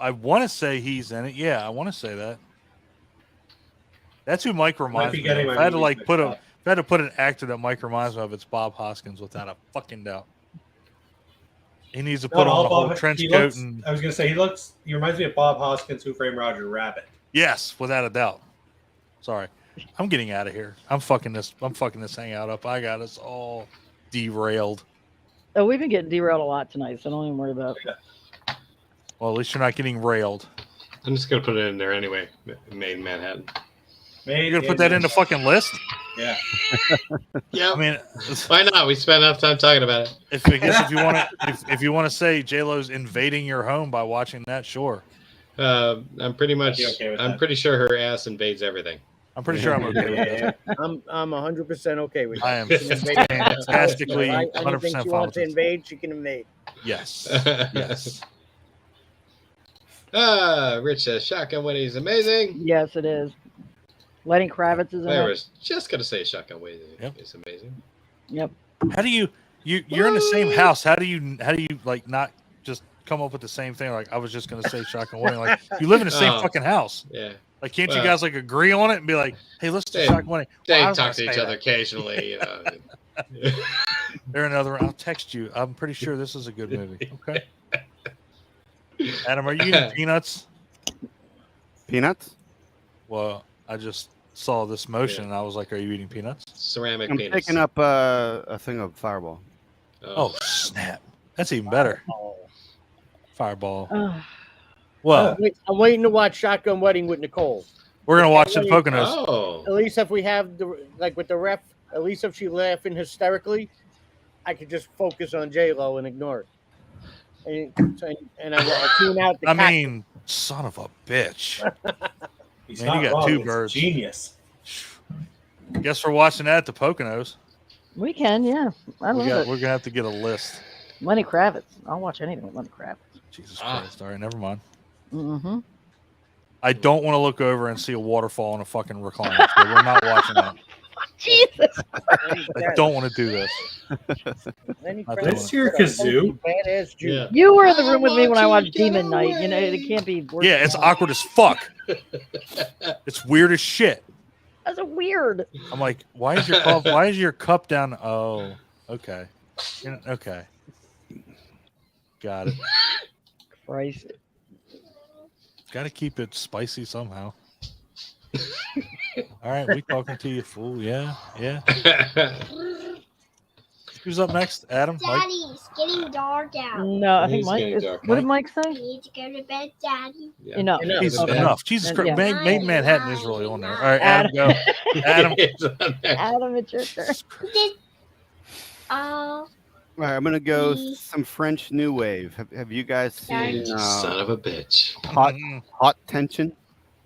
I want to say he's in it. Yeah, I want to say that. That's who Mike reminds be me getting of. my If I had to movies put mixed up. if I had to put an actor that Mike reminds me of, it's Bob Hoskins without a fucking doubt. He needs to put on the whole trench coat and I was gonna say he reminds me of Bob Hoskins, Who Framed Roger Rabbit. yes, without a doubt. Sorry, I'm getting out of here. I'm fucking this hangout up. I got us all derailed. Oh, we've been getting derailed a lot tonight, so don't even worry about it. Well, at least you're not getting railed. I'm just gonna put it in there anyway. Made in Manhattan. You're gonna put that in the fucking list? Yeah. Yeah. I mean, Why not? We spent enough time talking about it. if you want to say J-Lo's invading your home by watching that, sure. I'm pretty much. okay with I'm that. pretty sure her ass invades everything. I'm pretty sure I'm okay with that. I'm 100% okay with I that. am She can invade. fantastically Anything 100% she fine wants with to this. invade, she can invade. Yes. Yes. Rich says Shotgun Wedding is amazing. Yes, it is. Lenny Kravitz is in I it. was just gonna say Shotgun Wedding Yep. is amazing. Yep. How do you're in the same house? How do you like not just come up with the same thing. Like I was just gonna say shotgun wedding. Like you live in the same fucking house. Yeah. Like can't Well, you guys like agree on it and be like, hey, let's do shotgun wedding? They Well, I was talk gonna to each say other that. occasionally. You know. They're another. I'll text you. I'm pretty sure this is a good movie. Okay. Adam, are you eating peanuts? Peanuts? Well, I just saw this motion and I was like, are you eating peanuts? Ceramic I'm penis. picking up a thing of Fireball. Oh, snap. That's even better. Fireball. Ugh. Well, I'm waiting to watch Shotgun Wedding with Nicole. we're going to watch the Poconos. Oh. At least if we have with the ref, at least if she's laughing hysterically, I could just focus on J-Lo and ignore it. And I'll tune out the cat. mean, son of a bitch. He's Man, not you got wrong. two It's birds. Genius. Guess we're watching that at the Poconos. We can, yeah. I love We're it. going to have to get a list. Lenny Kravitz. I'll watch anything with Lenny Kravitz. Jesus Christ. All right, never mind. Mm-hmm. I don't want to look over and see a waterfall in a fucking recliner. So we're not watching that. Jesus. I don't want to do this. Let's hear kazoo. Badass Jew. Yeah. You were in the room with me when I watched Demon Knight. You know, it can't be worse. Yeah, it's awkward as fuck. It's weird as shit. That's weird. I'm like, why is your cup down? Oh, okay. Okay. Got it. Christ. Got to keep it spicy somehow. All right, we talking to you, fool. Yeah. Who's up next? Adam? Mike? Daddy, it's getting dark out. No, I think It's Mike. getting dark. What did Mike say? You need to go to bed, Daddy. Yeah. Enough. Jesus, Okay. enough. Jesus Christ. Yeah. Main Manhattan is really on there. All right, Adam, go. Adam. Adam, it's your turn. All right, I'm gonna go some French New Wave. Have you guys seen Son of a bitch. Hot Tension?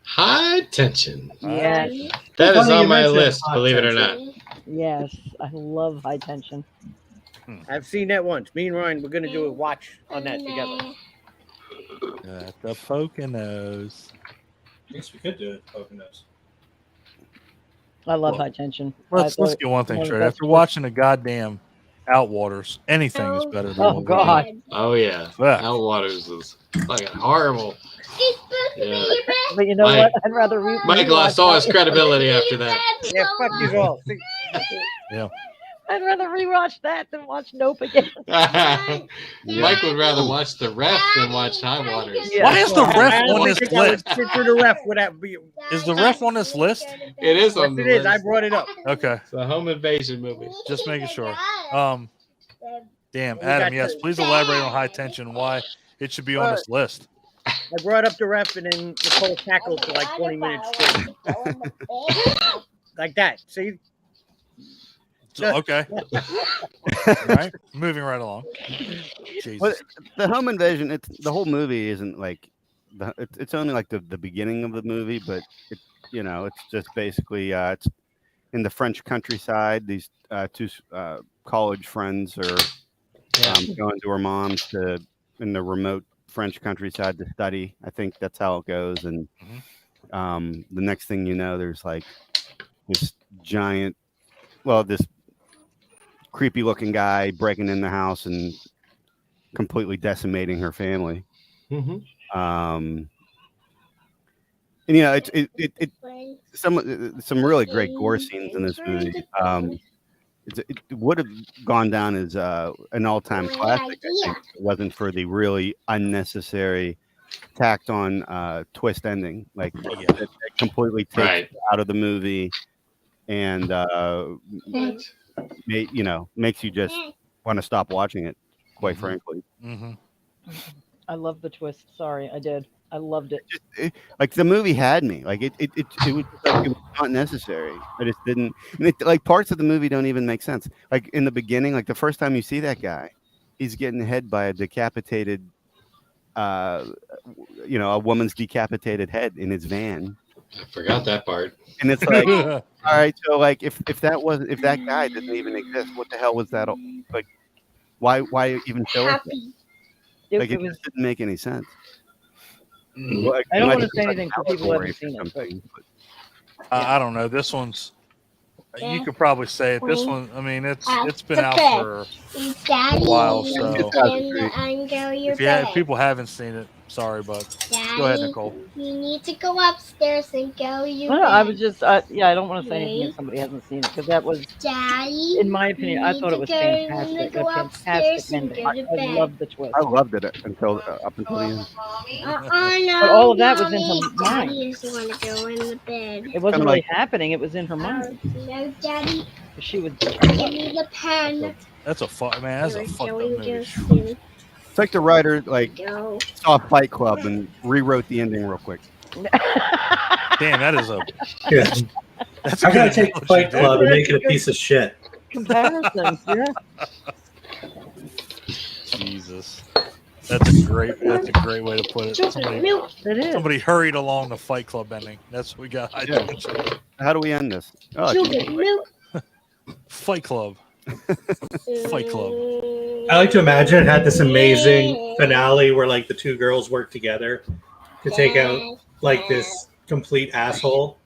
High tension. Yes. That is Funny on you my mentioned list, hot believe it or tension. not. Yes. I love High Tension. I've seen that once. Me and Ryan, we're going to do a watch on that together. At the Poconos. I guess we could do it. Poconos. I love Well, High Tension. Let's get one thing straight. After watching the goddamn Outwaters, anything is better than Oh, what we God. did. Oh, yeah. Fuck. Outwaters is fucking horrible. Yeah. But you know Mike- what? I'd rather Mike lost all his credibility after that. Yeah, fuck you all. See, I'd rather rewatch that than watch Nope again. Mike would rather watch the ref than watch High Waters. Yeah. Why is the ref I on don't this think I would list? sit through the ref without be. Is the ref on this list? It is Yes, on the it is. list. I brought it up. Okay, It's a home invasion movie. just making sure. Damn, We Adam, got yes, the- please elaborate on High Tension and why it should be on this list. I brought up the ref, and then Nicole tackled for like 20 minutes straight. Like that. See? So, okay. All right, moving right along. Jesus. Well, the home invasion. The whole movie isn't like it's only like the beginning of the movie, but it's just basically it's in the French countryside. These two college friends are going to her mom's in the remote French countryside to study. I think that's how it goes. And the next thing you know, there's like this this creepy looking guy breaking in the house and completely decimating her family. Mm-hmm. And it some really great gore scenes in this movie. It would have gone down as an all-time classic, I think, if it wasn't for the really unnecessary tacked on twist ending. Like it completely takes it out of the movie and makes you just want to stop watching it, quite frankly. Mm-hmm. I love the twist. Sorry, I did. I loved it. Like the movie had me. Like it was like it was not necessary. I just didn't. And like parts of the movie don't even make sense. Like in the beginning, like the first time you see that guy, he's getting hit by a decapitated, a woman's decapitated head in his van. I forgot that part. And it's like, all right, so like if that guy didn't even exist, what the hell was that? Like, why even show it? Like it just didn't make any sense. Like, I don't might want to be say like anything for people who haven't allegory seen or it. something, I don't know. This one's You could probably say it. This one, I mean, it's been the out bed. for Daddy, a while, you so need to undo your if people haven't seen it, sorry, but Daddy, go ahead, Nicole. you need to go upstairs and go your Well, I bed. was just, yeah, I don't want to say anything if somebody hasn't seen it because that was, Daddy, in my opinion, I you thought it need was to fantastic. go A upstairs fantastic and ending. go to I bed. loved the twist. I loved it until up until the end. No, But all of that was in Mommy, her mind. Daddy doesn't want to go in the bed. It wasn't Kinda really like- happening. It was in her mind. No, Daddy, She was. give me the pen. That's a fucked up movie. It's like the writer saw Fight Club and rewrote the ending real quick. Damn, that is a. Yeah. That's I a gotta good take analogy, Fight dude. Club and make it a piece of shit. Comparison, yeah. Jesus, that's a great way to put it. It is. Somebody hurried along the Fight Club ending. That's what we got. Yeah. How do we end this? Oh, Fight Club. Fight Club. I like to imagine it had this amazing finale where like the two girls work together to take out like this complete asshole.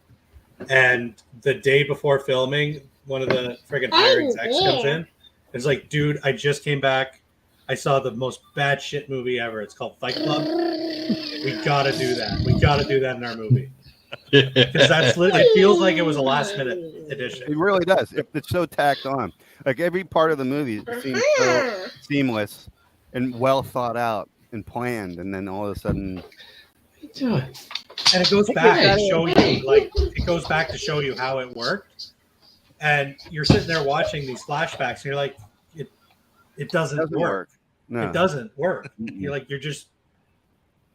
And the day before filming, one of the friggin' higher execs comes in. It's like, dude, I just came back. I saw the most bad shit movie ever. It's called Fight Club. We gotta do that. We gotta do that in our movie. Because it feels like it was a last minute addition. It really does. It's so tacked on. Like every part of the movie seems so seamless and well thought out and planned, and then all of a sudden, And it goes back to show you how it worked. And you're sitting there watching these flashbacks, and you're like, it doesn't work. No. It doesn't work. Mm-mm. You're like,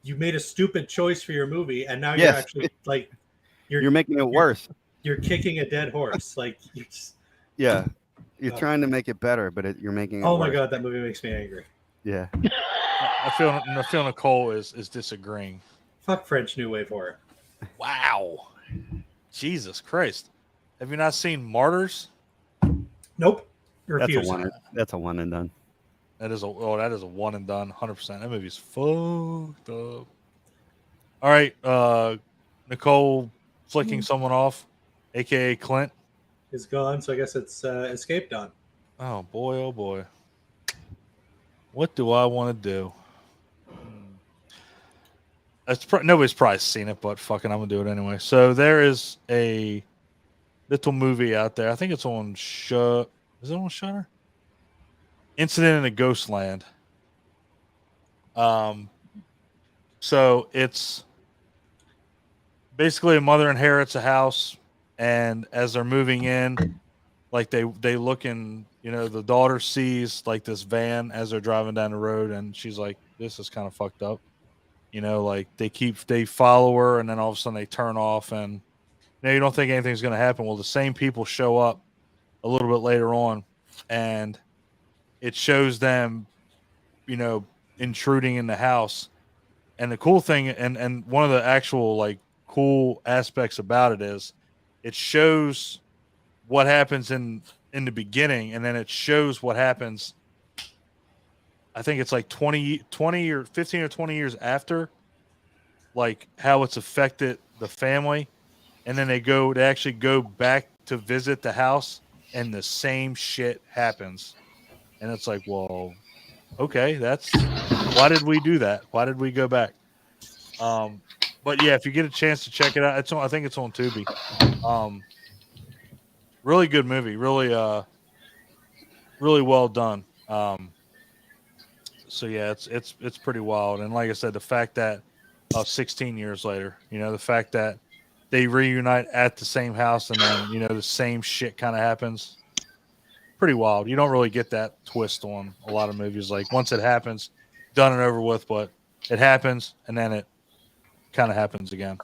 you made a stupid choice for your movie, and now you're actually like, you're making it worse. You're kicking a dead horse. Like, you just, Yeah, you're trying to make it better, but you're making it. oh worse. my god, that movie makes me angry. Yeah. I feel Nicole is disagreeing. Fuck French New Wave horror. Wow. Jesus Christ. Have you not seen Martyrs? Nope. That's a one and done. That is a one and done, 100%. That movie's fucked up. All right, Nicole flicking someone off, aka Clint. Is gone, so I guess it's Escape Dawn. Oh boy, oh boy. What do I want to do? Nobody's probably seen it, but fucking, I'm gonna do it anyway. So there is a little movie out there. I think it's on Is it on Shudder? Incident in a Ghost Land. So it's basically a mother inherits a house, and as they're moving in, like they look in, the daughter sees like this van as they're driving down the road, and she's like, "This is kind of fucked up." Like they follow her, and then all of a sudden they turn off, and you don't think anything's going to happen. Well, the same people show up a little bit later on, and it shows them, intruding in the house. And the cool thing, and one of the actual like cool aspects about it is, it shows what happens in the beginning, and then it shows what happens. I think it's like 20 or 15 or 20 years after, like how it's affected the family. And then they actually go back to visit the house, and the same shit happens. And it's like, well, okay, why did we do that? Why did we go back? But yeah, if you get a chance to check it out, I think it's on Tubi. Really good movie, really well done. So yeah, it's pretty wild. And like I said, the fact that 16 years later, the fact that they reunite at the same house, and then the same shit kind of happens. Pretty wild. You don't really get that twist on a lot of movies. Like once it happens, done and over with, but it happens and then it kind of happens again.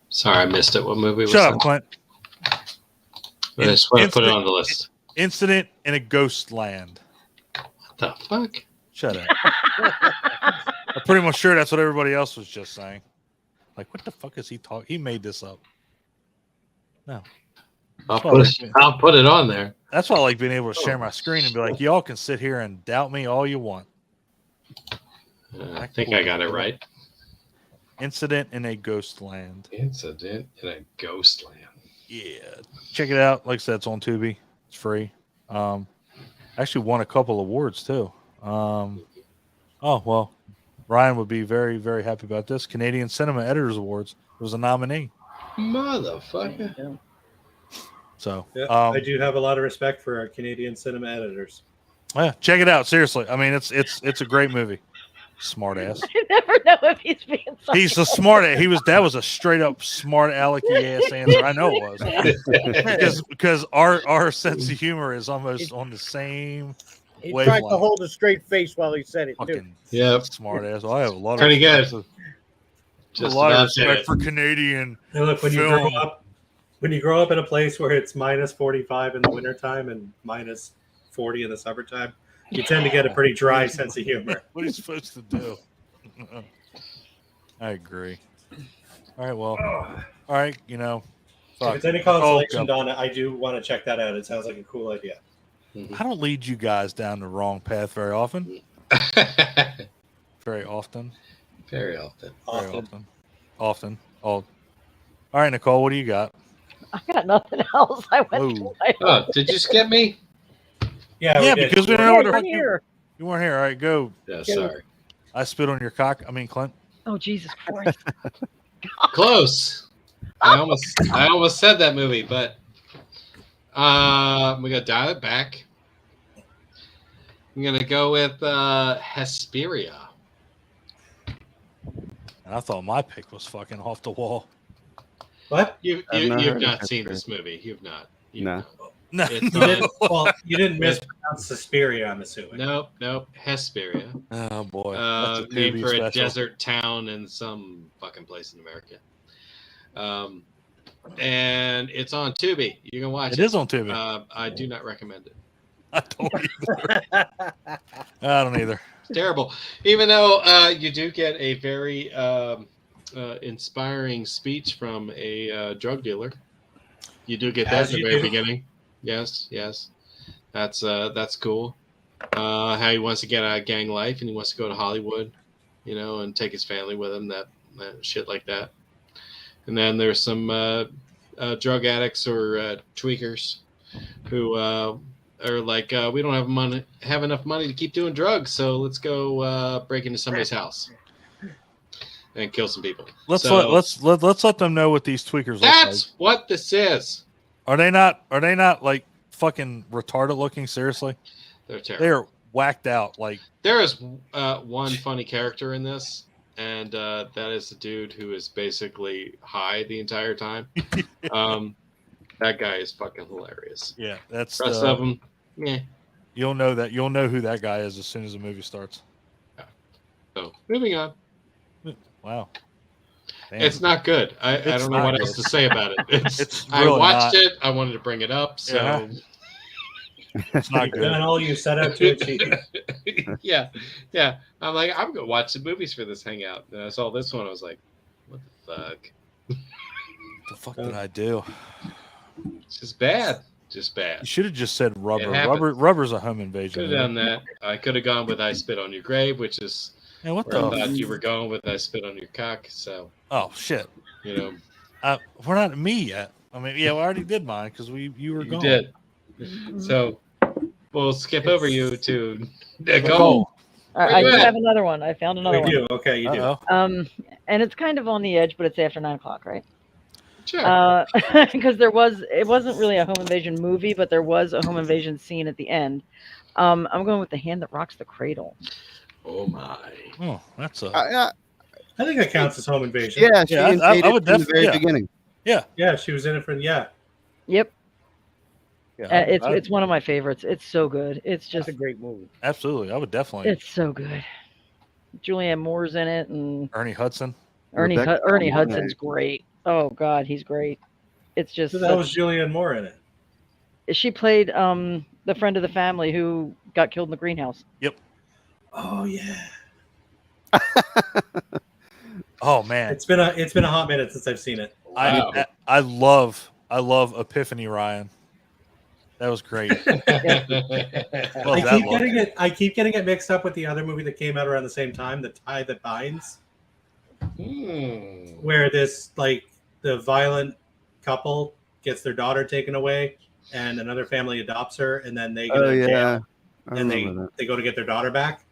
Sorry, I missed it. What movie was Shut that? up, Clint. I just want to put it on the list. Incident in a Ghost Land. What the fuck? Shut up. I'm pretty much sure that's what everybody else was just saying. Like, what the fuck is he talking? He made this up. No. I'll put it on there. That's why I like being able to share my screen and be like, y'all can sit here and doubt me all you want. I think I got it right. Incident in a Ghost Land. Incident in a Ghost Land. Yeah, check it out. Like I said, it's on Tubi. It's free. Actually won a couple awards too. Oh well, Ryan would be very, very happy about this. Canadian Cinema Editors Awards. It was a nominee. Motherfucker. So Yeah, I do have a lot of respect for our Canadian cinema editors. yeah, check it out. Seriously, I mean, it's a great movie. Smart ass. I never know if he's being He's a smart. That was a straight up smart alecky ass answer. I know it was because our sense of humor is almost on the same. He wavelength. tried to hold a straight face while he said it too. Fucking Yep. smart ass. I have a lot Pretty of good. a lot of respect for Canadian. And look, when you grow up in a place where it's minus 45 in the wintertime and minus 40 in the summertime, you tend to get a pretty dry sense of humor. What are you supposed to do? I agree. All right, well, all right, If it's any consolation, Donna, I do want to check that out. It sounds like a cool idea. I don't lead you guys down the wrong path very often. Very often. Very often. Often. All right, Nicole, what do you got? I got nothing else. I went. Oh, did you skip me? Yeah, because we don't know what the fuck here. You weren't here. All right, go. Yeah, sorry. I spit on your cock. I mean, Clint. Oh, Jesus Christ. Close. I almost said that movie, but we gotta dial it back. I'm gonna go with Hesperia. And I thought my pick was fucking off the wall. What? You've not seen this movie. You've not. No. No. You didn't mispronounce Suspiria, I'm assuming. Nope. Hesperia. Oh boy. Named for a desert town in some fucking place in America. And it's on Tubi. You can watch it. It is on Tubi. I do not recommend it. I don't either. I don't either. It's terrible. Even though you do get a very inspiring speech from a drug dealer. You do get that at the very beginning. Yes. That's cool. How he wants to get out of gang life and he wants to go to Hollywood, and take his family with him, that shit like that. And then there's some drug addicts or tweakers who are like, we don't have enough money to keep doing drugs, so let's go break into somebody's house and kill some people. Let's let them know what these tweakers look like. That's what this is. Are they not like fucking retarded looking? Seriously, they're terrible. They're whacked out. Like, there is one funny character in this, and that is the dude who is basically high the entire time. That guy is fucking hilarious. Yeah, that's the rest of them. Yeah, you'll know who that guy is as soon as the movie starts. Yeah. So moving on. Wow. Damn. It's not good. I don't know what else to say about it. It's really I watched it. I wanted to bring it up. So it's not good. And all you set out to achieve. Yeah. I'm like, I'm gonna watch the movies for this hangout. And I saw this one. I was like, what the fuck? What the fuck did I do? It's just bad. Just bad. You should have just said rubber. Rubber's a home invasion. Could have done that. I could have gone with I Spit on Your Grave, which is. Hey, what I thought you were going with I Spit on Your Cock, so. Oh shit! We're not me yet. I mean, yeah, we already did mine because you were gone. You did. So we'll skip over you to Nicole. I do have another one. I found another one. You do. Okay, you do. And it's kind of on the edge, but it's after 9 o'clock, right? Sure. Because it wasn't really a home invasion movie, but there was a home invasion scene at the end. I'm going with The Hand That Rocks the Cradle. Oh my! Oh, that's I think that counts as home invasion. Yeah, I would definitely. Very beginning. Yeah, she was in it for Yep. Yeah, it's one of my favorites. It's so good. It's just a great movie. Absolutely, I would definitely. It's so good. Julianne Moore's in it, and Ernie Hudson. Ernie Hudson's great. Oh God, he's great. It's just. So that was Julianne Moore in it. She played the friend of the family who got killed in the greenhouse. Yep. Oh yeah. Oh man, it's been a hot minute since I've seen it. Wow. I love Epiphany Ryan. That was great. I keep getting it mixed up with the other movie that came out around the same time, The Tie That Binds, where this the violent couple gets their daughter taken away, and another family adopts her, and then they go Oh to yeah, jail, I and remember they go to get their daughter back.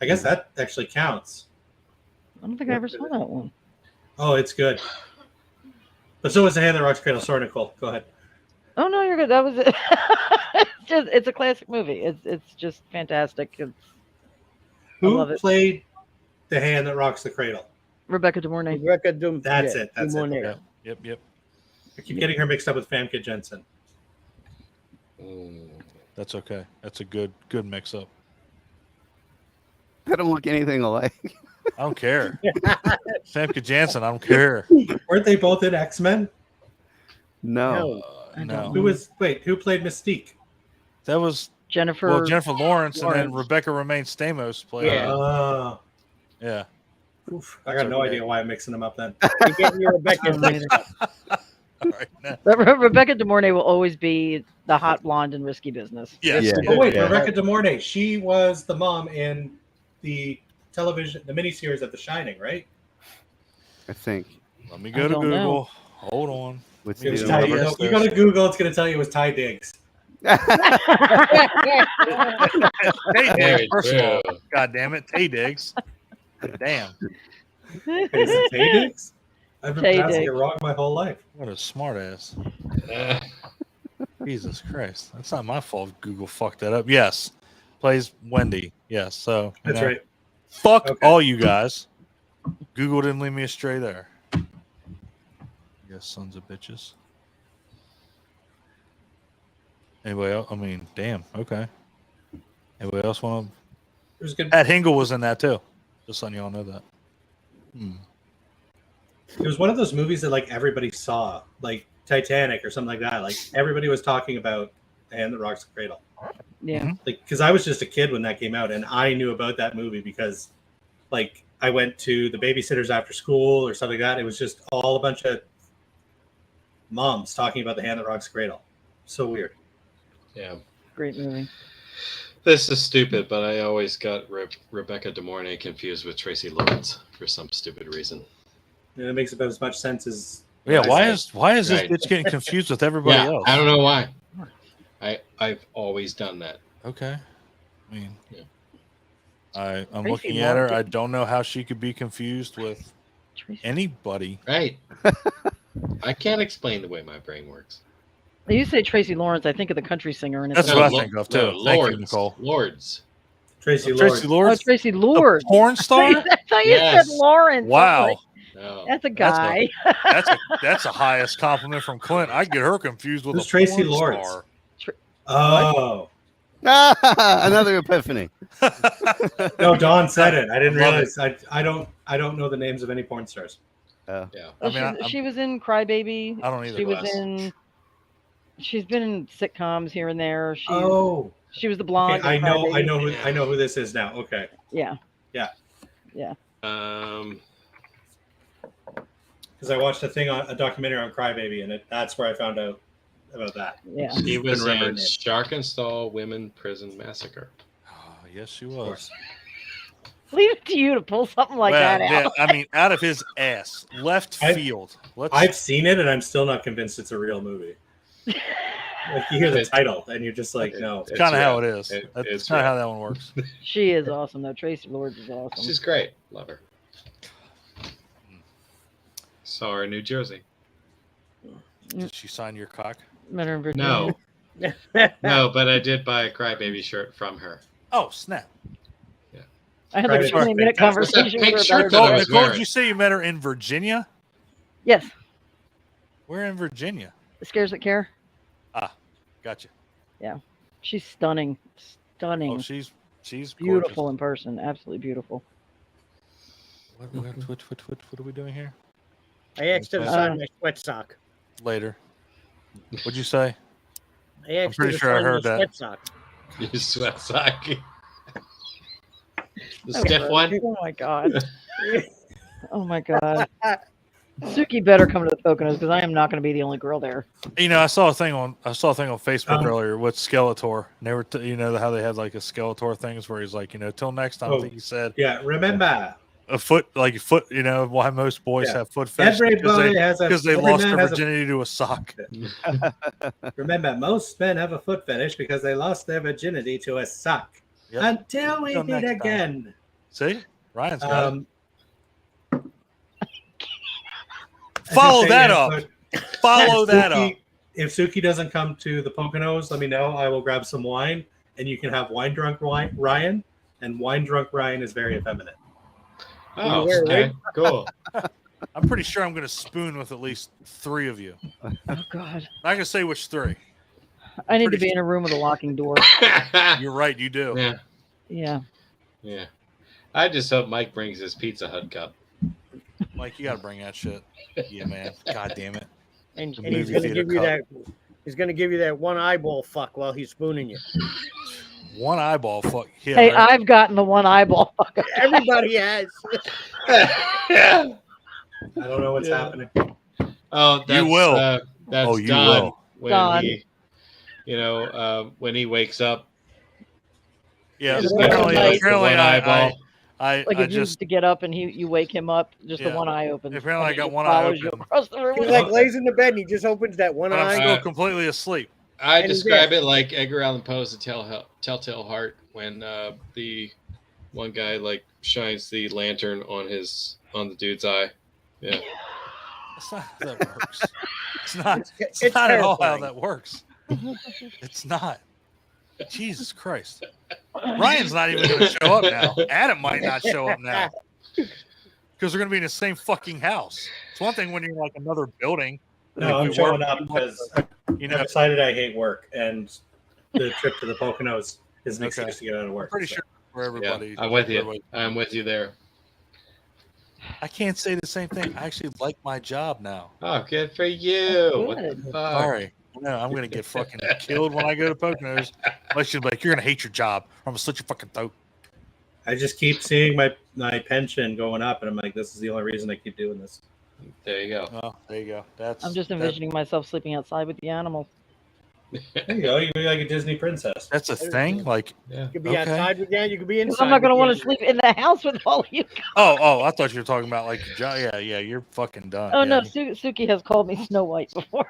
I guess that actually counts. I don't think I ever saw that one. Oh, it's good. But so was The Hand That Rocks the Cradle. Sorry, Nicole. Go ahead. Oh no, you're good. That was it. It's a classic movie. It's just fantastic. I Who love it. played The Hand That Rocks the Cradle? Rebecca De Mornay. Rebecca Doom. That's it. That's it. Dumont. Okay. Yep. I keep getting her mixed up with Famke Jensen. That's okay. That's a good mix up. They don't look anything alike. I don't care. Famke Janssen, I don't care. Weren't they both in X-Men? No. No. Who played Mystique? That was Jennifer Lawrence, and then Rebecca Romaine Stamos played. Yeah. Yeah. Oof, I got no idea why I'm mixing them up then. You're getting your Rebecca mixed up. All right, now. Rebecca De Mornay will always be the hot blonde in Risky Business. Yes. Yeah. Oh wait, Yeah. Rebecca De Mornay. She was the mom in the miniseries of The Shining, right? I think. Let me go I to don't Google. know. Hold on. It was Yeah, Ty, yes, you go to Google, it's going to tell you it was Ty Diggs. Tay Very Diggs, first of all. true. God damn it. Tay Diggs. Damn. Is it Tay Diggs? I've been Tay pronouncing it Diggs. wrong my whole life. What a smart ass. Uh, Jesus Christ. That's not my fault. Google fucked that up. Yes. Plays Wendy. Yes. So That's right. Fuck Okay. all you guys. Google didn't lead me astray there. Yes, sons of bitches. Anybody else? I mean, damn. Okay. Anybody else want to? It was good. Pat Hingle was in that too. Just letting y'all know that. It was one of those movies that like everybody saw, like Titanic or something like that. Like everybody was talking about The Hand That Rocks the Cradle. Yeah. Like, because I was just a kid when that came out, and I knew about that movie because, like, I went to the babysitters after school or something like that. It was just all a bunch of moms talking about The Hand That Rocks the Cradle. So weird. yeah. Great movie. This is stupid, but I always got Rebecca De Mornay confused with Tracy Lawrence for some stupid reason. And it makes about as much sense as Yeah. what Why I is said. this Right. bitch getting confused with everybody Yeah, else? I don't know why. I've always done that. Okay. I mean, Yeah. I'm Tracy looking at her. Lawrence. I don't know how she could be confused with Tracy. anybody. Right. I can't explain the way my brain works. You say Tracy Lawrence, I think of the country singer, and it's That's not- what I Lo- think of too. no, Thank Lords. you, Nicole. Lords. Tracy Tracy Lord. Oh, Lawrence, Tracy the Lord. porn star. I thought you Yes. said Lawrence. Wow, Like, No. that's a That's a- guy. that's the highest compliment from Clint. I get her confused with Who's a Tracy porn Lawrence? star. Oh. Another epiphany. No, Don said it. I didn't I love realize. I don't know the names of any porn stars. Yeah. I mean, Well, she was in Crybaby. I don't either. She was Wes. in. She's been in sitcoms here and there. She Oh, she was the okay, blonde. I in know Crybaby. I know who this is now. Okay. Yeah. Because I watched a documentary on Crybaby, and that's where I found out about that. Yeah. He was Couldn't remember in her name. Sharkenstall Women Prison Massacre. Oh, yes, she Of was. course. Leave it to you to pull something like that yeah, out. I mean, out of his ass, left I- field. I've seen it, and I'm still not convinced it's a real movie. Like you hear the title, and you're just like, no. It's kind of how it is. It- That's it's kind of real. how that one works. She is awesome though. Tracy Lords is awesome. She's great. Love her. Saw her in New Jersey. Did she sign your cock? Met her in Virginia. No. No, but I did buy a Crybaby shirt from her. Oh, snap. I had like a Private 20-minute fantastic. What's that conversation pink with her shirt about that I her. was Nicole, wearing? did you say you met her in Virginia? Yes. Where in Virginia? Scares that care. Gotcha. She's stunning. Stunning. Oh, she's beautiful gorgeous. in person. Absolutely beautiful. What are we doing here? I asked her to sign my sweat sock. Later. What'd you say? I asked her pretty to sure I sign my heard that. sweat sock. You sweat sock. The Oh, stiff one. Oh my god. Oh my god. Suki better come to the Poconos because I am not going to be the only girl there. You know, I saw a thing on Facebook earlier with Skeletor. And they were, you know, how they had like a Skeletor things where he's like, you know, till next time. I Oh. think he said, Yeah, remember. a foot, you know, why most boys Yeah. have foot fetish Everybody has a because they every lost man their has a- virginity to a sock. Remember, most men have a foot fetish because they lost their virginity to a sock. Yep. Until we Till meet next time. again. See, Ryan's got it. I Follow should say, that yes, up. but Follow if that up. Suki- If Suki doesn't come to the Poconos, let me know. I will grab some wine, and you can have wine drunk Ryan. And wine drunk Ryan is very effeminate. Oh, wear a okay, wig? cool. I'm pretty sure I'm going to spoon with at least 3 of you. I'm Oh God. not going to say which 3. I need to Pretty be in a room with a locking door. You're right, you do. Yeah, Yeah. yeah. I just hope Mike brings his Pizza Hut cup. Mike, you got to bring that shit. Yeah, man. God damn it. And, The and he's movie gonna theater give you cup. that. He's gonna give you that one eyeball fuck while he's spooning you. One eyeball fuck. Yeah, Hey, right. I've gotten the one eyeball. Everybody has. I don't know what's happening. Oh, that's, You will. That's Oh, you Don will. when Don. he, when he wakes up. Yeah, Just apparently, like- apparently one I eyeball. Like I if you just to get up and you wake him up, just Yeah. the one eye opens. Apparently I and he got just one eye follows you open. across the room. He like lays in the bed and he just opens that one but I'm eye. still completely asleep. I And he's describe there. it like Edgar Allan Poe's The Telltale Heart when the one guy like shines the lantern on the dude's eye. Yeah. That's not how that works. It's not. It's It's not at all how terrifying. that works. It's not. Jesus Christ. Ryan's not even going to show up now. Adam might not show up now because they're going to be in the same fucking house. It's one thing when you're in like another building. No, like I'm we showing work- up because you I've know. decided I hate work, and the trip to the Poconos is an Okay. excuse to get out of work. I'm pretty so. sure for everybody. Yeah, I'm with you. everybody- I'm with you there. I can't say the same thing. I actually like my job now. Oh, good for you. What the Good. fuck? Sorry. No, I'm gonna get fucking killed when I go to Poconos. Unless you're like, you're gonna hate your job. Or I'm gonna slit your fucking throat. I just keep seeing my pension going up, and I'm like, this is the only reason I keep doing this. There you go. Oh, there you go. That's. I'm just that- envisioning myself sleeping outside with the animals. There you go. You can be like a Disney princess. That's a thing. Like, Yeah. You could be Okay. outside with you. You could be inside. Because I'm not going to with want you. to sleep in the house with all of you. oh, I thought you were talking about like your job. Yeah, you're fucking done. Oh yeah. no, Suki has called me Snow White before.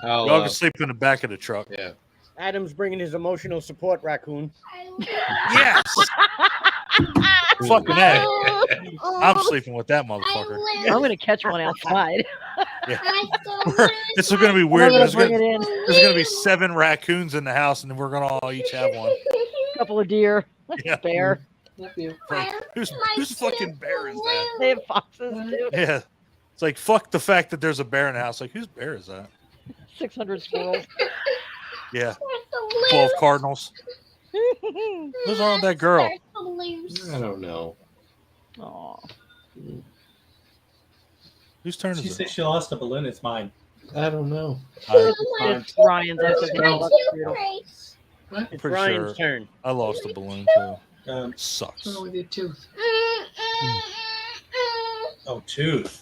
I'll, Y'all can sleep in the back of the truck. yeah. Adam's bringing his emotional support raccoon. Yes. Fucking A. I'm sleeping with that motherfucker. I'm going to catch one outside. It's going to be I'm weird. going There's to bring going it in. to be 7 raccoons in the house, and then we're going to all each have one. A couple of deer, Yeah. bear. Like, who's fucking bear is that? They have foxes too. Yeah. It's like, fuck the fact that there's a bear in the house. Like, whose bear is that? 600 squirrels. Yeah. 12 cardinals. Who's on that girl? I don't know. Aw. Whose turn She is said it? she lost a balloon. It's mine. I don't know. It's Ryan's. I said, No. It's Pretty Ryan's sure. turn. I lost a balloon too. Sucks. with your tooth? Oh, tooth.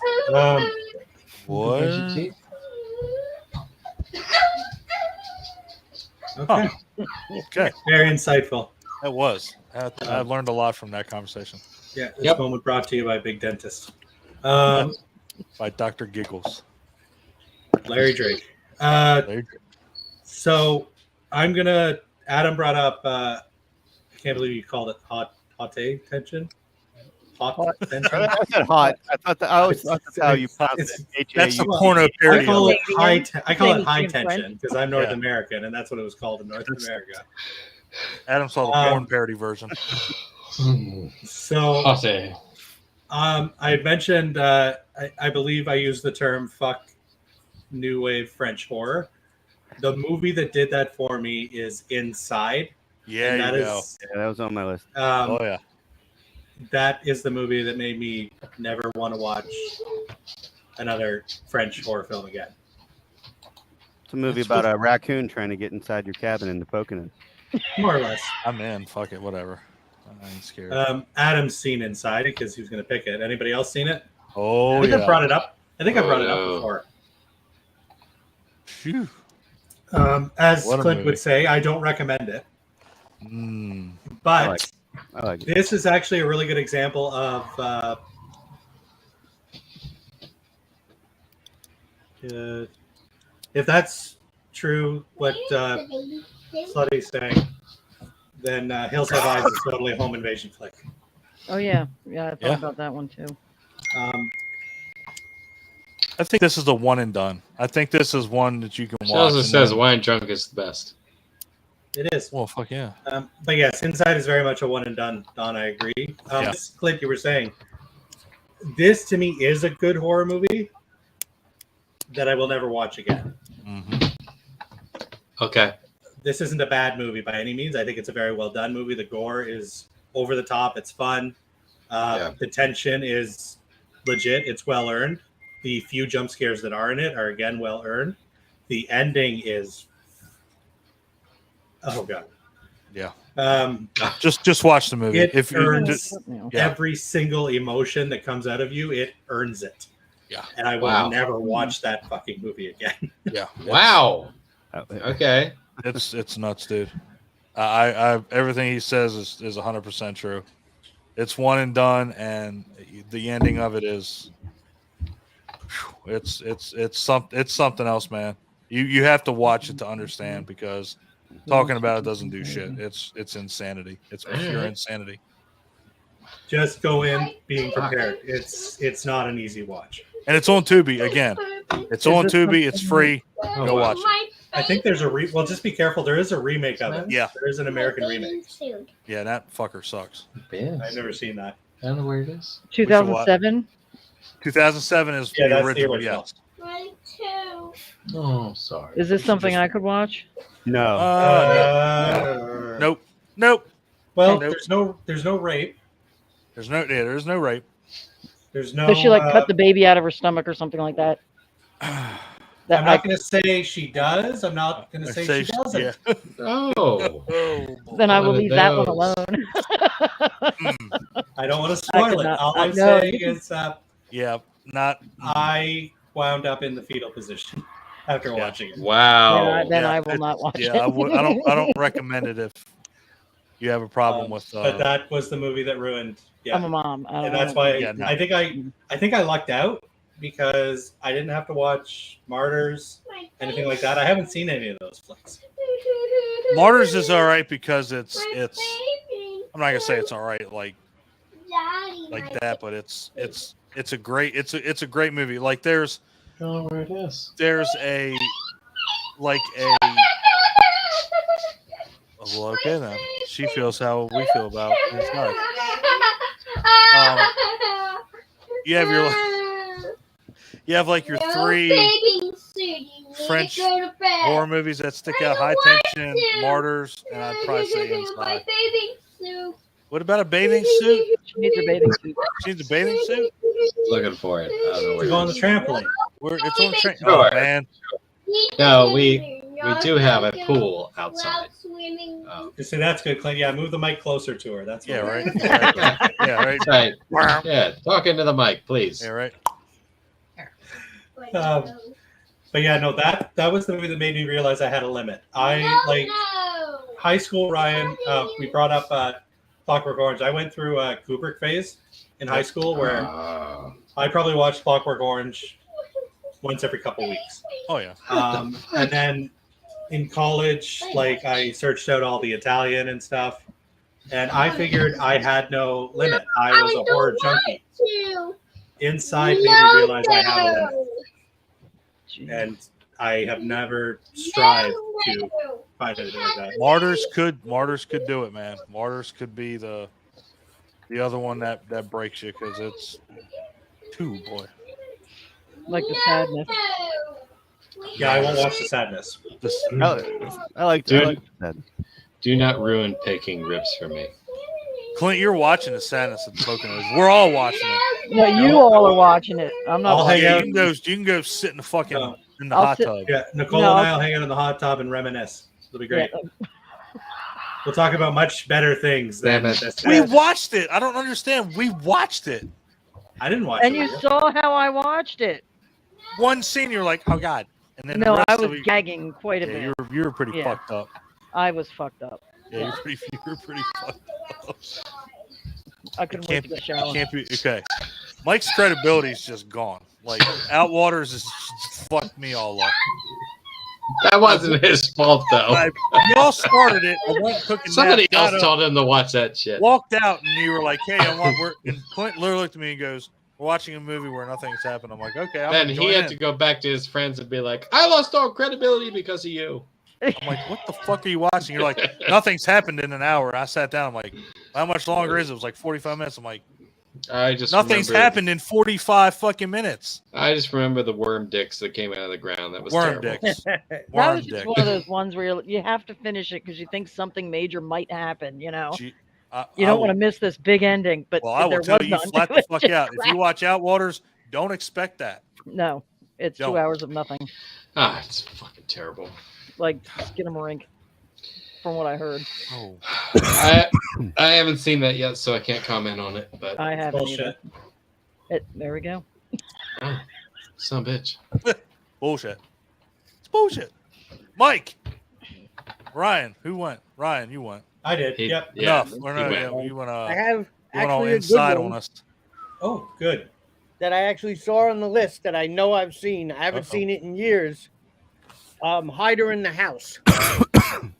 What? Okay. Okay. Very insightful. That was. I learned a lot from that conversation. Yeah. This Yep. moment brought to you by Big Dentist. By Dr. Giggles. Larry Drake. There you go. So I'm gonna. Adam brought up. I can't believe you called it hot tension. Hot tension. I said hot. I thought that I always thought that's how you pronounce It's- it. That's the HAU. porno I parody. call of it high. I call it Same high in French. tension because I'm North Yeah. American, and that's what it was called in North America. Adam saw the porn parody version. So Hottie. I had mentioned. I believe I used the term "fuck new wave French horror." The movie that did that for me is Inside. Yeah, and that you go. is Yeah, that was on my list. Oh yeah. that is the movie that made me never want to watch another French horror film again. It's a movie about a raccoon trying to get inside your cabin in the Poconos. More or less. I'm in. Fuck it. Whatever. I ain't scared. Adam's seen Inside because he was going to pick it. Anybody else seen it? Oh I think I yeah. brought it up. I think I brought it up Oh. before. Phew. As What a Clint movie. would say, I don't recommend it. Mm. But Right. I like it. This is actually a really good example of if that's true, what Slutty's saying, then Hills Have Eyes is totally a home invasion flick. Oh yeah, I thought Yeah. about that one too. I think this is a one and done. I think this is one that you can watch. Chelsea and says then- wine drunk is the best. It is. Well, fuck yeah. But yes, Inside is very much a one and done. Don, I agree. Yeah. This clip you were saying, this to me is a good horror movie that I will never watch again. Mm-hmm. Okay. This isn't a bad movie by any means. I think it's a very well done movie. The gore is over the top. It's fun. The tension is legit. It's well earned. The few jump scares that are in it are again well earned. The ending is, oh god, Yeah. Just watch the movie. It If you earns just- every single emotion that comes out of you. It earns it. Yeah. And I will Wow. never watch that fucking movie again. Yeah. Wow. Okay. It's nuts, dude. I everything he says is 100% true. It's one and done, and the ending of it is, it's something else, man. You have to watch it to understand, because talking about it doesn't do shit. It's insanity. It's pure insanity. Just go in being prepared. It's not an easy watch. And it's on Tubi again. It's on Tubi. It's free. Oh, Go wow. watch it. I think there's well, just be careful. There is a remake of it. Yeah. There is an American remake. Yeah, that fucker sucks. I've never seen that. I don't know where it is. 2007. 2007 is Yeah, the that's the original. original. Yes. Oh, sorry. Is this something I could watch? No. Nope. Nope. Well, Nope. there's no rape. There's no rape. There's no. Does she like cut the baby out of her stomach or something like that? I'm not going to say she does. I'm not going to say she doesn't. Yeah. Oh. Then I will One of leave that one those. alone. I don't want to spoil it. cannot- All I'm no. saying is Yeah. Not. I wound up in the fetal position after watching it. Wow. Then Yeah, I will not watch Yeah, it. I don't recommend it if you have a problem with. But that was the movie that ruined. Yeah, I'm a mom. I and don't that's know. why Yeah, no. I think I lucked out because I didn't have to watch Martyrs, anything like that. I haven't seen any of those flicks. Martyrs is all right because it's. I'm not gonna say it's all right like that, but it's a great movie. Like there's Oh, where it is. a well, okay then. She feels how we feel about it. It's nice. You have like your three French horror movies that stick out: High Tension, Martyrs, and I'd probably say Inside. What about a bathing suit? She needs a bathing suit. She needs a bathing suit? Looking for it. I don't know where Go on it the is. trampoline. It's on the train. Sure. Oh man. No, we do have a pool outside. Oh. You see, that's good, Clint. Yeah, move the mic closer to her. That's Yeah, what- right. Yeah, right. Right. Yeah, talk into the mic, please. Yeah, right. But yeah, no, that was the movie that made me realize I had a limit. Like high school, Ryan. We brought up Clockwork Orange. I went through a Kubrick phase in high school where I probably watched Clockwork Orange once every couple weeks. Oh yeah. And then in college, like I searched out all the Italian and stuff, and I figured I had no limit. I was a horror junkie. Inside made me realize I had a limit, and I have never strived to find anything like that. Martyrs could do it, man. Martyrs could be the other one that breaks you because it's boy. Like the sadness. Yeah, I won't watch the sadness. I like that. Do not ruin picking ribs for me. Clint, you're watching the sadness of the Poconos. We're all watching it. No, you all are watching it. I'm not. I'll watching hang it. out. You can go sit in the fucking in the I'll hot sit- tub. Yeah, Nicole No, and I'll hang out in the hot tub and reminisce. It'll be great. We'll talk about much better things than Damn it. this. We watched it. I don't understand. We watched it. I didn't watch And it. you with saw how I watched it. One scene, you're like, oh god, and then No, the I rest was of it, gagging quite a yeah, bit. you were pretty Yeah. fucked up. I was fucked up. Yeah, you were pretty fucked up. I couldn't wait to go shower. Can't be okay. Mike's credibility is just gone. Like Outwaters has just fucked me all up. That wasn't his fault, though. Y'all started it. I went and took a nap, Somebody else got up, told him to watch that shit. walked out, and you were like, "Hey, and Clint literally looked at me and goes, "We're watching a movie where nothing's happened." I'm like, "Okay." Then he had to go back to his friends and be like, "I lost all credibility because of you." I'm like, "What the fuck are you watching?" You're like, "Nothing's happened in an hour." I sat down. I'm like, "How much longer is it?" It was like 45 minutes. I'm like, nothing's happened in 45 fucking minutes. I just remember the worm dicks that came out of the ground. That was Worm terrible. dicks. That Worm was just dick. one of those ones where you have to finish it because you think something major might happen. You know, you don't want to miss this big ending. But Well, I will there tell was you none. flat the fuck Just out. If you crap. watch Outwaters, don't expect that. No, it's Don't. 2 hours of nothing. Ah, it's fucking terrible. Like Skinamarink, from what I heard. Oh, I haven't seen that yet, so I can't comment on it. But I haven't Bullshit. either. There we go. oh, son of a bitch. bullshit. It's bullshit. Mike. Ryan, who went? Ryan, you went. I did. He- Yep. yeah, Enough. he Or no, went. yeah, you went. I have You went all actually a good inside one on us. Oh, good. that I actually saw on the list that I know I've seen. I haven't Uh-oh. seen it in years. Hider in the House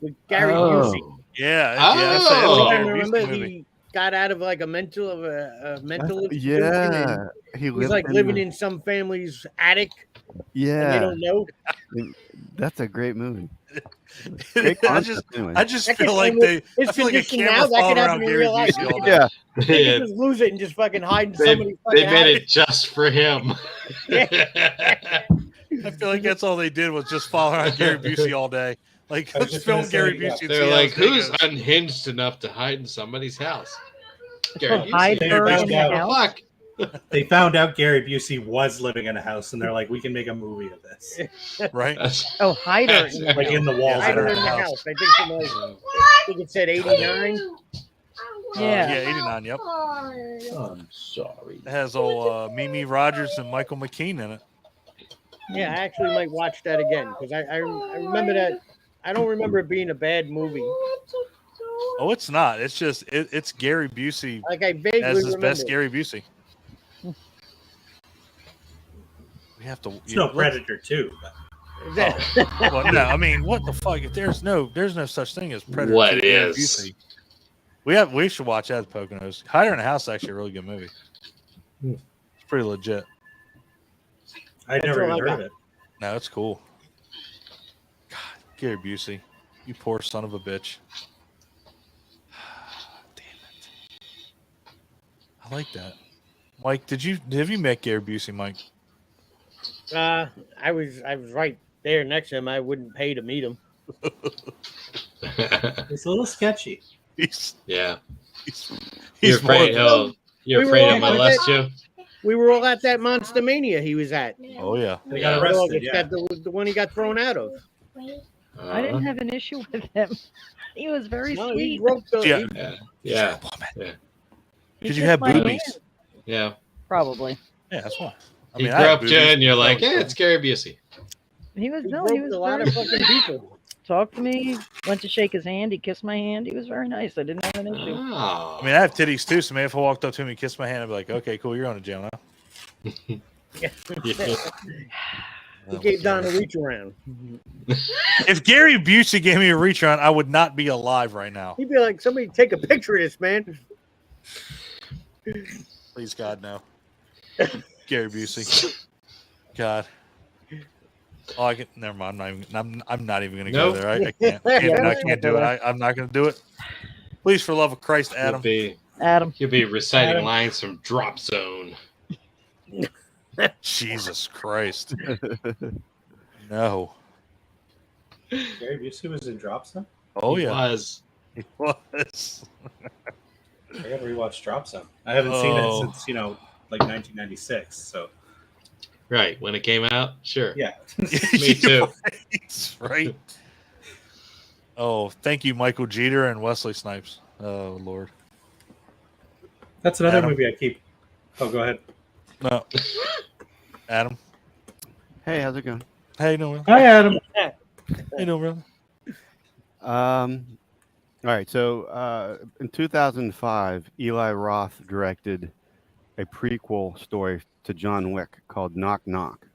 with Gary Oh. Busey. Yeah. Oh. Yeah. That's a Oh. Gary Remember Busey movie. he got out of like a mental institution, Yeah, and he he's lived like living the- in some family's attic, and they Yeah, don't know. that's a great movie. I Great just, concept, anyway. I just That feel could- like and they. his I feel like a condition camera now, that could followed happen around in Gary real life. Busey all day. Yeah, They They, could just lose it and just fucking hide in they, somebody's they fucking made attic. it just for him. I feel like that's all they did was just follow around Gary Busey all day. Like, I was let's just film gonna say, Gary yeah. Busey. And They're see like, how his day who's goes." unhinged enough to hide in somebody's house? It's Gary called Busey. Hide They Her in found the out. House. Fuck. They found out Gary Busey was living in a house, and they're like, "We can make a movie of this." right? That's- Oh, Hider in the Like House. in the walls. Hider of in the the house. House. I think from like, I think it said 89. Yeah. Yeah, 89. Yep. I'm sorry. It has old Mimi Rogers and Michael McKean in it. Yeah, I actually might watch that again because I remember that. I don't remember it being a bad movie. Oh, it's not. It's just it's Gary Busey Like I vaguely as his remember. best Gary Busey. We have to. It's no let's- Predator too. But Well, no, I mean, what the fuck? If there's no such thing as Predator. What 2 Gary is? Busey. We should watch that at the Poconos. Hider in the House is actually a really good movie. Hmm. It's pretty legit. I never all even I heard got. of it. No, it's cool. God, Gary Busey, you poor son of a bitch. Damn it. I like that. Mike, have you met Gary Busey, Mike? I was right there next to him. I wouldn't pay to meet him. It's a little sketchy. He's Yeah. he's You're afraid more than- you're We were afraid all he'll about molest you? We were all at that Monster Mania he was at. Oh yeah. They Yeah. got arrested. It's Yeah. the one he got thrown out of. I didn't have an issue with him. He was very No, he sweet. broke the. Yeah. Yeah. Yeah. He Because you kissed have my boobies. hand, Yeah. Probably. Yeah, that's why. I He mean, I have groped you boobies. and you're like, That was yeah, it's Gary Busey. He was He no, broke he was a lot very of fucking people. talked to me, went to shake his hand, he kissed my hand. He was very nice. I didn't have an issue. Oh. I mean, I have titties too, so maybe if I walked up to him and kissed my hand, I'd be like, okay, cool, you're on to jail now. Yeah. He gave Don a reach around. If Gary Busey gave me a reach around, I would not be alive right now. He'd be like, somebody take a picture of this, man. Please, God, no. Gary Busey. God. Oh, I can. Never mind. I'm not even going to Nope. go there. I can't do it. I'm not going to do it. Please, for the love of Christ, You'll Adam. be, Adam. you'll be reciting Adam. lines from Drop Zone. Jesus Christ. No. Gary Busey was in Drop Zone. Oh He yeah. was. It was. I gotta rewatch Drop Zone. I haven't seen it Oh. since like 1996. So Right. When it came out, sure. yeah. Me too. Right. Oh, thank you, Michael Jeter and Wesley Snipes. Oh Lord. That's another Adam. movie I keep. Oh, go ahead. No. Adam. Hey, how's it going? Hey, no. Hi, Adam. Hey, no, really. All right. So in 2005, Eli Roth directed a prequel story to John Wick called Knock Knock,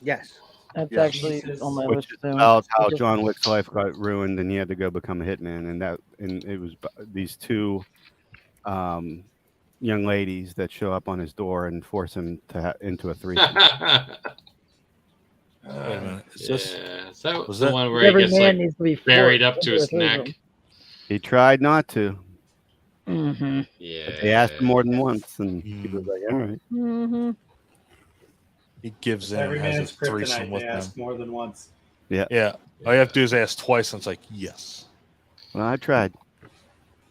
Yes. That's Yeah. actually on my which list is too. about how Just- John Wick's life got ruined and he had to go become a hitman, and it was these two young ladies that show up on his door and force him to into a threesome. Wait a minute. Is this Yeah, is that was the that- one where he Every gets man like needs to be buried forced up to into his a threesome. neck? He tried not to. Mm-hmm. Yeah. But they asked him more than once, and he was Mm. like, "All right." Mm-hmm. he gives in Every and has man's a threesome kryptonite. with They them? ask more than once. Yeah. All you have to do is ask twice, and it's like, yes. Well, I tried.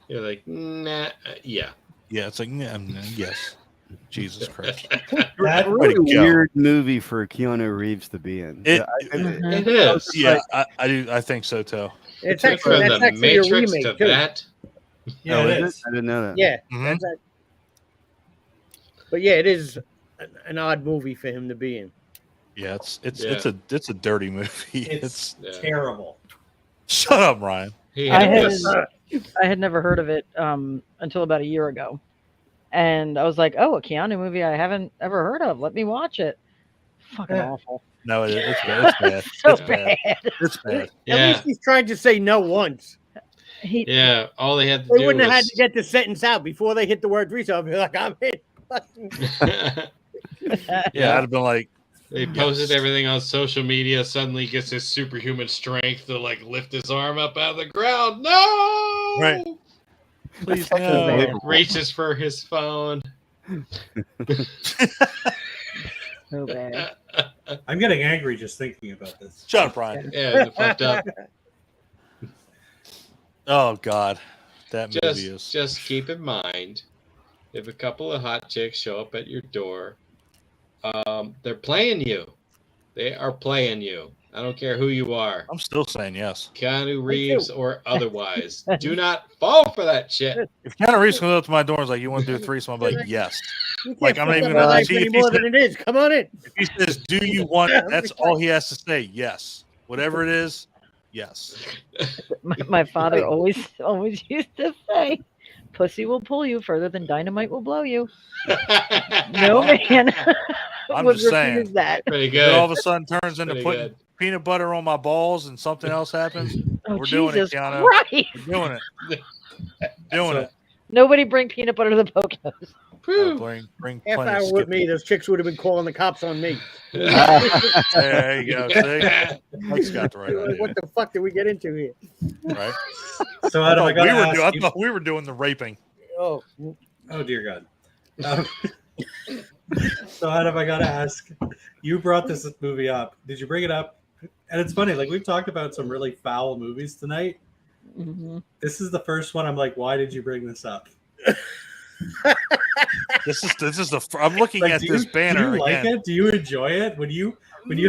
You're like, nah, yeah. Yeah, it's like, yes. Jesus Christ. That Way to Really go. weird movie for Keanu Reeves to be in. It- It is. Yeah, I do. I think so too. It's Took actually, from that's the actually a Matrix remake to too. that. Yeah, Oh, it is is. I didn't know that. Yeah, Mhm. but yeah, it is an odd movie for him to be in. Yeah, it's Yeah. it's a dirty movie. It's Yeah. terrible. Shut up, Ryan. He I had had this. I had never heard of it until about a year ago, and I was like, "Oh, a Keanu movie I haven't ever heard of. Let me watch it." Fucking Yeah. awful. No, it's bad. It's bad. So It's bad. bad. It's bad. At Yeah. least he's tried to say no once. He, Yeah. All they had to They do wouldn't have had was. to get the sentence out before they hit the word threesome. I'd be like, I'm in. Yeah, I'd have been like, They posted Yes. everything on social media. Suddenly gets his superhuman strength to like lift his arm up out of the ground. No! Right. please so no. bad. Reaches for his phone. So bad. I'm getting angry just thinking about this. Shut up, Ryan. Yeah, fucked up. Oh God, that movie Just, is. just keep in mind, if a couple of hot chicks show up at your door, they're playing you. They are playing you. I don't care who you are, I'm still saying yes. Keanu Reeves or otherwise. Do not fall for that shit. If Keanu Reeves comes up to my door and is like, "You want to do a threesome?" I'm like, "Yes." You can't Like, I'm not fuck even up my gonna life see if any he more said- than it is. Come on in. If he says, "Do you want?" That's all he has to say. Yes, whatever it is. Yes. My father always used to say, "Pussy will pull you further than dynamite will blow you." No man I'm would just saying. refuse that. Pretty If it all of good. a sudden turns into Pretty putting good. peanut butter on my balls and something else happens, Oh, we're doing Jesus it, Keanu. Christ! We're doing it. Doing So- it. Nobody bring peanut butter to the Poconos. Whew. Bring Half plenty of hour with me, Skippy. those chicks would have been calling the cops on me. There you go. See, Mike's got the right Like, idea, what the fuck did we get into here? right? So I Adam, I thought, gotta we were ask doing, I you- thought we were doing the raping. Oh, Oh dear God. So Adam, I gotta ask. You brought this movie up. Did you bring it up? And it's funny, like we've talked about some really foul movies tonight. Mm-hmm. This is the first one. I'm like, why did you bring this up? This is the. I'm looking Like, at do this you, banner do you like again. it? Do you enjoy it? When you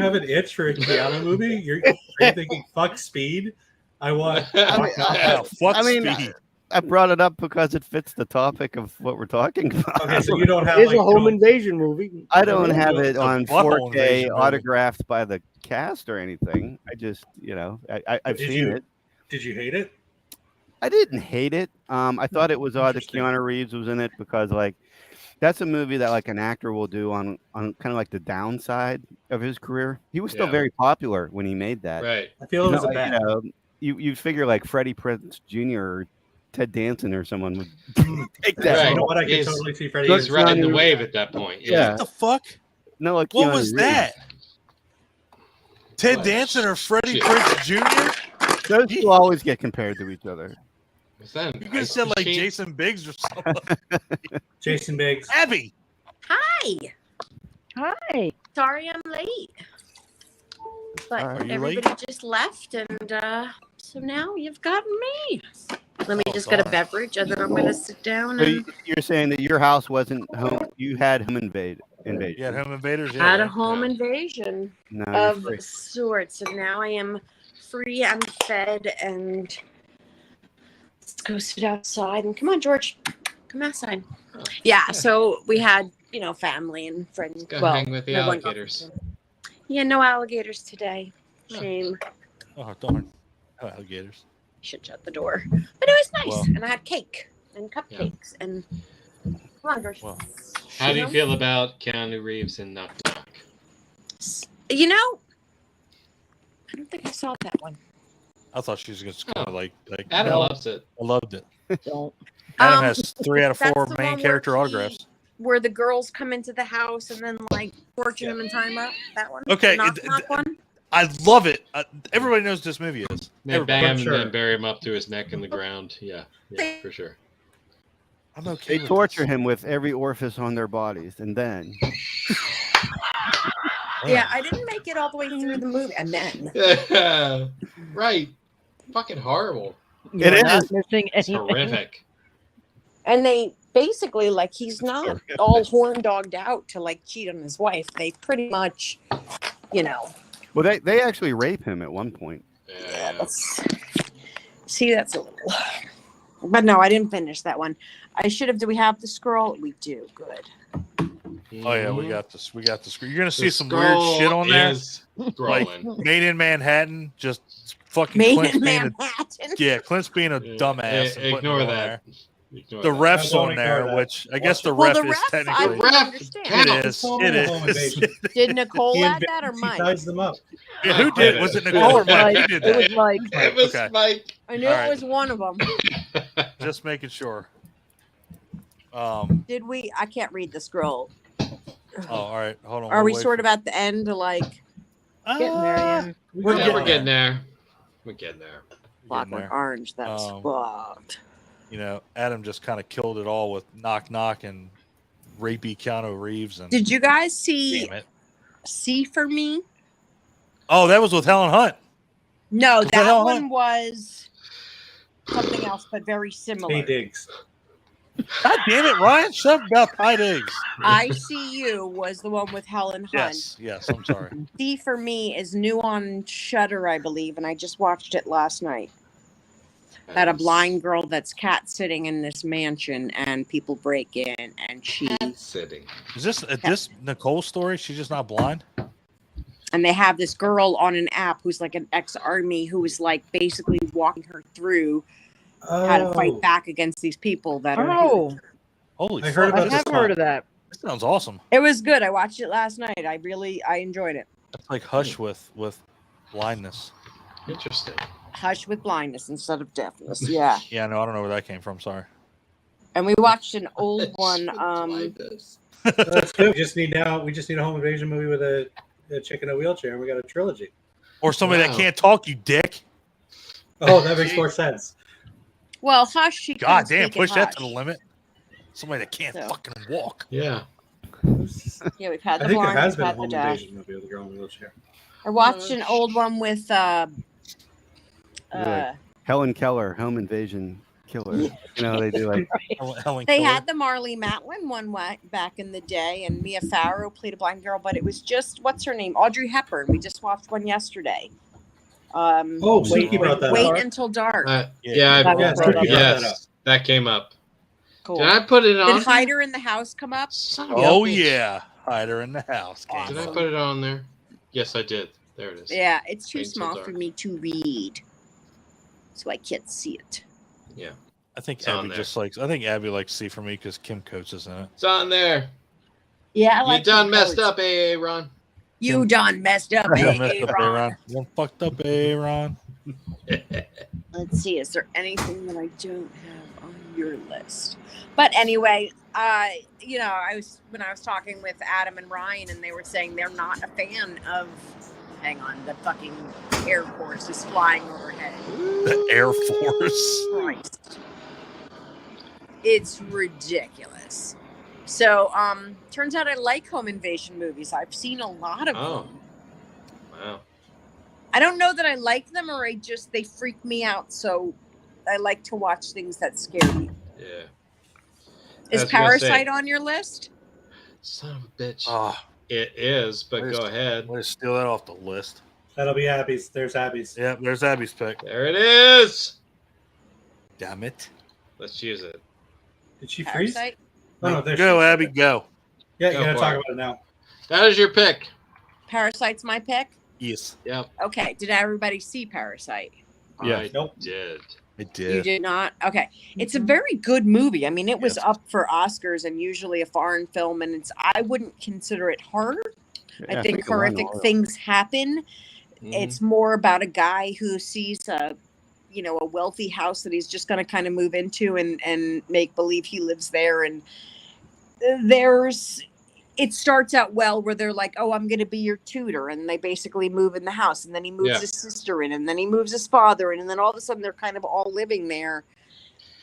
have an itch for a Keanu movie, are you thinking fuck Speed? I want. Wow, fuck I mean, Speed. I brought it up because it fits the topic of what we're talking about. Okay, so you don't have it is like a home invasion movie. I don't have it It's a on butthole 4K invasion movie. autographed by the cast or anything. I just, I've Did seen you- it. Did you hate it? I didn't hate it. I thought it was odd that Interesting. Keanu Reeves was in it because, like, that's a movie that like an actor will do on kind of like the downside of his career. He was still Yeah. very popular when he made that. Right. I feel it was a Like, bad. you figure like Freddie Prinze Jr. or Ted Danson or someone would take that. Right. You know role. what? I can He's- totally see Freddie. He's Keanu riding the Reeves. wave at that point. Yeah. What the fuck? No, like What Keanu was Reeves. that? Ted What? Danson or Freddie Shit. Prinze Jr.? Those two always get compared to each other. Was that an You could have ice said like machine? Jason Biggs or something. Jason Biggs. Abby. Hi. Hi. Sorry I'm late. But Are you everybody late? just left, and so now you've got me. Let me Oh, just get a darn. beverage, and then I'm going to sit down So and you're saying that your house wasn't home? You had home invasion. Yeah, Home Invaders. Yeah, had a right? home Yeah. invasion No, you're of free. sorts, and now I am free and fed, and let's go sit outside. And come on, George, come outside. Yeah, so we had family and friends. Go well, hang with the no one got alligators. them. Yeah, no alligators today. Oh. Shame. Oh darn. Oh, alligators. should shut the door. But it was nice, Well. and I had cake and cupcakes and. Come on, Gersh. Well. How do you feel about Keanu Reeves in Knock Knock? You know, I don't think I saw that one. I thought she was just kind of like Adam loves it. I loved it. Don't. Adam has 3 out of That's 4 the main one character where autographs. Where the girls come into the house and then like torture him and tie him up. That one. Okay, The knock one. I love it. Everybody knows this movie is. They Everybody. bang him and then bury him up to his neck in the ground. Yeah, for sure. I'm okay. They torture him with every orifice on their bodies, and then. Yeah, I didn't make it all the way through the movie, and then. Right. Fucking horrible. You're It not is. missing It's anything. horrific. And they basically like he's not all horn dogged out to like cheat on his wife. They pretty much, you know. Well, they actually rape him at one point. Yeah, see, that's a little. But no, I didn't finish that one. I should have. Do we have the scroll? We do. Good. Oh yeah, we got this. We got this. You're gonna see The some weird shit on there. is Like scrolling. Made in Manhattan, just fucking Made Clint's in being Manhattan. Clint's being a dumbass. and putting Ignore it on that. there. Ignore The that. ref's Don't on there, ignore that. which I guess the Well, ref the is ref, I technically. would Ref understand. It is. Home It invasion. is. Did Nicole He add that or invades, Mike? He ties them up. Yeah, who did? Was it Nicole or It was Mike? Who Mike. did It was that? Mike. It was Okay. Mike. I knew All it right. was one of them. Just making sure. Did we? I can't read the scroll. Oh, all right. Hold on. Are we we'll wait sort for- of at the end? Like Getting there, yeah. We're Yeah, getting we're getting there. We're getting there. Clockwork there. Orange? That's fucked. You know, Adam just kind of killed it all with Knock Knock and rapey Keanu Reeves. And Did you guys see damn it. See for Me? Oh, that was with Helen Hunt. No, Was that that Helen one Hunt? was something else, but very similar. Hey, Diggs. God damn it, Ryan! Shut up about pie eggs. I See You was the one with Helen Hunt. Yes. I'm sorry. See for Me is new on Shudder, I believe, and I just watched it last night. About a blind girl that's cat sitting in this mansion, and people break in, and she Sitting. Is this Nicole's story? She's just not blind. and they have this girl on an app who's like an ex-army who is like basically walking her through how to fight back against these people that are. Oh, Holy I fuck! heard about I this have heard of that. That sounds awesome. It was good. I watched it last night. I enjoyed it. It's like Hush with blindness. Interesting. Hush with blindness instead of deafness. Yeah. Yeah, no, I don't know where that came from. Sorry. And we watched an old one. That's good. We just need a home invasion movie with a chick in a wheelchair, and we got a trilogy. Or somebody that Wow. can't talk, you dick. Oh, that makes more sense. Well, Hush. She God couldn't damn, speak in push that to the Hush. limit. Somebody that can't So. fucking walk. Yeah. Yeah, we've had I the think there blind. has We've been a had the home deaf. invasion movie with a girl in a wheelchair. I watched an old one with Helen Keller, Home Invasion Killer. You know, they do like. Helen they Keller. had the Marley Matlin one back in the day, and Mia Farrow played a blind girl, but it was just what's her name, Audrey Hepburn. We just watched one yesterday. Oh, Suki brought that Wait up. Until Dark. Yeah, That was brought up. yes, that came up. Cool. Did I put it on? Did Hider in the House come up? Oh yeah, hide her in the house. Did I put it on there? Yes, I did. There it is. Yeah, it's too Wait Until small Dark. for me to read, so I can't see it. Yeah, I think It's on Abby there. just likes. I think Abby likes See for Me because Kim Coates is in it. it's on there. Yeah, I You like done Kim messed Coates. up, AA Ron. You done messed up, You hey, messed up, Ron. Aaron. You fucked up, Aaron. Let's see. Is there anything that I don't have on your list? But anyway, you know, when I was talking with Adam and Ryan, and they were saying they're not a fan of. Hang on, the fucking Air Force is flying overhead. The Air Force. Christ. It's ridiculous. So, turns out I like home invasion movies. I've seen a lot of Oh. them. Wow. I don't know that I like them or they freak me out. So I like to watch things that scare me. Yeah. Is I was gonna say- Parasite on your list? Son of a bitch. Oh, It is, but Where's- go ahead. let's steal that off the list. That'll be Abby's. There's Abby's. Yep, there's Abby's pick. There it is. Damn it. Let's use it. Did she freeze? Parasite? Oh, no, there Go, she is. Abby, go. Yeah, Go you gotta for talk it. about it now. That is your pick. Parasite's my pick? Yes. Yep. Okay. Did everybody see Parasite? Yeah. I Nope. did. It You did. did not? Okay. It's a very good movie. I mean, it was Yes. up for Oscars and usually a foreign film, and I wouldn't consider it horror. Yeah, I it's think like a line horrific horror. things happen. It's more about a guy who sees a wealthy house that he's just going to kind of move into and make believe he lives there. And it starts out well where they're like, oh, I'm going to be your tutor. And they basically move in the house, and then he moves his sister in, and then he moves his father in. And then all of a sudden they're kind of all living there,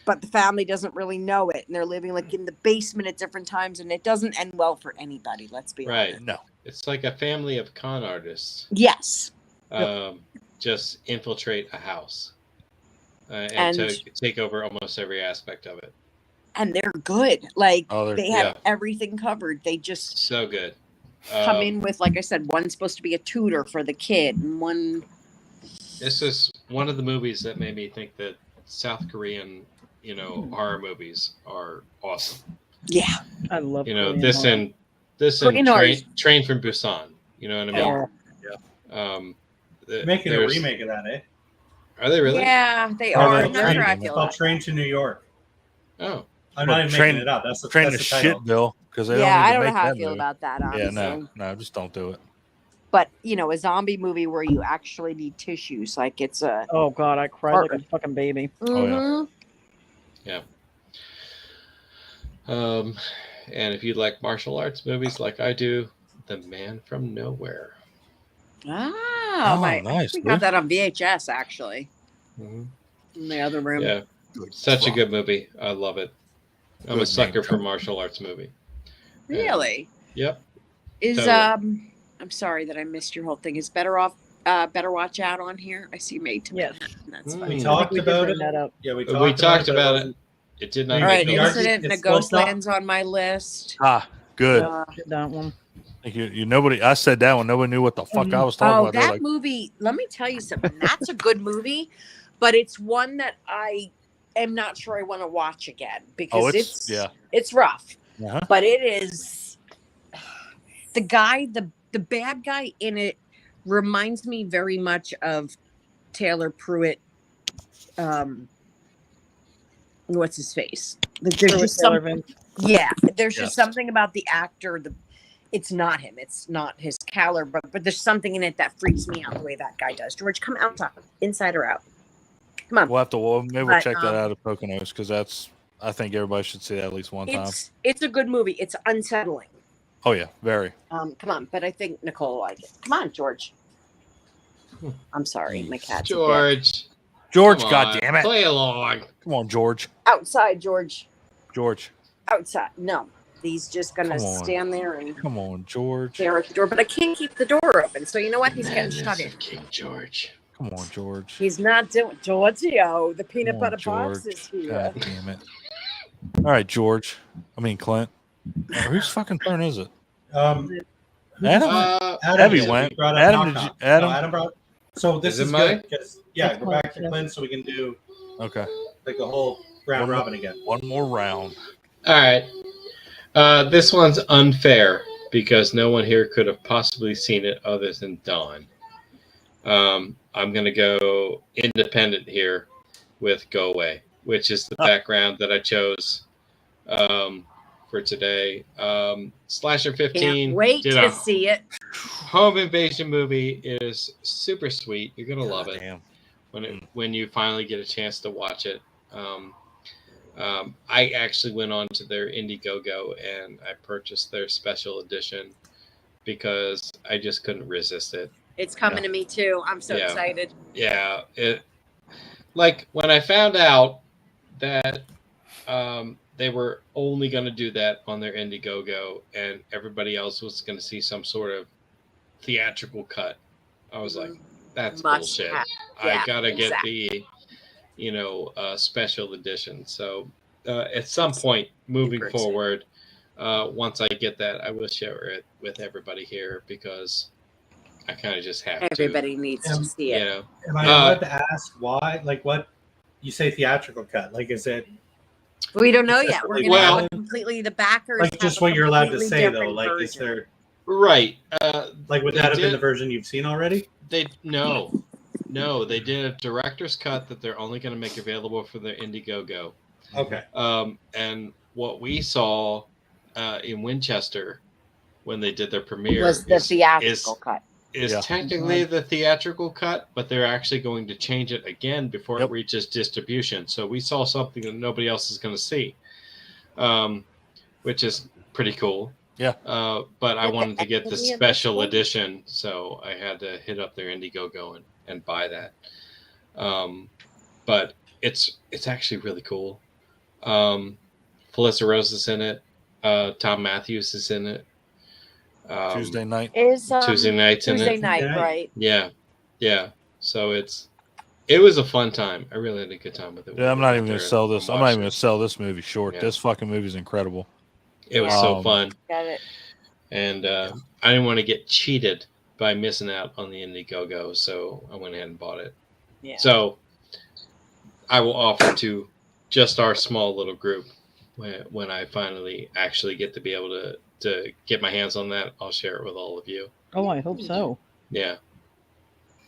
but the family doesn't really know it. And they're living like in the basement at different times. And it doesn't end well for anybody. Let's be honest. No. It's like a family of con artists. Yes. Just infiltrate a house and to take over almost every aspect of it. And they're good. Like they have yeah. everything covered. They just So good. come in with, like I said, one's supposed to be a tutor for the kid, and one. This is one of the movies that made me think that South Korean, horror movies are awesome. Yeah, I love. Korean horror. Train from Busan. You know what I mean? Yeah. They're making a remake of that, eh? Are they really? Yeah, they are. Not It's Dracula. called Train to New York. Oh. I'm not even making it up. That's the Train that's to the title. Shitville, because they I don't don't even know how I make feel that about that. Honestly. Yeah, no, just don't do it. But a zombie movie where you actually need tissues, like it's a. Oh God, I cried like a fucking baby. Mm-hmm. Yeah. And if you like martial arts movies like I do, The Man from Nowhere. Nice. We got that on VHS actually. Mm-hmm. In the other room. Yeah, such a good movie. I love it. I'm a sucker for martial arts movie. Really? Yep. Is totally. I'm sorry that I missed your whole thing. Is Better Watch Out on here? I see Made to Yes. That's We fine. talked about it. That up. Yeah, we talked about it. It did not. All right, we Incident in a it's well Ghostland's on my list. Good. Did that one. Thank you. Nobody. I said that one. Nobody knew what the fuck I was talking about. They're That like, movie. Let me tell you something. That's a good movie, but it's one that I am not sure I want to watch again because it's rough. Uh-huh. But it is the bad guy in it reminds me very much of Taylor Pruitt. What's his face? Like, there's just there's just something about the actor. It's not him. It's not his caliber, but there's something in it that freaks me out the way that guy does. George, come out, talk inside or out. Come on. Maybe we'll check that out at Poconos because I think everybody should see that at least one time. It's a good movie. It's unsettling. Oh yeah, very. Come on, but I think Nicole will like it. Come on, George. I'm sorry, my cat's George. God damn it! Play along. Come on, George. Outside, George. Outside. No, he's just gonna stand there and. Come on, George. Stare at the door, but I can't keep the door open. So you know what? He's getting shut in. King George. Come on, George. He's not doing Giorgio. The peanut butter box is here. God damn it! All right, George. I mean Clint. Whose fucking turn is it? Adam. Heavy went. Adam brought. So this is good because go back to Clint so we can do like a whole round robin again. One more round. All right. This one's unfair because no one here could have possibly seen it other than Dawn. I'm going to go independent here with Go Away, which is the background that I chose for today. Slasher 15. Can't wait to see it. Home invasion movie is super sweet. You're gonna love it when you finally get a chance to watch it. I actually went on to their Indiegogo and I purchased their special edition because I just couldn't resist it. It's coming to me too. I'm so excited. Yeah, like when I found out that they were only going to do that on their Indiegogo and everybody else was going to see some sort of theatrical cut. I was like, that's bullshit. I got to get the, special edition. So at some point moving forward, once I get that, I will share it with everybody here because I kind of just have to. Everybody needs to see it. Am I allowed to ask why? Like what you say theatrical cut? Like is it? We don't know yet. We're going to have completely the backers. Like just what you're allowed to say though. Like is there? Right. Like would that have been the version you've seen already? No. No, they did a director's cut that they're only going to make available for their Indiegogo. Okay. And what we saw in Winchester when they did their premiere Was the theatrical cut. Is technically the theatrical cut, but they're actually going to change it again before it reaches distribution. So we saw something that nobody else is going to see, which is pretty cool. Yeah. But I wanted to get the special edition, so I had to hit up their Indiegogo and buy that. But it's actually really cool. Felissa Rose is in it. Tom Matthews is in it. Tuesday night is Tuesday night's in it. Tuesday night, right? Yeah. So it was a fun time. I really had a good time with it. Yeah, I'm not even going to sell this. I'm not even going to sell this movie short. Yeah. This fucking movie is incredible. It was so fun. Got it. And I didn't want to get cheated by missing out on the Indiegogo, so I went ahead and bought it. Yeah. So I will offer to just our small little group when I finally actually get to be able to get my hands on that. I'll share it with all of you. Oh, I hope so. Yeah.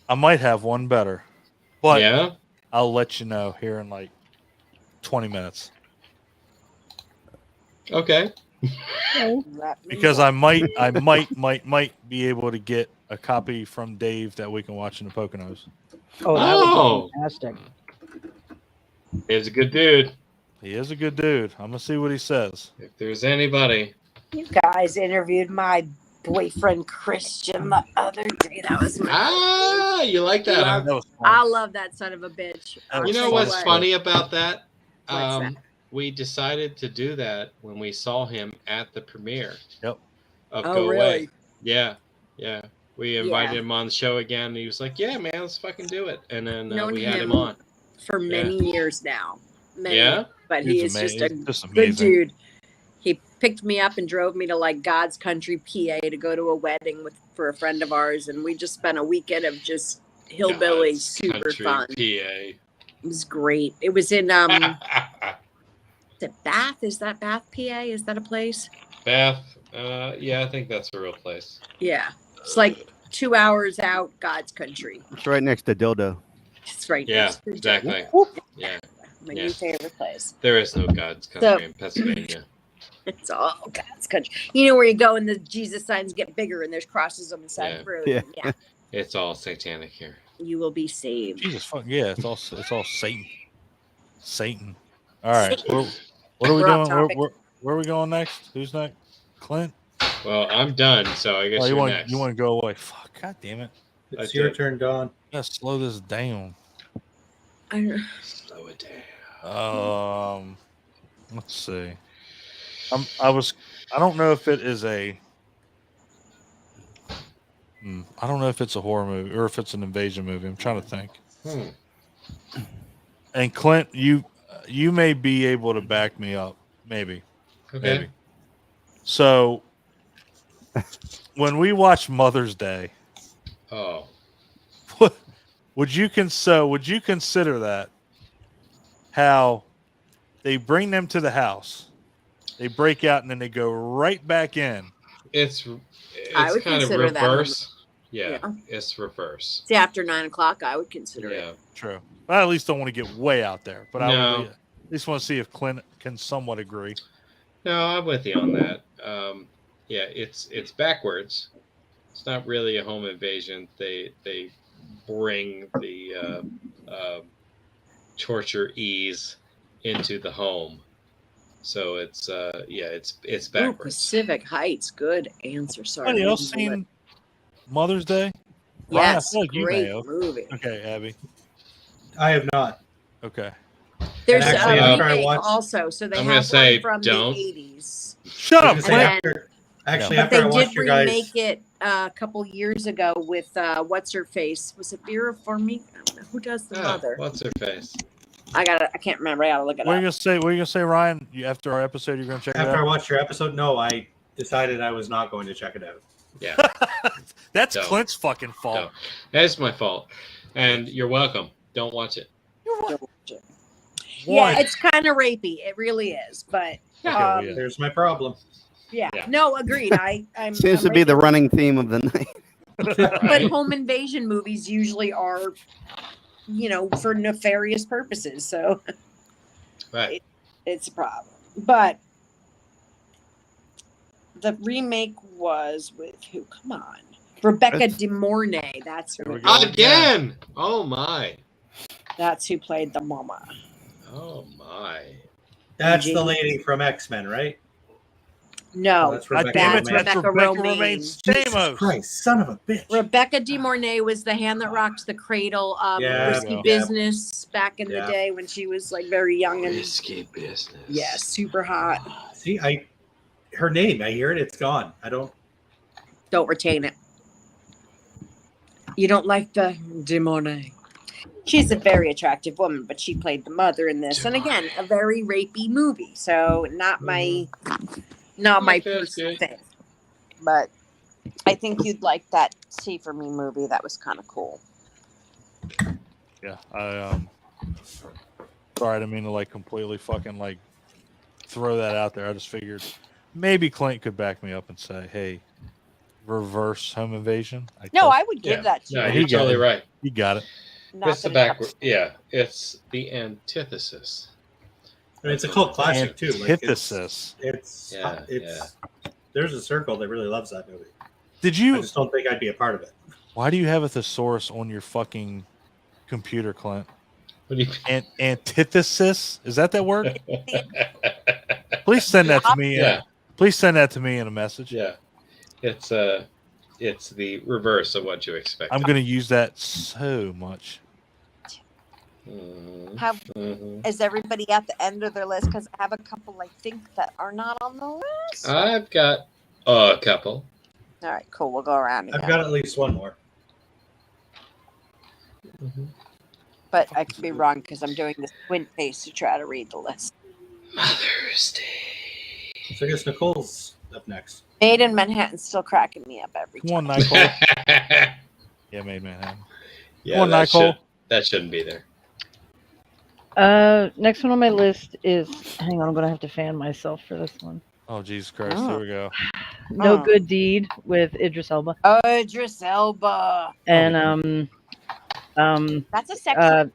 I might have one better, but yeah, I'll let you know here in like 20 minutes. Okay. Because I might be able to get a copy from Dave that we can watch in the Poconos. Oh, that would be fantastic. He's a good dude. He is a good dude. I'm gonna see what he says. If there's anybody. You guys interviewed my boyfriend Christian the other day. That was you like that? I love that son of a bitch. You know what's funny about that? We decided to do that when we saw him at the premiere. Yep. Of Go Away. Yeah. We invited him on the show again. And he was like, "Yeah, man, let's fucking do it." And then we had him on for many years now. Yeah. But he is just a good dude. He picked me up and drove me to like God's Country, PA, to go to a wedding for a friend of ours, and we just spent a weekend of just hillbilly, super fun. PA. It was great. It was in is it Bath? Is that Bath, PA? Is that a place? Bath. Yeah, I think that's a real place. Yeah, it's like 2 hours out, God's Country. It's right next to Dildo. It's right. Yeah, exactly. Yeah. My new favorite place. There is no God's Country in Pennsylvania. It's all God's Country. You know where you go and the Jesus signs get bigger and there's crosses on the side of the road. Yeah. It's all satanic here. You will be saved. Jesus fuck yeah! It's all Satan. Satan. All right. What are we doing? Where are we going next? Who's next? Clint. Well, I'm done, so I guess you're next. You want to go away? Fuck! God damn it! It's your turn, Don. Let's slow this down. Slow it down. Let's see. I don't know if it is I don't know if it's a horror movie or if it's an invasion movie. I'm trying to think. And Clint, you may be able to back me up. Maybe. Okay. Maybe. So when we watch Mother's Day, would you consider that how they bring them to the house, they break out, and then they go right back in? It's kind of reverse. Yeah, it's reverse. It's after 9 o'clock. I would consider it. True. But I at least don't want to get way out there. But I would at least want to see if Clint can somewhat agree. No, I'm with you on that. It's backwards. It's not really a home invasion. They bring the torture ease into the home. So it's backwards. Ooh, Pacific Heights, good answer. Sorry. Anybody else seen Mother's Day? Yes, Ryan, great movie. Okay, Abby. I have not. Okay. There's actually, a remake also, so they have one from the 80s. Shut up, Clint. After they I watched did your guys, remake it a couple years ago with what's her face? Was it Vera Farmiga? I don't know who does the mother. What's her face? I can't remember. I gotta look it up. What are you gonna say, Ryan? After our episode, you're gonna check it out? After I watched your episode, no, I decided I was not going to check it out. Yeah. That's Clint's fucking fault. No. That's my fault. And you're welcome. Don't watch it. Yeah, it's kind of rapey. It really is. But there's my problem. Yeah. No, agreed. I'm seems to be the running theme of the night. But home invasion movies usually are, for nefarious purposes. So Right. it's a problem. But the remake was with who? Come on. Rebecca De Mornay. That's There who. we go. Again. Oh my. That's who played the mama. Oh my. That's the lady from X-Men, right? No, that's God Rebecca damn it, Romaine. that's Rebecca Romaine Jesus Stamos. Christ, son of a bitch. Rebecca De Mornay was the hand that rocked the cradle, Yeah, Risky yeah. Business back in the Yeah. day when she was like very young and Risky business. yeah, super hot. See, her name, I hear it, it's gone. I don't retain it. You don't like the De Mornay. She's a very attractive woman, but she played the mother in this, and again, a very rapey movie. So not my personal thing. But I think you'd like that See For Me movie. That was kind of cool. Yeah, sorry, I didn't mean to completely fucking throw that out there. I just figured maybe Clint could back me up and say, "Hey, reverse home invasion." I would give that to No, you. you're totally right. You got it. It's the backward. Yeah, it's the antithesis. I mean, it's a cult classic too. Antithesis. It's there's a circle that really loves that movie. Did you? I just don't think I'd be a part of it. Why do you have a thesaurus on your fucking computer, Clint? What do you antithesis? Is that word? Please send that to me. Yeah. Please send that to me in a message. Yeah. It's the reverse of what you expect. I'm going to use that so much. Is everybody at the end of their list? Because I have a couple I think that are not on the list. I've got a couple. All right, cool. We'll go around again. I've got at least one more. But I could be wrong because I'm doing this squint face to try to read the list. Mother's Day. So I guess Nicole's up next. Made in Manhattan's still cracking me up every time. Come on, Nicole. Yeah, Made in Manhattan. Yeah, Come on, that Nicole. That shouldn't be there. Next one on my list is, hang on, I'm going to have to fan myself for this one. Oh, Jesus Christ. Here we go. No Good Deed with Idris Elba. Oh, Idris Elba. And, that's a sexy.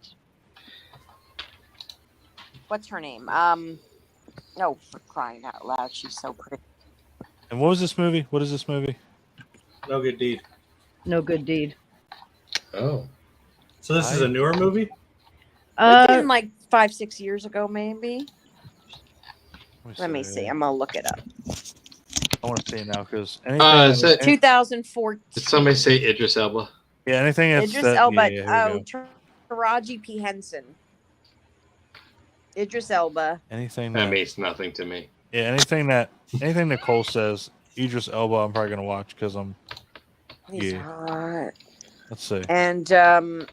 What's her name? No, for crying out loud. She's so pretty. And what was this movie? What is this movie? No Good Deed. No Good Deed. Oh. So this is a newer movie? Within like 5-6 years ago, maybe. Let me see. I'm gonna look it up. I want to see it now because 2014. Did somebody say Idris Elba? Yeah, anything that's Idris Elba. here we go. Taraji P. Henson. Idris Elba. Anything that means nothing to me. Yeah, anything Nicole says, Idris Elba, I'm probably gonna watch because I'm. He's hot. Let's see. And oh,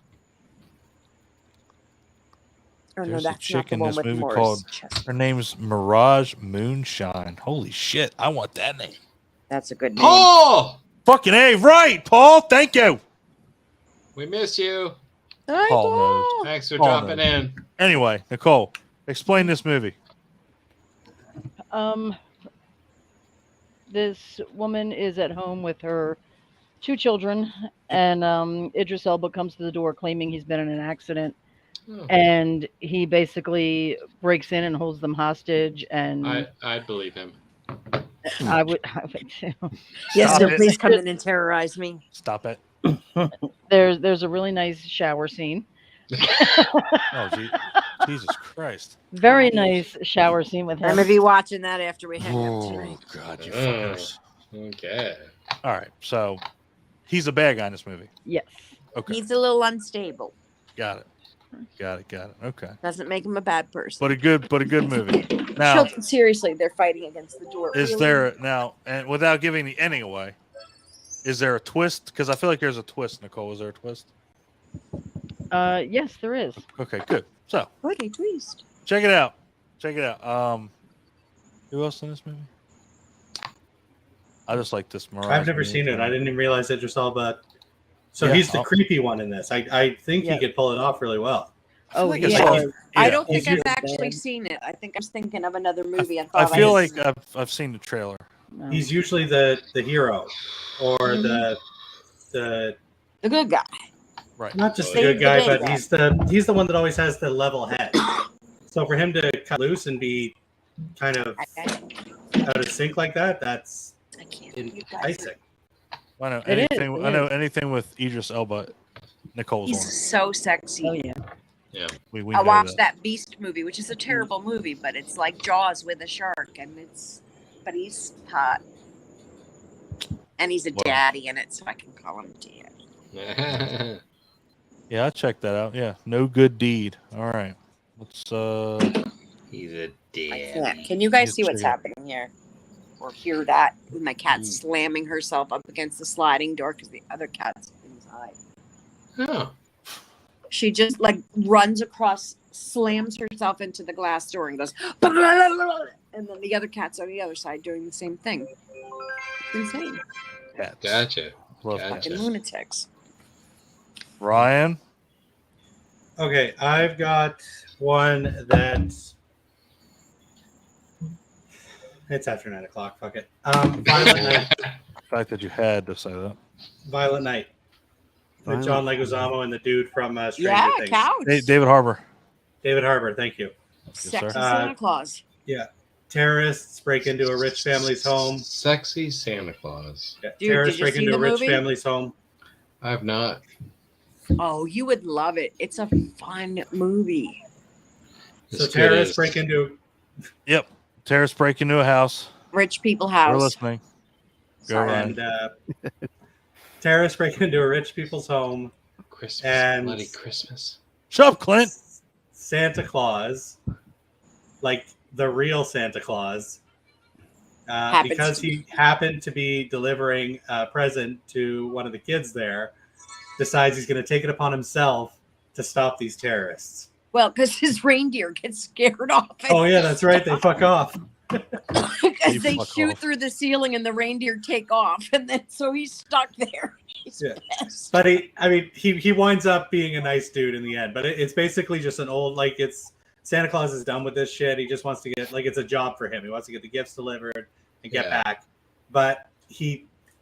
There's no, a that's chick not the in one this with movie Morris called. Chestnut. Her name's Mirage Moonshine. Holy shit! I want that name. That's a good name. Paul! Fucking A, right, Paul. Thank you. We miss you. Hi, Paul knows. Thanks for Paul dropping knows. in. Anyway, Nicole, explain this movie. This woman is at home with her 2 children, and Idris Elba comes to the door claiming he's been in an accident, and he basically breaks in and holds them hostage. And I'd believe him. I would too. Yes, so please come in and terrorize me. Stop it. There's a really nice shower scene. Oh, Jesus Christ. Very nice shower scene with him. I'm gonna be watching that after we hang up Oh tonight. God, you fuckers. Okay. All right, so he's a bad guy in this movie. Yes. Okay. He's a little unstable. Got it. Okay. Doesn't make him a bad person. But a good movie. Now, Children, seriously, they're fighting against the door. is Really? there now, and without giving the ending away, is there a twist? Because I feel like there's a twist, Nicole. Is there a twist? Yes, there is. Okay, good. So What a twist. check it out. Who else in this movie? I just like this. Mirage I've never seen it. I didn't even realize Idris Elba. So Yeah, he's the creepy one in this. I think he could pull it off really well. Oh, like I yeah. saw- I don't He's think I've usually actually seen it. I think I was thinking of another movie. I feel like I've seen the trailer. He's usually the hero or the the good guy. Right. not just the Save good guy, the day but guy. he's the one that always has the level head. So for him to cut loose and be kind of out of sync like that, that's enticing. I know It is, anything. it I know is. anything with Idris Elba. Nicole's He's on it. so sexy. Oh yeah. Yeah. We I know watched that Beast movie, which is a terrible movie, but it's like Jaws with a shark, and but he's hot, and he's a Well. daddy in it, so I can call him dad. Yeah, I checked that out. Yeah, No Good Deed. All right, let's. He's a I dad. can't. Can you guys see what's check it out. happening here, or hear that? With my cat slamming herself up against the sliding door because the other cat's inside. Oh. She just like runs across, slams herself into the glass door, and goes, "Blah, blah, blah, blah," and then the other cat's on the other side doing the same thing. It's insane. Cats. Gotcha. Love Gotcha. Fucking lunatics. Ryan. Okay, I've got one that it's after 9 o'clock. Fuck it. Violent Night. The fact that you had to say that. Violent Night. With John Leguizamo and the dude from Stranger Yeah, Things. counts. David Harbour. David Harbour, thank you. Sexy sir. Santa Claus. Yeah. Terrorists break into a rich family's home. Sexy Santa Claus. Yeah. Dude, Terrorists did you break see into a the rich movie? family's home. I have not. Oh, you would love it. It's a fun movie. So As good terrorists as- break into Yep. Terrorists break into a house. Rich people We're house. listening. Go Sorry. Ryan. and terrorists break into a rich people's home. Christmas. And- Bloody Christmas. Shut up, Clint. Santa Claus, like the real Santa Claus, Happens because to he happened to be delivering a present to one of the kids there, decides he's going to take it upon himself to stop these terrorists. Well, because his reindeer gets scared off. Oh yeah, that's right. They fuck off. Because they fuck shoot off. through the ceiling and the reindeer take off, and then so he's stuck there. He's Yeah. pissed. But he winds up being a nice dude in the end. But it's basically just an old, like, it's Santa Claus is done with this shit. He just wants to get, like, it's a job for him. He wants to get the gifts delivered and get Yeah. back. But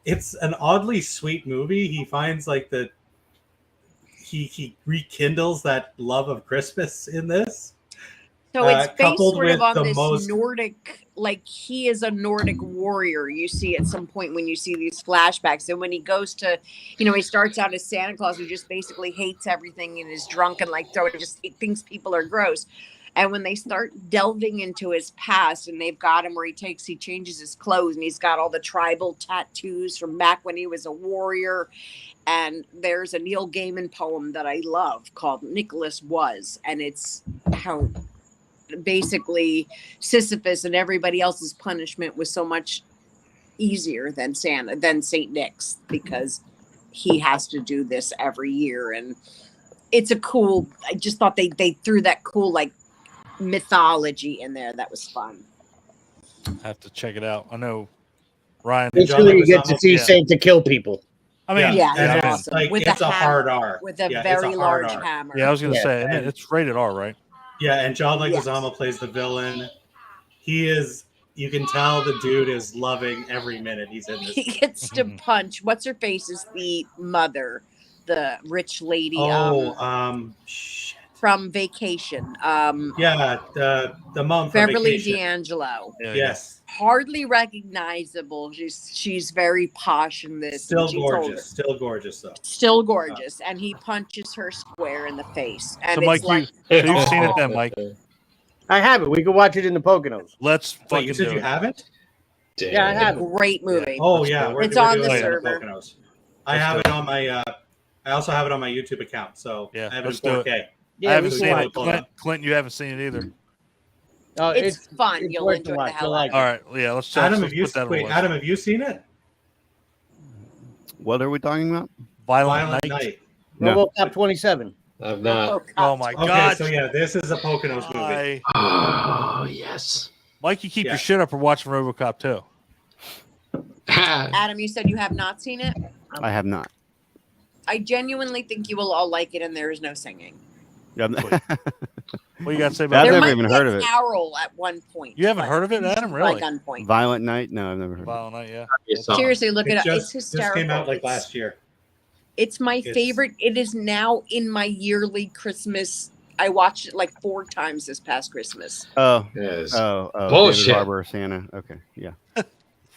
it's an oddly sweet movie. He finds like he rekindles that love of Christmas in this. So it's based coupled sort of with on the this most- Nordic, like he is a Nordic warrior. You see at some point when you see these flashbacks, and when he goes to, he starts out as Santa Claus who just basically hates everything and is drunk and like just thinks people are gross. And when they start delving into his past, and they've got him where he changes his clothes, and he's got all the tribal tattoos from back when he was a warrior. And there's a Neil Gaiman poem that I love called Nicholas Was, and it's how basically Sisyphus and everybody else's punishment was so much easier than Saint Nick's, because he has to do this every year. And it's I just thought they threw that cool like mythology in there that was fun. Have to check it out. I know Ryan. Basically, you get to see Yeah. Santa kill people. I mean, Yeah, and it's it's awesome. like With it's a a hammer, hard R. with a Yeah, it's very a hard large R. hammer. yeah, I was gonna Yeah. say, and And- it's rated R, right? Yeah, and John Yes. Leguizamo plays the villain. You can tell the dude is loving every minute he's in this. He gets to punch. What's her face is the mother, the rich lady Shit. from Vacation. Yeah, the mom from Beverly Vacation. D'Angelo. Yeah, Yes, Hardly recognizable. She's very posh in this. still and she's older. gorgeous. Still gorgeous though. Still gorgeous. And he punches her square in the face. And So, it's Mike, like, you've seen it then, Mike. I have it. We can watch it in the Poconos. Let's Wait, fucking you said do you it. haven't? Yeah, I have it. great movie. Oh Let's yeah, do it. we're It's we're on doing the it in server. Poconos. I Let's have do it on my. I also have it on my YouTube account, so Yeah, I have it in let's do it. 4K. Yeah, I haven't we seen can it. watch Hold Clint, on. Clint, you haven't seen it either. It's fun. it's You'll worth enjoy the the watch. hell You'll out like of All it. right, yeah, let's Adam, let's have you put that on the wait? list. Adam, have you seen it? What are we talking about? Violent, Violent Night. Night. No. RoboCop 27. I've not. Oh my Okay, God! so yeah, this is a Poconos movie. Oh, yes. Mike, you keep Yeah. your shit up for watching RoboCop 2. Adam, you said you have not seen it? I have not. I genuinely think you will all like it, and there is no singing. Yeah, What you got to say I've about There it? never might even be heard a of it. carol at one point. You haven't but heard of it, Adam? Really? By gunpoint. Violent Night? No, I've never heard of it. Violent Night, yeah. It's on. Seriously, look it up. It's Just hysterical. came out like It's- last year. It's my favorite. It is now in my yearly Christmas. I watched it like 4 times this past Christmas. Oh, Yes. David Bullshit. Harbour, Santa. Okay, yeah.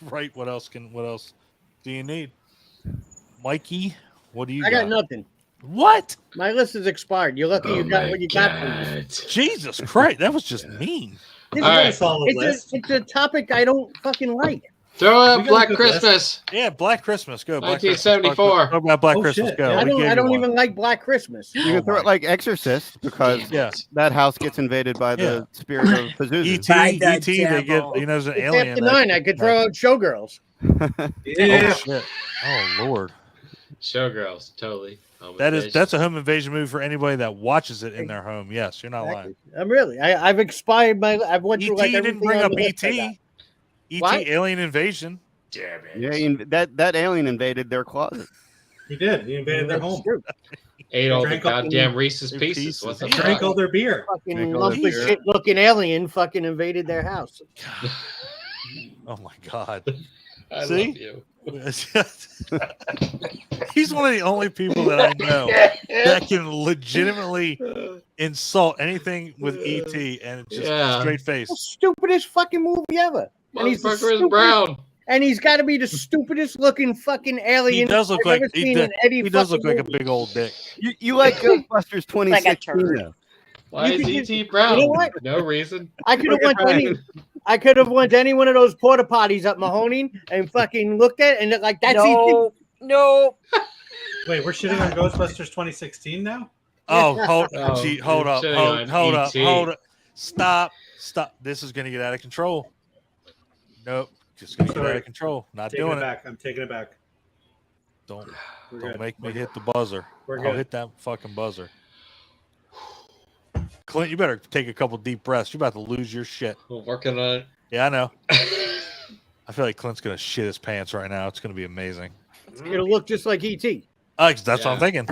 Right. What else do you need? Mikey, what do you I got nothing. What? My list is expired. You're lucky you got what you got from me. Jesus Christ, that was just mean. This All is right. a solid list. It's a topic I don't fucking like. Throw We up got a Black good Christmas. Yeah, Black Christmas. Go. Black 1974. Christmas. Talk about Black Oh, Christmas. shit. Go. Yeah. I We gave don't you one. even like Black Christmas. You can throw it like Exorcist because Yeah. that house gets invaded by the spirit of Pazuzu. E.T. They get there's an It's alien. after 9. I could throw out Showgirls. Yeah. Oh shit! Oh lord! Showgirls, totally. Home That's invasion. a home invasion movie for anybody that watches it in their home. Yes, you're not lying. I'm really. I've expired my. I've went through E.T. like you everything didn't bring on up the list I got. E.T. E.T. What? Alien Invasion. Damn it. Yeah, that alien invaded their closet. He did. He invaded their home. Ate all the Drank all- goddamn Reese's Pieces. Pieces. What the Drank fuck? all their beer. Fucking Make all lump that of beer. shit looking alien fucking invaded their house. Oh my god! I See? love you. He's one of the only people that I know that can legitimately insult anything with ET and just Yeah. straight face. The stupidest fucking movie ever. And he's the Motherfucker is stupidest- brown. And he's got to be the stupidest looking fucking alien He does look I've like ever seen in any he does look fucking like a movie. big old dick. You like Ghostbusters 2016 turd. though. Why You is could E.T. just- brown? you know what? No reason. I could have Look went at to any. I could have went to any one of those porta potties at Mahoning and fucking looked at it and like that's No, no. Wait, we're shitting on Ghostbusters 2016 now? Oh, hold Oh, hold you're up, shitting hold on up, E.T.. hold up. Stop. This is gonna get out of control. Nope. Just gonna get out Sorry. of control. Not Taking doing it it. back. I'm taking it back. Don't We're don't good. make me hit the buzzer. We're I'll good. hit that fucking buzzer. Clint, you better take a couple deep breaths. You're about to lose your shit. We're working on Yeah, I know. it. I feel like Clint's gonna shit his pants right now. It's gonna be amazing. It'll look just like ET. That's what I'm thinking.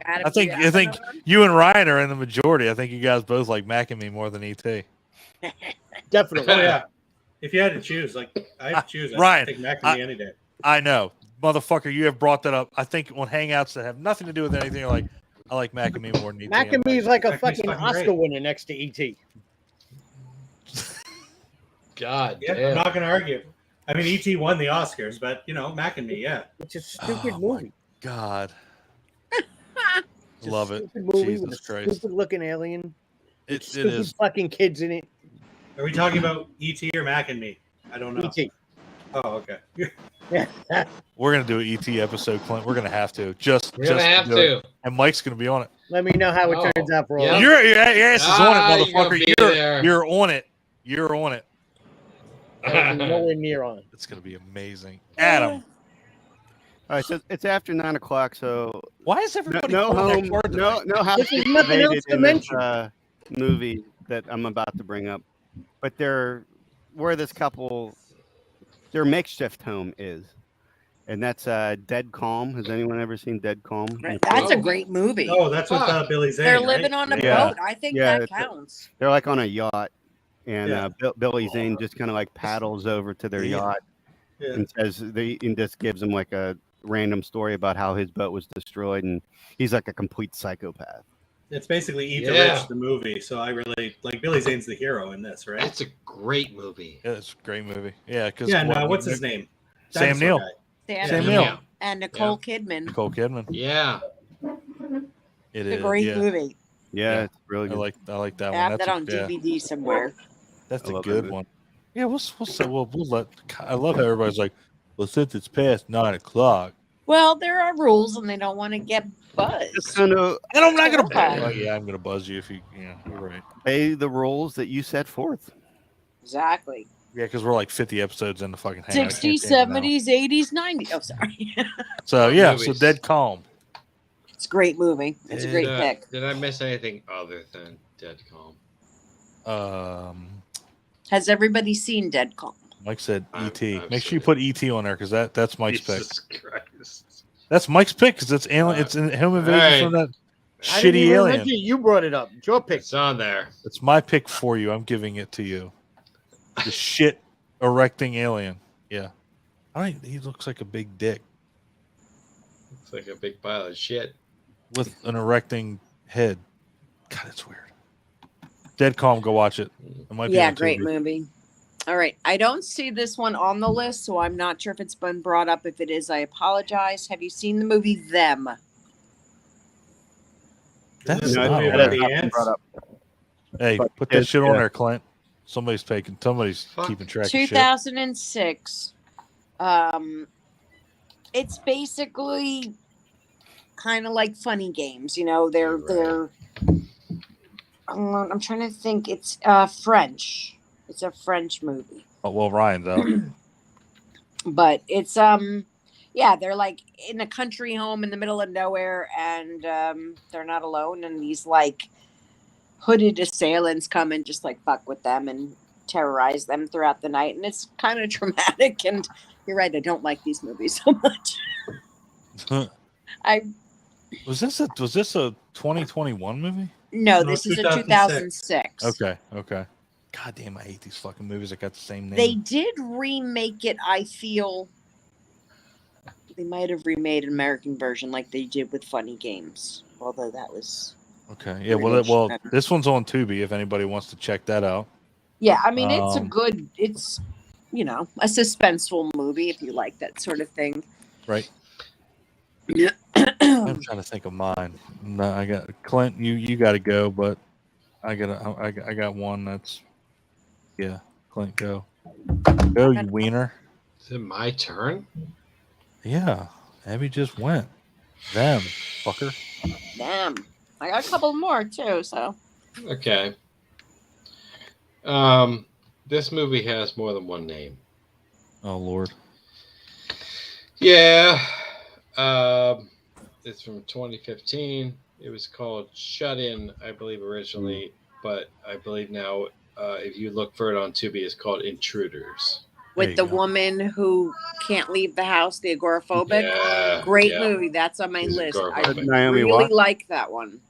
I think you and Ryan are in the majority. I think you guys both like Mac and me more than ET. Definitely. Oh, yeah. If you had to choose, like, I had to choose. Ryan, I'd take Mac and me any day. I know, motherfucker. You have brought that up. I think on Hangouts that have nothing to do with anything. You're like, I like Mac and me more than ET. Mac and me is like a Mac and me's fucking fucking Oscar great. winner next to ET. God Yeah, damn. I'm not going to argue. I mean, E.T. won the Oscars, but, you know, Mac and me, yeah. It's a stupid Oh, movie. God, It's a love it. stupid movie Jesus with a Christ, stupid looking alien. it Stupid is. fucking kids in it. Are we talking about E.T. or Mac and me? I don't know. ET. Oh, okay. We're gonna do an ET episode, Clint. We're gonna have to. Just We're gonna have do it. to. And Mike's gonna be on it. Let me know how it Oh, turns out for all. yeah. of you. Your ass is on Ah, it, you're gonna motherfucker. be there. You're on it. You're on it. I was nowhere near on. It's gonna be amazing. Adam, All right, so it's after 9 o'clock, so why is everybody no pulling that home, card no tonight? house This is gets nothing invaded else to in this mention. movie that I'm about to bring up, but where this couple, their makeshift home is, and that's Dead Calm. Has anyone ever seen Dead Calm? That's a great movie. Oh, that's with Fuck. Billy Zane, They're right? living on a Yeah. boat. I think Yeah, that it's counts. They're like on a yacht, and Yeah. Billy Zane just kind of like paddles over to their Yeah. yacht Yeah. and says and just gives them like a random story about how his boat was destroyed, and he's like a complete psychopath. It's basically Eat the Yeah. Rich, the movie. So I really like Billy Zane's the hero in this, right? That's a great movie. Yeah, it's a great movie. Yeah, because Yeah, no, what's his name? Sam Dinosaur Neill. guy. Sam Yeah. Neill. And Nicole Kidman. Nicole Kidman. Yeah. It It's is a great yeah. movie. Yeah, Yeah. it's really I good. like that I one. have That's that on yeah, DVD somewhere. that's I a love that good movie. one. Yeah, we'll let. I love how everybody's like, well, since it's past 9 o'clock, Well, there are rules, and they don't want to get buzzed. Just kind of and I'm not gonna. Okay. Oh, yeah, I'm gonna buzz you if you. Yeah, you're right. obey the rules that you set forth. Exactly. Yeah, because we're like 50 episodes in the fucking Hangout. I can't 60s, change it now. 70s, 80s, 90s. Oh, sorry. So yeah, so Movies. Dead Calm. It's a great movie. It's a great pick. Did I miss anything other than Dead Calm? Has everybody seen Dead Calm? Mike said I've- E.T. I've Make sure seen you put E.T. on there because that's Mike's pick. Jesus Christ. That's Mike's pick because it's alien. It's in home invasion Alright. from that I didn't shitty even alien. mention it. You brought it up. It's your pick. It's on there. It's my pick for you. I'm giving it to you. The shit erecting alien. Yeah. I think he looks like a big dick. Looks like a big pile of shit. with an erecting head. God, it's weird. Dead Calm, go watch it. It might be Yeah, on great TV. movie. All right. I don't see this one on the list, so I'm not sure if it's been brought up. If it is, I apologize. Have you seen the movie Them? That's Isn't not movie on about there. the ants? Brought up. Hey, But put that it- shit on yeah. there, Clint. Somebody's Fuck. keeping track of shit. 2006. It's basically kind of like Funny Games. You know, they're. I'm trying to think. It's French. It's a French movie. Oh, well, Ryan's out. But it's yeah, they're like in a country home in the middle of nowhere, and they're not alone, and these like hooded assailants come and just like fuck with them and terrorize them throughout the night, and it's kind of traumatic. And you're right, I don't like these movies so much. Was this a 2021 movie? No, No, this is a 2006. 2006. Okay. God damn, I hate these fucking movies that got the same name. They did remake it. I feel they might have remade an American version like they did with Funny Games, although that was Okay. Yeah. Well, this one's on Tubi. If anybody wants to check that out. yeah. I mean, it's a Um, good. It's a suspenseful movie if you like that sort of thing. Right. I'm trying to think of mine. No, I got Clint. You got to go, but I got one that's Clint, go, you wiener. Is it my turn? Yeah, Abby just went. Them fucker. Damn, I got a couple more too. So Okay. This movie has more than one name. Oh Lord. Yeah. It's from 2015. It was called Shut In, I believe, originally, but I believe now, if you look for it on Tubi, it's called Intruders. with the woman who can't leave the house, the agoraphobic. Yeah, Great yeah. movie. That's on my She's list. I agoraphobic. Naomi really Watts? like that one.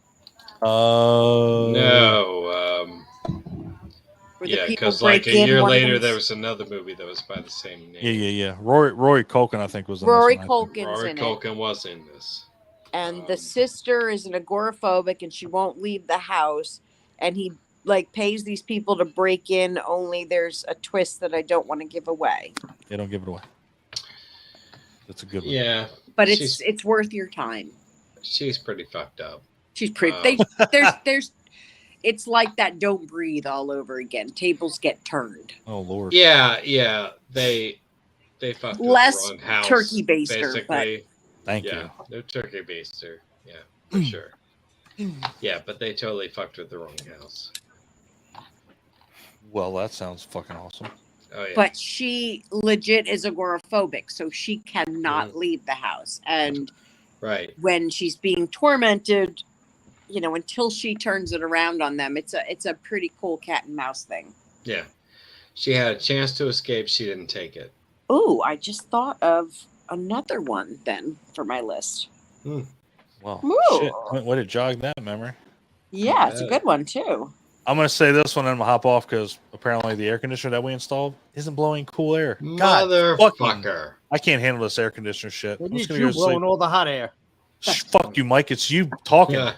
No. Where the Yeah, people because like break a in, year one of later, them's- there was another movie that was by the same name. Yeah. Rory Culkin, I think, was in Rory this one, I think. Culkin's Rory in Culkin was in this. it, and the sister is an agoraphobic, and she won't leave the house. And he like pays these people to break in. Only there's a twist that I don't want to give away. Yeah, don't give it away. That's a good one. Yeah, But she's it's worth your time. pretty fucked up. She's pretty. There's. It's like that. Don't breathe all over again. Tables get turned. Oh Lord. Yeah. They fucked with Less the wrong house. turkey baster, basically. Thank Yeah, no turkey baster. Yeah, for sure. Yeah, but they totally fucked with the wrong house. Well, that sounds fucking awesome. Oh yeah. But she legit is agoraphobic, so she cannot leave the house. And right. when she's being tormented, until she turns it around on them, it's a pretty cool cat and mouse thing. Yeah. She had a chance to escape. She didn't take it. Oh, I just thought of another one then for my list. Well, Ooh. shit. Way to jog that memory. Yeah, it's a good one too. I'm gonna say this one and I'm gonna hop off because apparently the air conditioner that we installed isn't blowing cool air. God, Motherfucker. I can't handle this air conditioner shit. What I'm is just gonna you go sleep. blowing all the hot air? Fuck you, Mike. It's you talking. I'm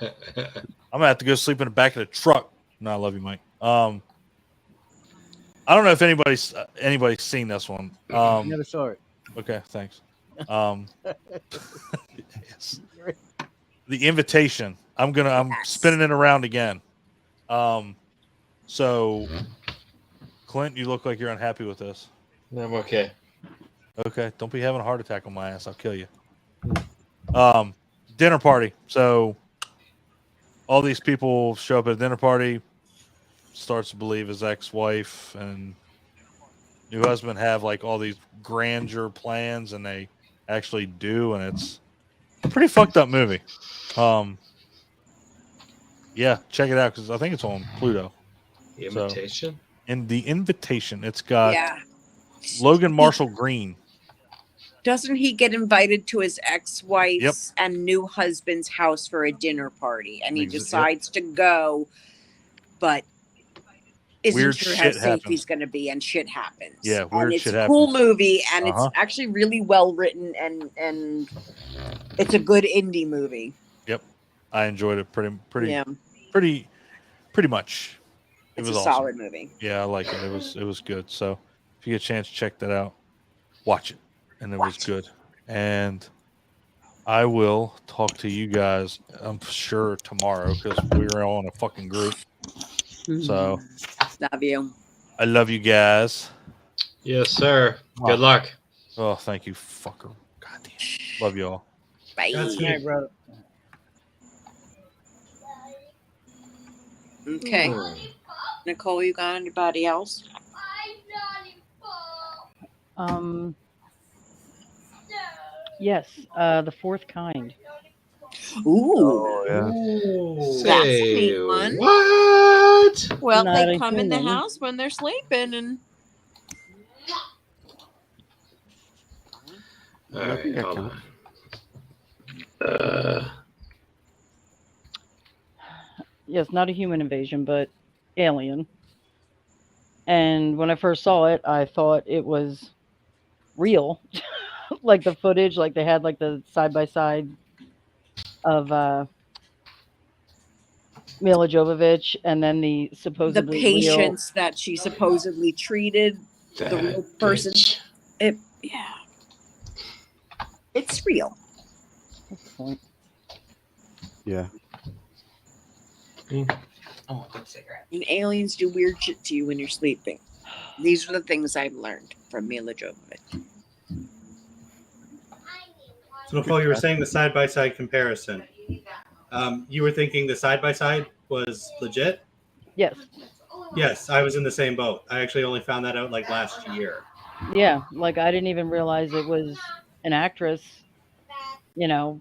gonna have to go sleep in the back of the truck. No, I love you, Mike. I don't know if anybody's seen this one. Never saw it. Okay, thanks. Yes. The Invitation. I'm spinning it around again. So Clint, you look like you're unhappy with this. I'm okay. Okay, don't be having a heart attack on my ass. I'll kill you. Dinner party. So all these people show up at a dinner party, starts to believe his ex-wife and new husband have like all these grandeur plans, and they actually do, and it's a pretty fucked up movie. Yeah, check it out because I think it's on Pluto. The Invitation? So, in The Invitation, it's got Yeah. Logan Marshall Green. Doesn't he get invited to his ex-wife's and new husband's house for a dinner party, and he decides to go, but isn't weird sure how shit safe happens. he's going to be, and shit happens. Yeah, and weird it's shit a cool happens. movie, and Uh-huh. it's actually really well written, and it's a good indie movie. Yep, I enjoyed it pretty much. It It's was a awesome. solid movie. Yeah, I like it. It was good. So if you get a chance, check that out. Watch it, and it was good. And I will talk to you guys, I'm sure, tomorrow because we're all in a fucking group. So Love you. I love you guys. Yes, sir. Good luck. Oh, thank you, fucker. Goddamn. Love you all. Bye. That's me. Night, brother. Okay. Nicole, you got anybody else? Yes, the fourth kind. Ooh. yeah. That's a neat one. What? Well, Not they a come in the human. house when they're sleeping, and All I think right, that hold counts. on. Yes, not a human invasion, but alien. And when I first saw it, I thought it was real. Like the footage, like they had like the side by side of Mila Jovovich, and then the the supposedly patients that she supposedly treated, the real person. bitch. Yeah, it's real. What's the point? Yeah. Oh, good cigarette. And aliens do weird shit to you when you're sleeping. These are the things I've learned from Mila Jovovich. So Nicole, you were saying the side by side comparison. You were thinking the side by side was legit? Yes. Yes, I was in the same boat. I actually only found that out like last year. Yeah, like I didn't even realize it was an actress. You know,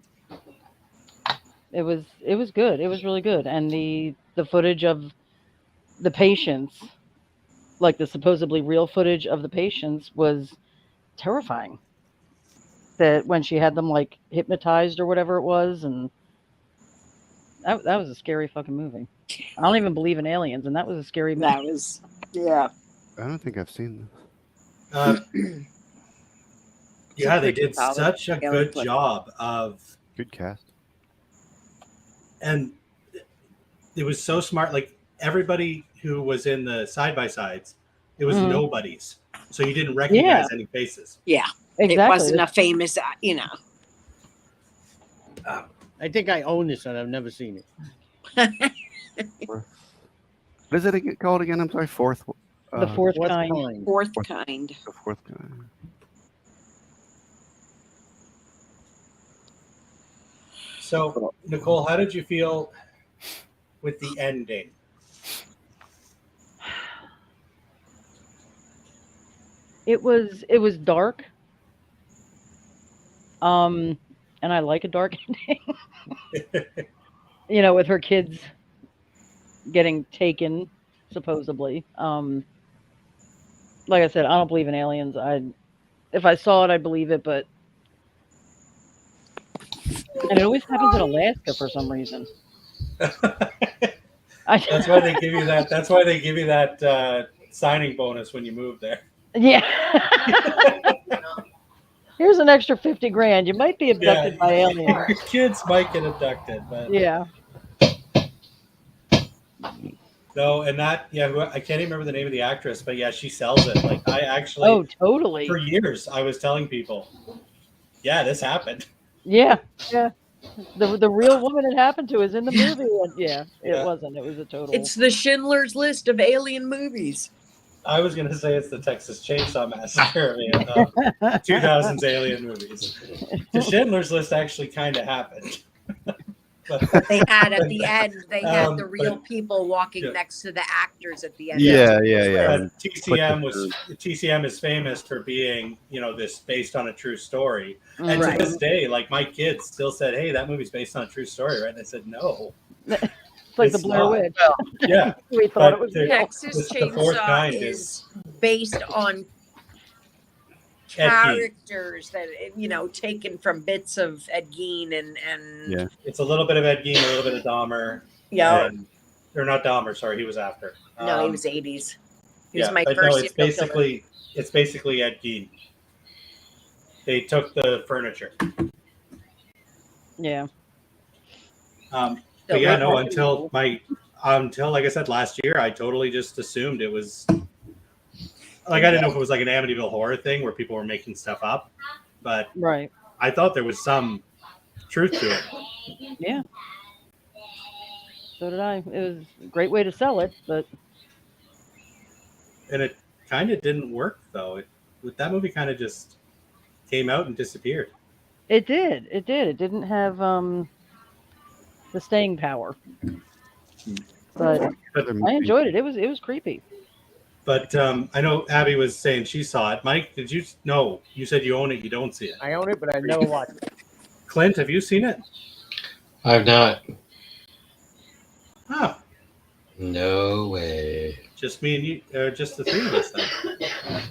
it was good. It was really good, and the footage of the patients, like the supposedly real footage of the patients, was terrifying. That when she had them like hypnotized or whatever it was, and that was a scary fucking movie. I don't even believe in aliens, and that was a scary movie. That was, yeah. I don't think I've seen Yeah, they pretty did solid such a alien good flick. job of, this. Good cast. and it was so smart. Like everybody who was in the side by sides, it was Mhm. nobodies, so you didn't recognize any faces. Yeah, Exactly. it wasn't a famous, I think I own this and I've never seen it. What is it called again? I'm sorry. Fourth. The fourth Fourth kind. kind. Fourth kind. The fourth kind. So, Nicole, how did you feel with the ending? It was dark. And I like a dark ending. You know, with her kids getting taken, supposedly. Like I said, I don't believe in aliens. If I saw it, I'd believe it, but and it always happens in Alaska for some reason. That's why they give you that. That's why they give you that signing bonus when you move there. Yeah. Here's an extra 50 grand. You might be abducted by aliens. Your kids might get abducted, but Yeah. no, and that I can't even remember the name of the actress, but yeah, she sells it. Like I actually, Oh, totally. for years, I was telling people, yeah, this happened. Yeah. Yeah. The real woman it happened to is in the movie. And yeah, it Yeah. wasn't. It was a total. It's the Schindler's List of alien movies. I was gonna say it's the Texas Chainsaw Massacre of 2000s alien movies. The Schindler's List actually kind of happened. But they had at the end, they had the real but- people walking yeah. next to the actors at the end. Yeah. TCM is famous for being, this based on a true story. And Right. to this day, like my kids still said, "Hey, that movie's based on a true story," right? And I said, "No." It's like it's the Blair not. Witch. Yeah, We thought it but was the- real. Texas the fourth Chainsaw kind is based on Ed Gein. characters that taken from bits of Ed Gein and Yeah. It's a little bit of Ed Gein, a little bit of Dahmer. yeah. And or not Dahmer. Sorry, he was after. No, he was 80s. He was my but first no, it's basically Ed Gein. They took the furniture. Yeah. But yeah, no. Until like I said last year, I totally just assumed it was like I didn't know if it was like an Amityville horror thing where people were making stuff up, but Right. I thought there was some truth to it. Yeah. So did I. It was a great way to sell it, but And it kind of didn't work though. That movie kind of just came out and disappeared. it did. It did. It didn't have the staying power. But I enjoyed it. It was creepy. But I know Abby was saying she saw it. Mike, did you? No, you said you own it. You don't see it. I own it, but I never watched it. Clint, have you seen it? I've not. Oh, No way. just me and you, just the three of us then.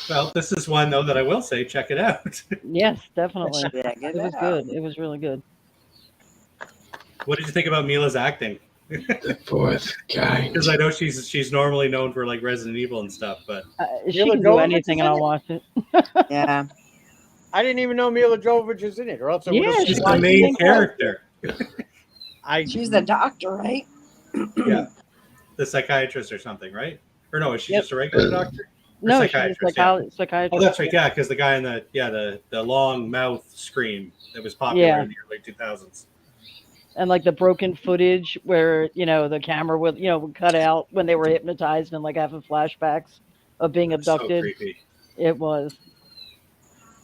Well, this is one though that I will say, check it out. Yes, definitely. Check it It was out. good. It was really good. What did you think about Mila's acting? The fourth guy. Because I know she's normally known for like Resident Evil and stuff, but She Mila can do Jovovich anything, is and in I'll it? watch it. Yeah. I didn't even know Mila Jovovich was in it, or else I Yeah, would have. she's watched the main character. She's the doctor, right? Yeah, the psychiatrist or something, right? Or no, is she Yep. just a regular doctor? No, she's a psychiatrist, yeah. psychiatrist. Oh, that's right. Yeah, because the guy in the long mouth scream that was popular Yeah. in the early 2000s. And like the broken footage where the camera would would cut out when they were hypnotized and like having flashbacks of being So abducted. creepy. It was.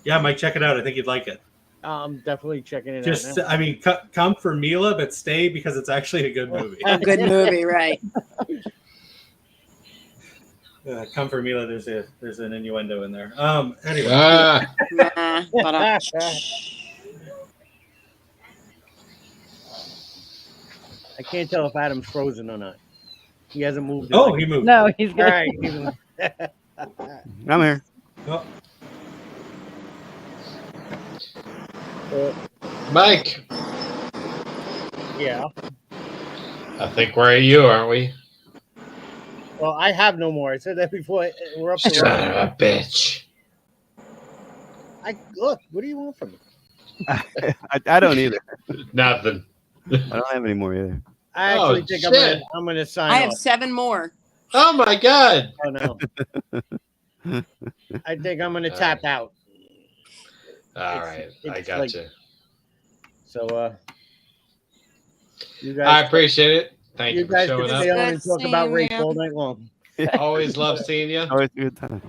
Yeah, Mike, check it out. I think you'd like it. I'm definitely checking it Just, out now. I mean, come for Mila, but stay because it's actually a good movie. A good movie, right? Come for Mila. There's an innuendo in there. Anyway, Nah, but, I can't tell if Adam's frozen or not. He hasn't moved. oh, he moved. No, he's All good. right. he moved. I'm here. Oh, Mike, Yeah. I think we're at you, aren't we? Well, I have no more. I said that before. We're up to Son of a bitch. Look. What do you want from me? I don't either. Nothing. I don't have any more either. I Oh, actually think shit. I'm gonna sign I have off. 7 more. Oh my God. Oh no. I think I'm gonna All tap out. All right. I it's got like- you. So you I guys, appreciate it. Thank you for guys can showing stay up. on and talk about Good race seeing all night long. Always love seeing you. All Always a good time.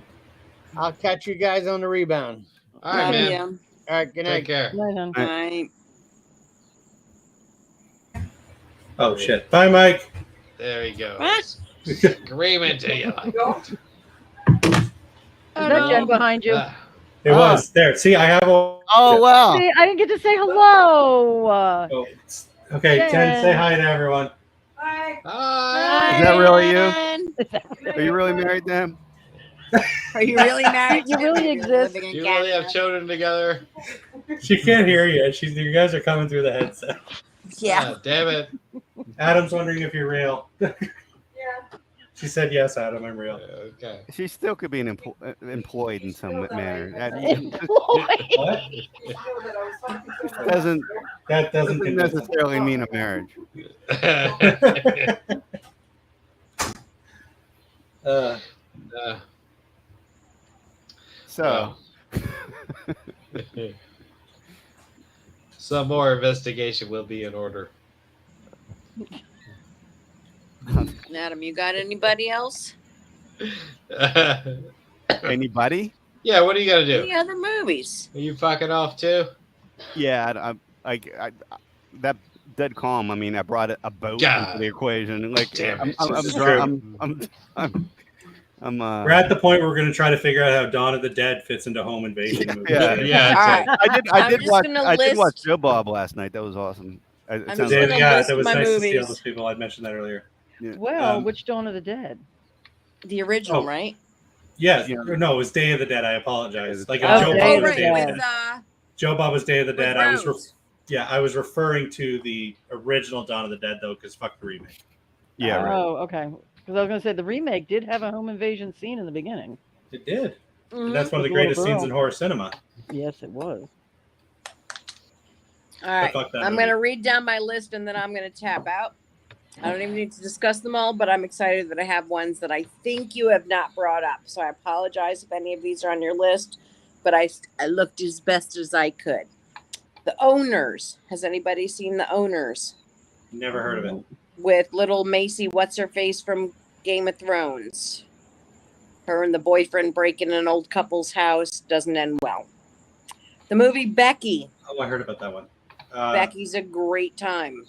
I'll catch you guys on the rebound. right, Love man. you. All right. Good Take night. care. Right on. Night. oh shit. Bye, Mike. There he goes. What? Screaming to you. Is that Jen behind you? Ah. It was there. See, I have a. Oh wow! See, I didn't get to say hello. Oh, okay, Jen, say hi to everyone. Hi. Is that really you? Jen. Are you really married to him? Are you really married? You to really him? exist. Living in You really have Canada? children together? She can't hear you. You guys are coming through the headset. Yeah. Ah, damn it. Adam's wondering if you're real. She said yes, Adam. I'm real. Okay. She still could be employed in some manner. That What? doesn't That doesn't convince him. necessarily mean a marriage. Uh, So, Some more investigation will be in order. Adam, you got anybody else? anybody? Yeah, what are you gonna do? Any other movies? Are you fucking off too? Yeah, I that dead calm. I mean, I brought a boat God. into the equation. Like, Damn it. we're at the point where we're going to try to figure out how Dawn of the Dead fits into home invasion movies. Yeah. Yeah. All right. I I'm did just watch. gonna I did watch list- Joe Bob last night. That was awesome. It I'm sounds just like- gonna Yeah, list that was my nice to see all movies. those people. I mentioned that earlier. Well, Um, which Dawn of the Dead? The original, Oh. right? Yes. Yeah. Or no, it was Day of the Dead. I apologize. Like if Oh, Joe Day Bob of was the Day of the Dead. Dead. Joe Bob was Day of the with Dead. I was Rose. Yeah, I was referring to the original Dawn of the Dead though, because fuck the remake. Yeah, right. Oh, okay. Because I was going to say the remake did have a home invasion scene in the beginning. It did. Mhm. And that's one of With the the little greatest scenes girl. in horror cinema. Yes, it was. All right. fuck that I'm movie. going to read down my list and then I'm going to tap out. I don't even need to discuss them all, but I'm excited that I have ones that I think you have not brought up. So I apologize if any of these are on your list, but I looked as best as I could. The Owners. Has anybody seen The Owners? Never heard of it. With little Macy, what's her face from Game of Thrones? Her and the boyfriend break in an old couple's house. Doesn't end well. The movie Becky. Oh, I heard about that one. Becky's a great time.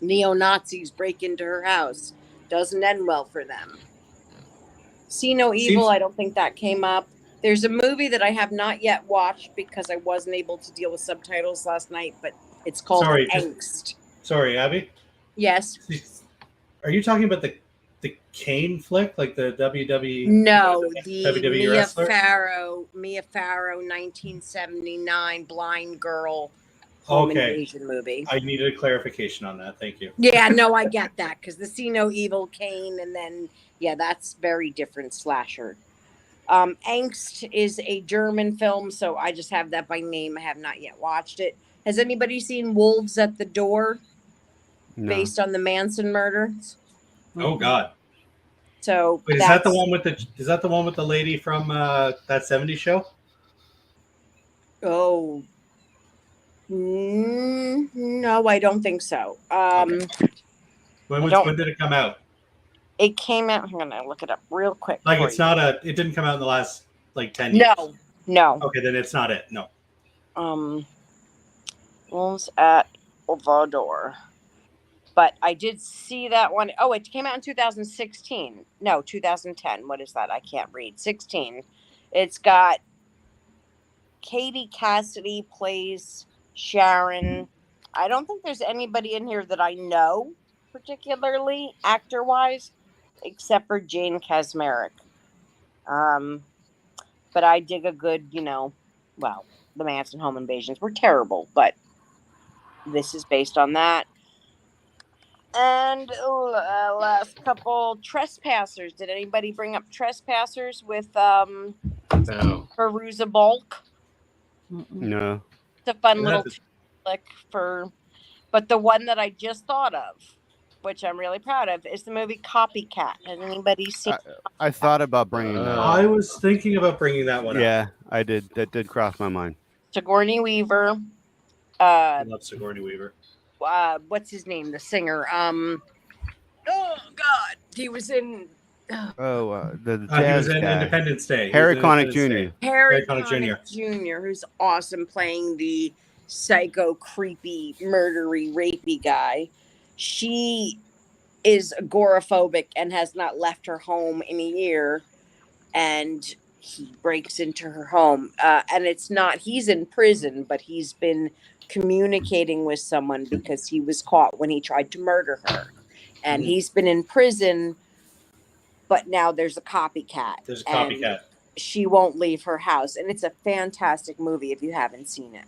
Neo-Nazis break into her house. Doesn't end well for them. See No Evil, I don't think that came up. There's a movie that I have not yet watched because I wasn't able to deal with subtitles last night, but it's called Angst. Sorry, Abby? Yes. Are you talking about the Kane flick, like the WWE? No, the WWE wrestler? Mia Farrow 1979 blind girl home invasion movie. I needed a clarification on that. Thank you. Yeah, no, I get that because the See No Evil, Kane, and then that's very different slasher. Angst is a German film, so I just have that by name. I have not yet watched it. Has anybody seen Wolves at the Door? No. Based on the Manson murders? Oh God. So wait, is that the one with the lady from that 70s show? Oh. No, I don't think so. When did it come out? It came out. I'm gonna look it up real quick. Like it didn't come out in the last 10 years. No. Okay, then it's not it. No. Wolves at the Door. But I did see that one. Oh, it came out in 2016. No, 2010. What is that? I can't read. 16. It's got Katie Cassidy plays Sharon. I don't think there's anybody in here that I know particularly actor-wise, except for Jane Kasmerick. But I dig a good, the Manson home invasions were terrible, but this is based on that. And last couple, Trespassers. Did anybody bring up Trespassers with Perusa Bulk? No. It's a fun little flick but the one that I just thought of, which I'm really proud of, is the movie Copycat. Has anybody seen? I thought about bringing that. I was thinking about bringing that one up. Yeah, I did. That did cross my mind. Sigourney Weaver. I love Sigourney Weaver. What's his name? The singer. Oh God, he was in. The he jazz was in guy. Independence Day. Harry Connick Jr. Harry Connick Jr., who's awesome playing the psycho, creepy, murdery, rapey guy. She is agoraphobic and has not left her home in a year, and he breaks into her home. And it's not, he's in prison, but he's been communicating with someone because he was caught when he tried to murder her. And he's been in prison, but now there's a copycat. There's a copycat. And she won't leave her house. And it's a fantastic movie if you haven't seen it.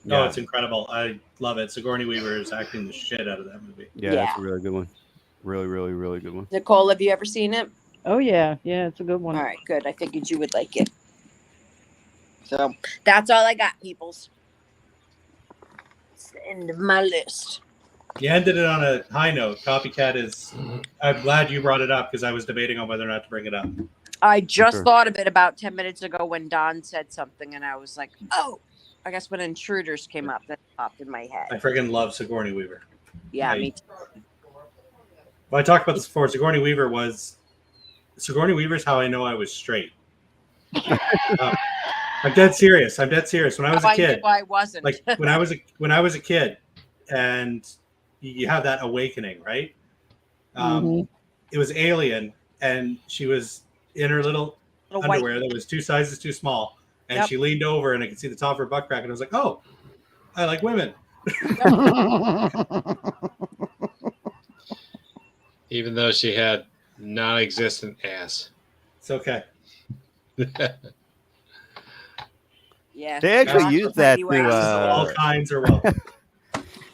No, it's incredible. I love it. Sigourney Weaver is acting the shit out of that movie. Yeah, that's a really good one. Really, really, really good one. Nicole, have you ever seen it? Oh, yeah. Yeah, it's a good one. All right, good. I figured you would like it. So that's all I got, peoples. It's the end of my list. You ended it on a high note. Copycat is... I'm glad you brought it up because I was debating on whether or not to bring it up. I just thought of it about 10 minutes ago when Don said something, and I was like, oh, I guess when Intruders came up, that popped in my head. I freaking love Sigourney Weaver. Yeah, me too. Well, I talked about this before. Sigourney Weaver's how I know I was straight. I'm dead serious. When I was a kid, I wasn't. Like when I was a kid, and you have that awakening, right? It was Alien, and she was in her little underwear that was 2 sizes too small, and she leaned over, and I could see the top of her butt crack, and I was like, "Oh, I like women." Even though she had non-existent ass. It's okay. Yeah. They actually Lots use of that pretty to. ways. All kinds are welcome.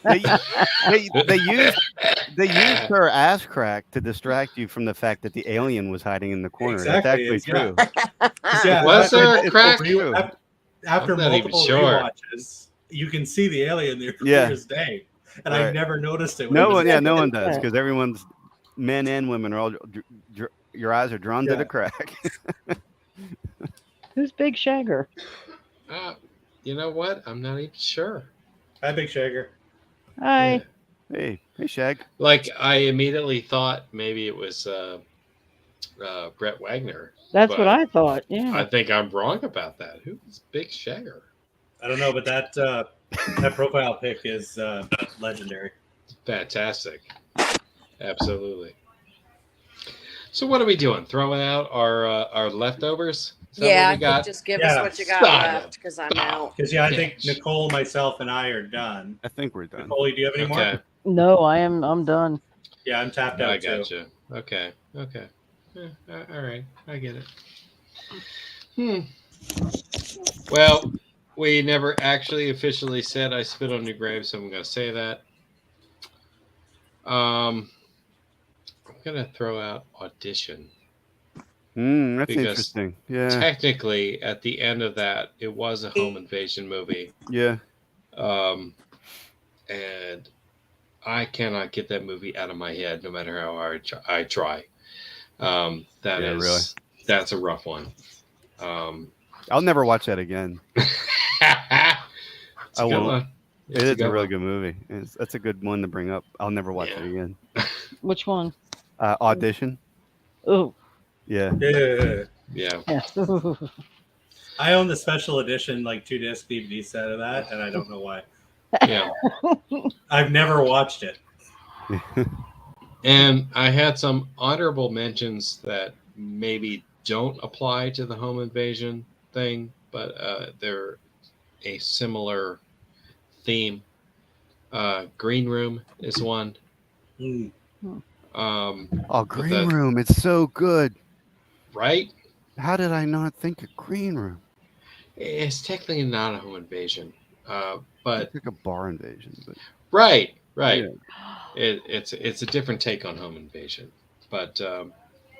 They used her ass crack to distract you from the fact that the alien was hiding in the corner. Exactly, That's actually yeah. true. Yeah, Was there a multiple crack? True. After I'm not even multiple sure. rewatches, you can see the alien there Yeah. clear as day, and I Right. never noticed it. when No it was one, yeah, there. no one does because everyone's men and women are all. Your eyes are drawn to Yeah. the crack. Who's Big Shagger? You know what? I'm not even sure. Hi, Big Shagger. Hi. Yeah. Hey, Shag. Like I immediately thought maybe it was Brett Wagner. That's but what I thought. Yeah. I think I'm wrong about that. Who is Big Shagger? I don't know, but that profile pic is legendary. Fantastic. Absolutely. So what are we doing? Throwing out our leftovers? Is that Yeah, what I we think got? just give Yeah. us what you got Stop. left because I'm out. Because I think Nicole, myself, and I are done. I think we're done. Nicole, do you have any more? Okay. No, I'm done. Yeah, I'm tapped out I too. got you. Okay. All right. I get it. Well, we never actually officially said I spit on your grave, so I'm going to say that. I'm going to throw out Audition. That's Because interesting. Yeah. Technically, at the end of that, it was a home invasion movie. Yeah. And I cannot get that movie out of my head, no matter how hard I try. That's a rough one. I'll never watch that again. I won't. It is a really good movie. That's a good one to bring up. I'll never watch it again. Which one? Audition. Oh. Yeah. Yeah. I own the special edition, like 2-disc DVD set of that, and I don't know why. Yeah. I've never watched it. And I had some honorable mentions that maybe don't apply to the home invasion thing, but they're a similar theme. Green Room is one. Mm. Green Room. It's so good. Right? How did I not think of Green Room? It's technically not a home invasion, but it's like a bar invasion. But... Right. Yeah. It's a different take on home invasion, but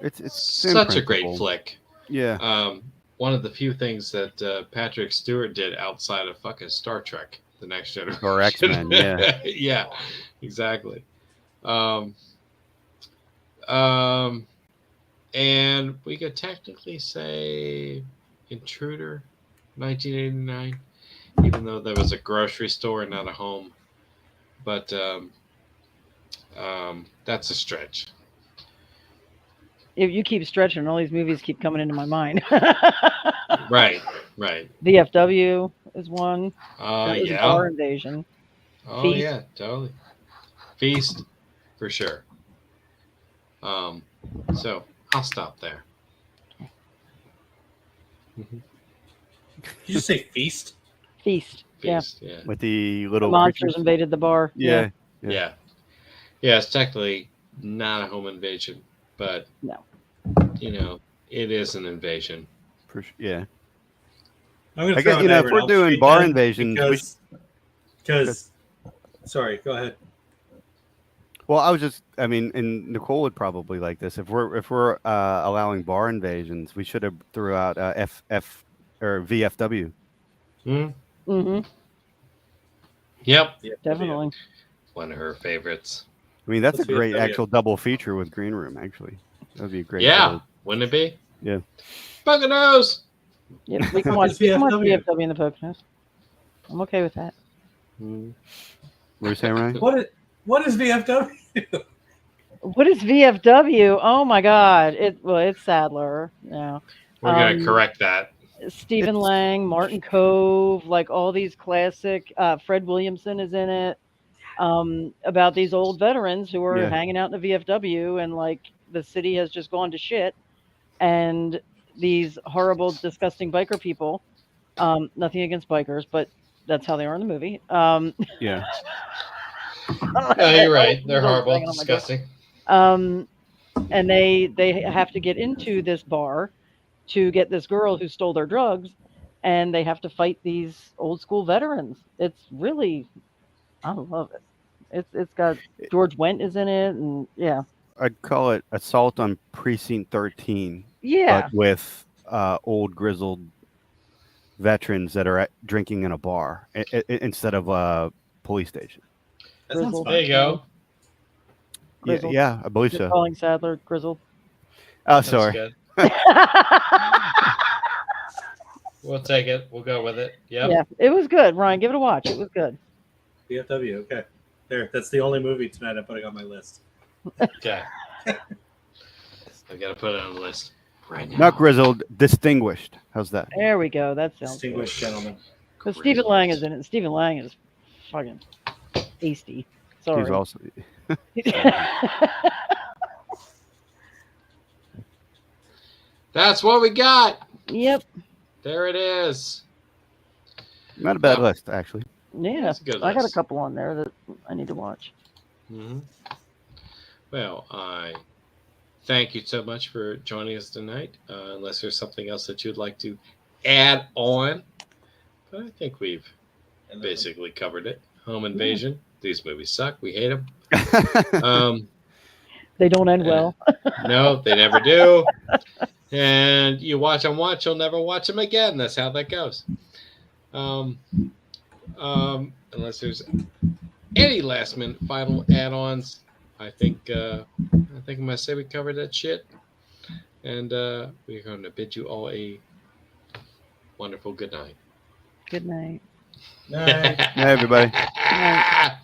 it's such a great flick. Yeah. One of the few things that Patrick Stewart did outside of fucking Star Trek: The Next Generation or X-Men. Yeah. Yeah, exactly. And we could technically say Intruder, 1989, even though there was a grocery store and not a home. But that's a stretch. If you keep stretching, all these movies keep coming into my mind. Right. VFW is one. Yeah. Bar Invasion. Oh, Feast. yeah, totally. Feast, for sure. So I'll stop there. Did you just say Feast? Feast. Yeah. With the little The monsters creatures. invaded the bar. Yeah. It's technically not a home invasion, but no, it is an invasion. Yeah. I'm gonna I throw guess, an if Everett we're Elm doing Street bar then, invasions, because sorry, go ahead. Well, and Nicole would probably like this. If we're allowing bar invasions, we should have threw out FF or VFW. Mm-hmm. Yep. Definitely. One of her favorites. I mean, that's What's a great VFW? actual double feature with Green Room. Actually, that would be a great. Yeah, double. wouldn't it be? Yeah. Poconos. Yep, we can watch VFW in the Poconos. I'm okay with that. What are you saying, Ryan? What is VFW? What is VFW? Oh my God! It's Sadler. Yeah. We're gonna correct that. Stephen Lang, Martin Cove, like all these classic. Fred Williamson is in it. About these old veterans who are hanging out in the VFW, and like the city has just gone to shit, and these horrible, disgusting biker people. Nothing against bikers, but that's how they are in the movie. Yeah. No, you're right. They're horrible, disgusting. And they have to get into this bar to get this girl who stole their drugs and they have to fight these old school veterans. It's really, I love it. It's got George Wendt is in it, and yeah, I'd call it Assault on Precinct 13, yeah, but with old grizzled veterans that are drinking in a bar instead of a police station. That sounds Grizzled. fun. There you go. Grizzled. Yeah, I believe You're so. calling Sadler grizzled. Oh, That's sorry. good. We'll take it. We'll go with it. Yep. Yeah, it was good. Ryan, give it a watch. It was good. DFW. Okay. There. That's the only movie tonight I'm putting on my list. Okay. I got to put it on the list right now. Not grizzled, distinguished. How's that? There we go. That sounds good. Distinguished gentleman. Because Stephen Lang is in it. Stephen Lang is fucking tasty. Sorry. He's also. That's what we got. Yep. There it is. Not a bad Wow. list, actually. Yeah. That's a good I got a list. couple on there that I need to watch. Mm-hmm. Well, I thank you so much for joining us tonight. Unless there's something else that you'd like to add on, but I think we've basically covered it. Home Invasion. These movies suck. We hate them. They don't end well. No, they never do. And you watch them once, you'll never watch them again. That's how that goes. Unless there's any last minute final add-ons, I think I'm gonna say we covered that shit. And we're going to bid you all a wonderful good night. Good night. Night. Hey, everybody. Night.